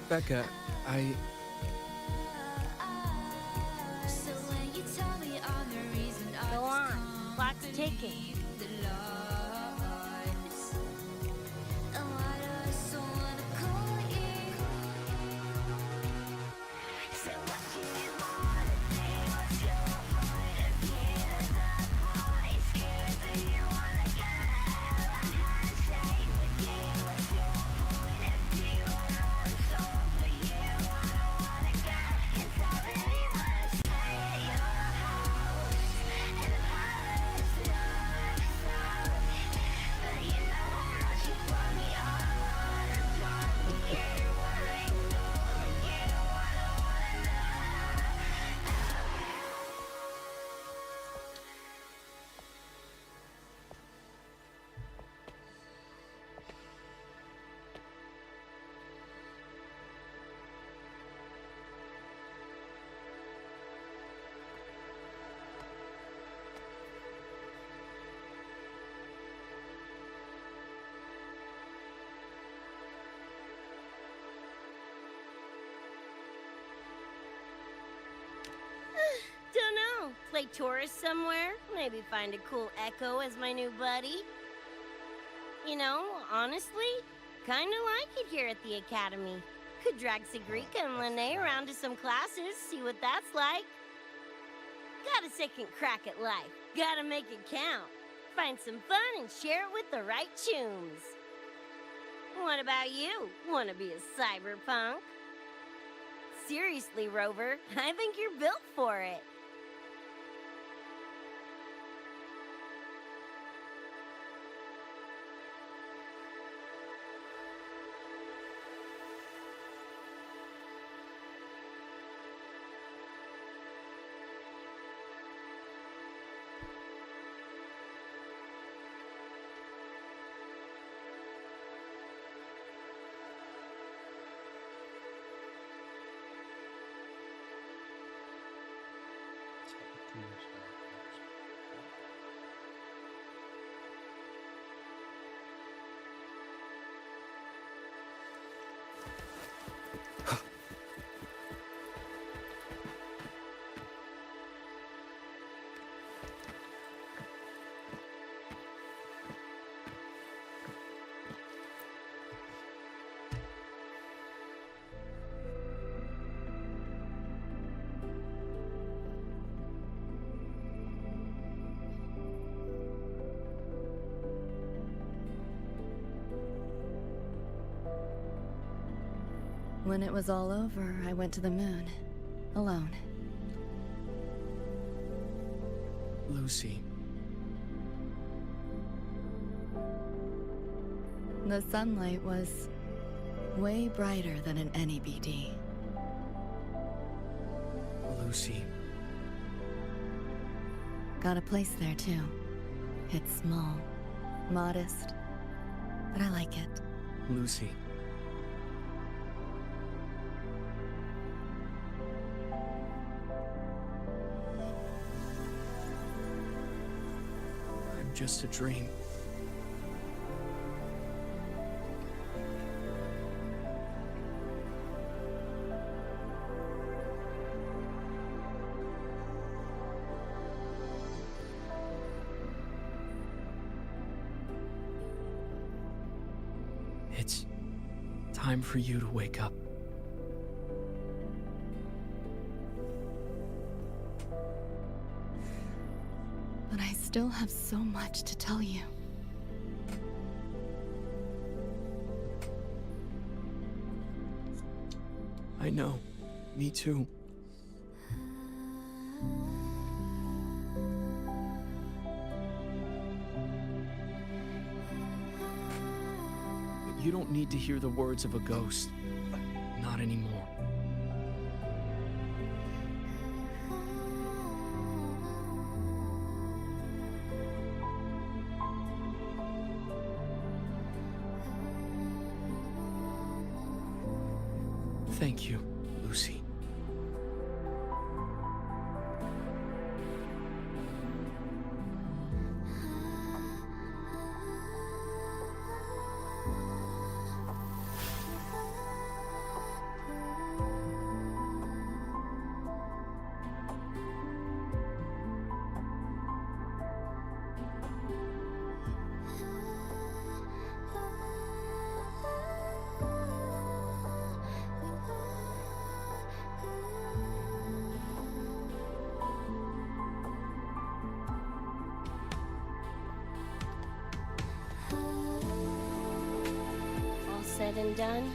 Becca, Go on. Clock's ticking. Dunno. Play tourist somewhere? Maybe find a cool Echo as my new buddy? You know, honestly, kinda like it here at the Academy. Could drag Sigrika and Lene around to some classes, see what that's like. Got a second crack at life. Gotta make it count. Find some fun and share it with the right chooms. What about you? Wanna be a cyberpunk? Seriously, Rover, I think you're built for it. When it was all over, I went to the moon. Alone. Lucy. The sunlight was way brighter than in any BD. Lucy. Got a place there too. It's small, modest, but I like it. Lucy. just a dream. It's time for you to wake up. But I still have so much to tell you. I know. Me too. But you don't need to hear the words of a ghost. Not anymore. Thank you, Lucy. All said and done?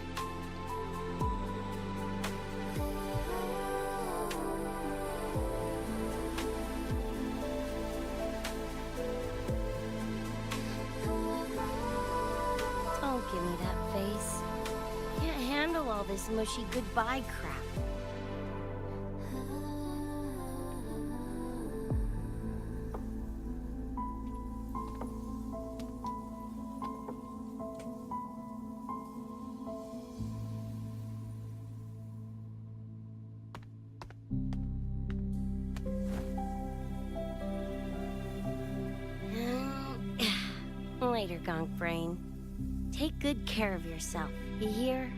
Don't give me that face. Can't handle all this mushy goodbye crap. Later, Gonk Brain. Take good care of yourself, you hear?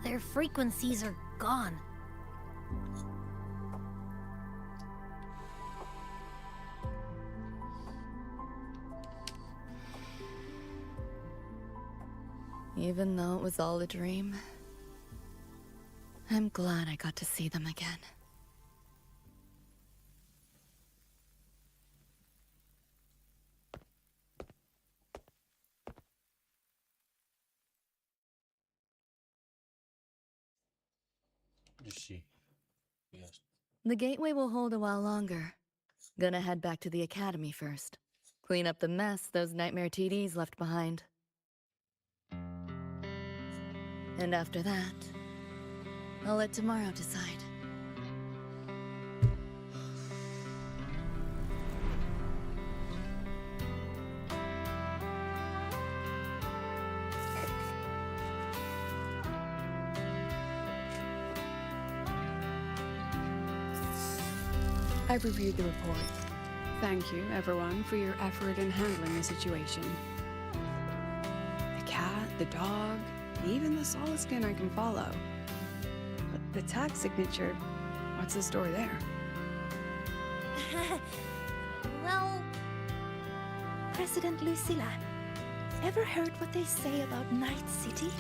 Their frequencies are gone. Even though it was all a dream, I'm glad I got to see them again. Yes. The gateway will hold a while longer. Gonna head back to the academy first. Clean up the mess those nightmare TDs left behind. And after that, I'll let tomorrow decide. I've reviewed the report. Thank you, everyone, for your effort in handling the situation. The cat, the dog, even the solid skin I can follow. But the tag signature, what's the story there? Well... President Lucilla, ever heard what they say about Night City?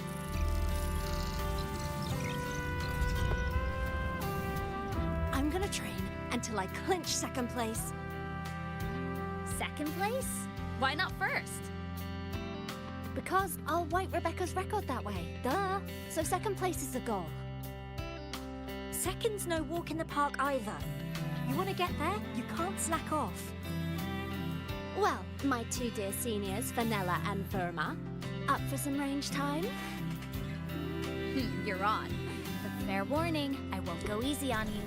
I'm gonna train until I clinch second place. Second place? Why not first? Because I'll wipe Rebecca's record that way. Duh. So second place is the goal. Second's no walk in the park either. You want to get there, you can't slack off. Well, my two dear seniors, Vanilla and Verma, up for some range time? You're on. But Fair warning, I won't go easy on you.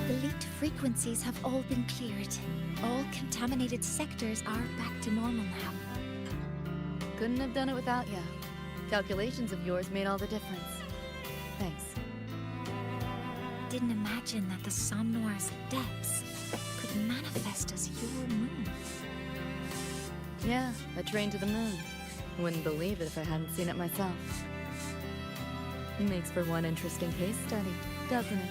The leaked frequencies have all been cleared. All contaminated sectors are back to normal now. Couldn't have done it without you. Calculations of yours made all the difference. Thanks. Didn't imagine that the Somnoir's depths could manifest as your moon. Yeah, a train to the moon. Wouldn't believe it if I hadn't seen it myself. Makes for one interesting case study, doesn't it?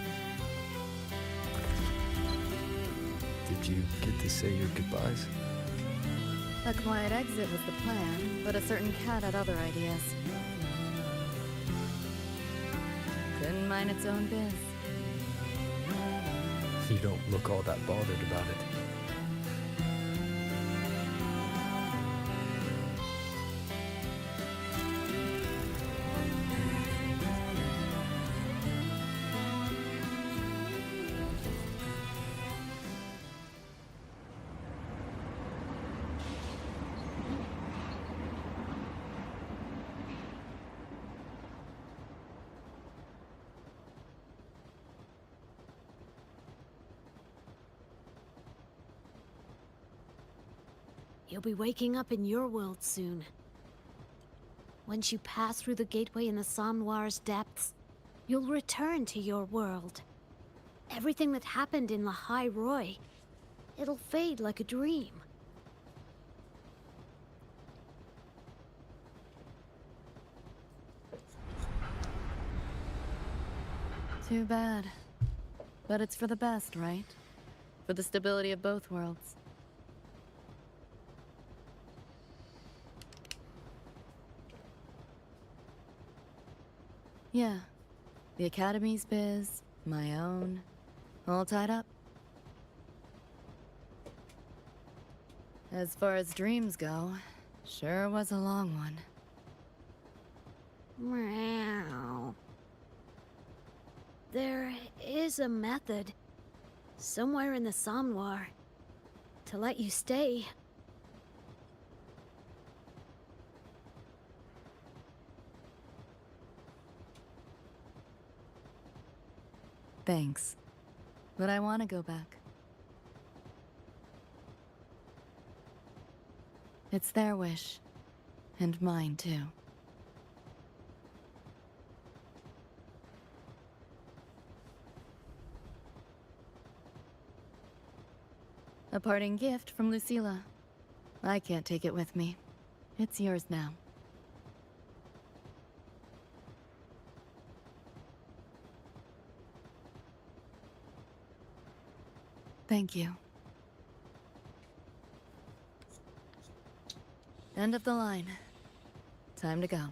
Did you get to say your goodbyes? A quiet exit was the plan, but a certain cat had other ideas. Couldn't mind its own biz. You don't look all that bothered about it. You'll be waking up in your world soon. Once you pass through the gateway in the Somnoir's depths, you'll return to your world. Everything that happened in Lahai Roy, it'll fade like a dream. Too bad. But it's for the best, right? For the stability of both worlds. Yeah. The Academy's biz, my own, all tied up. As far as dreams go, sure was a long one. Meow. There is a method, somewhere in the Somnoir, to let you stay. Thanks. But I want to go back. It's their wish. And mine, too. A parting gift from Lucilla. I can't take it with me. It's yours now. Thank you. End of the line. Time to go.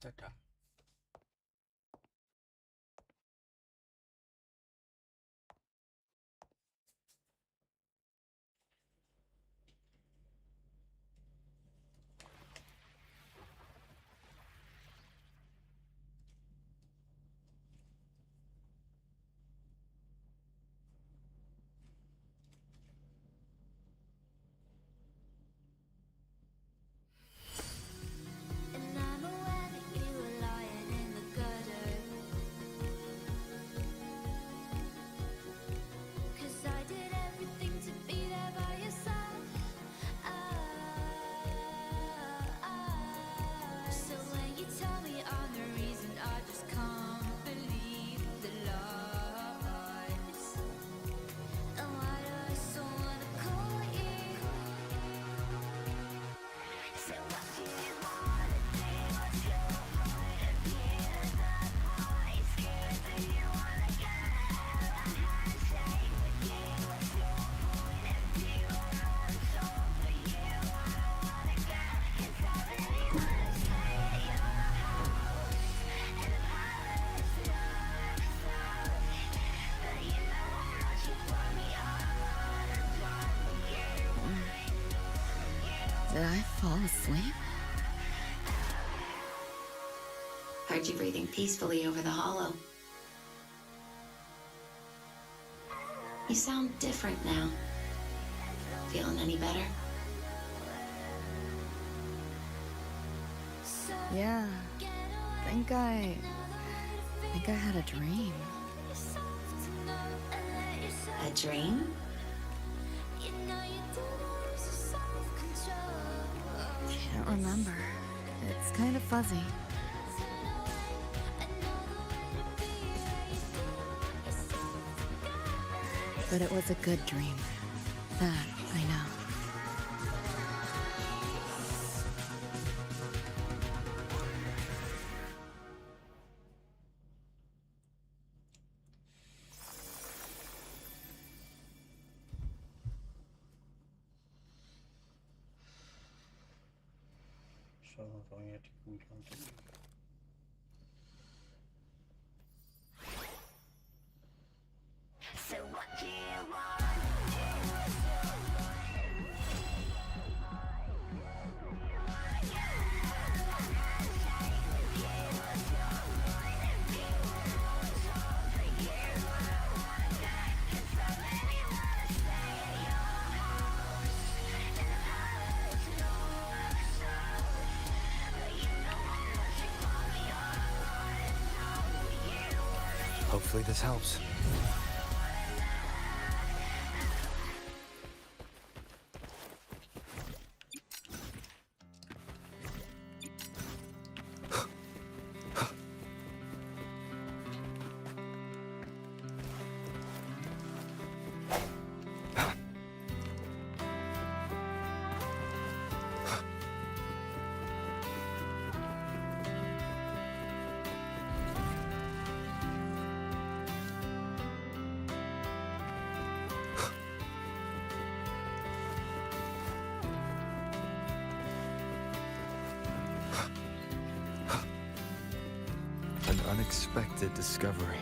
Ta-da. Did I fall asleep? Heard you breathing peacefully over the hollow. You sound different now. Feeling any better? Yeah. Think I had a dream. A dream? Can't remember. It's kind of fuzzy. But it was a good dream. That I know. Suaranya diguyur tuh. So what do you want? Hopefully this helps. An unexpected discovery.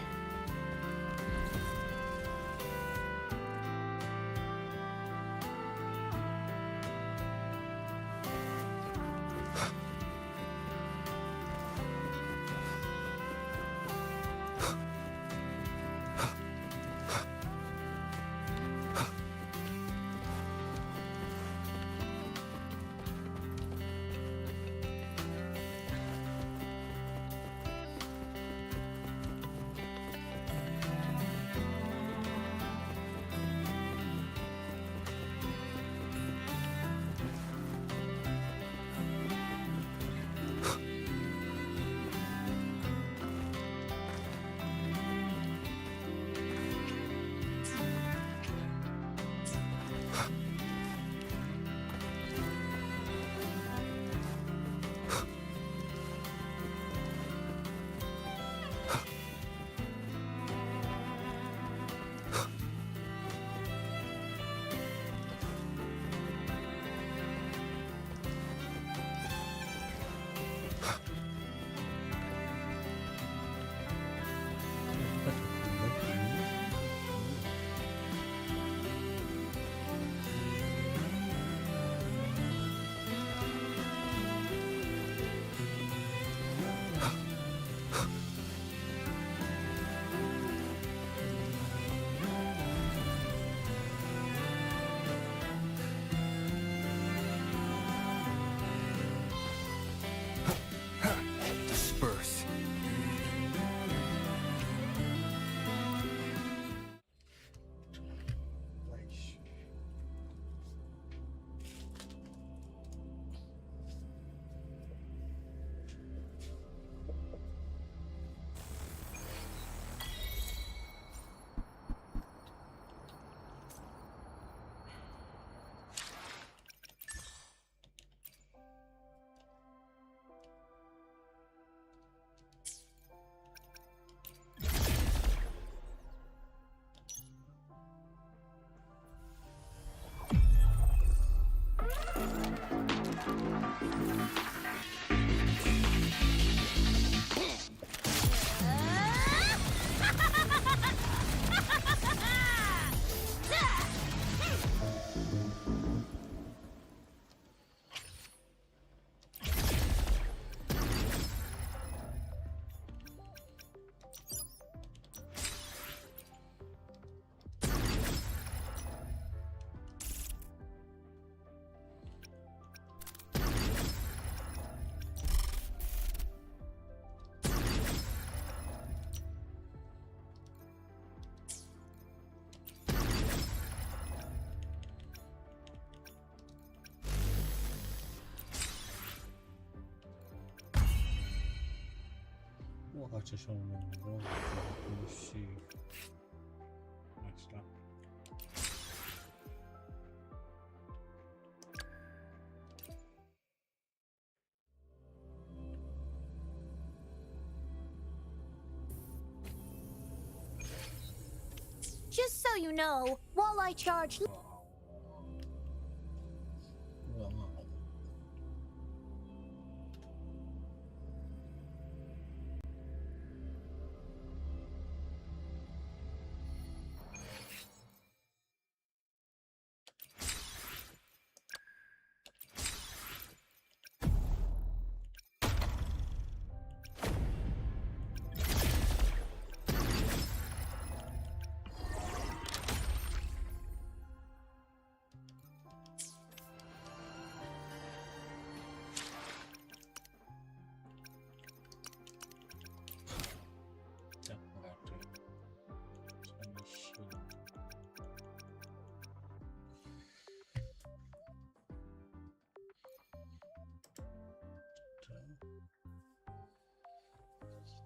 Wah, aja sono così. Basta. Just so you know, while I charge... Wow.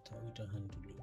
Kita udahan dulu.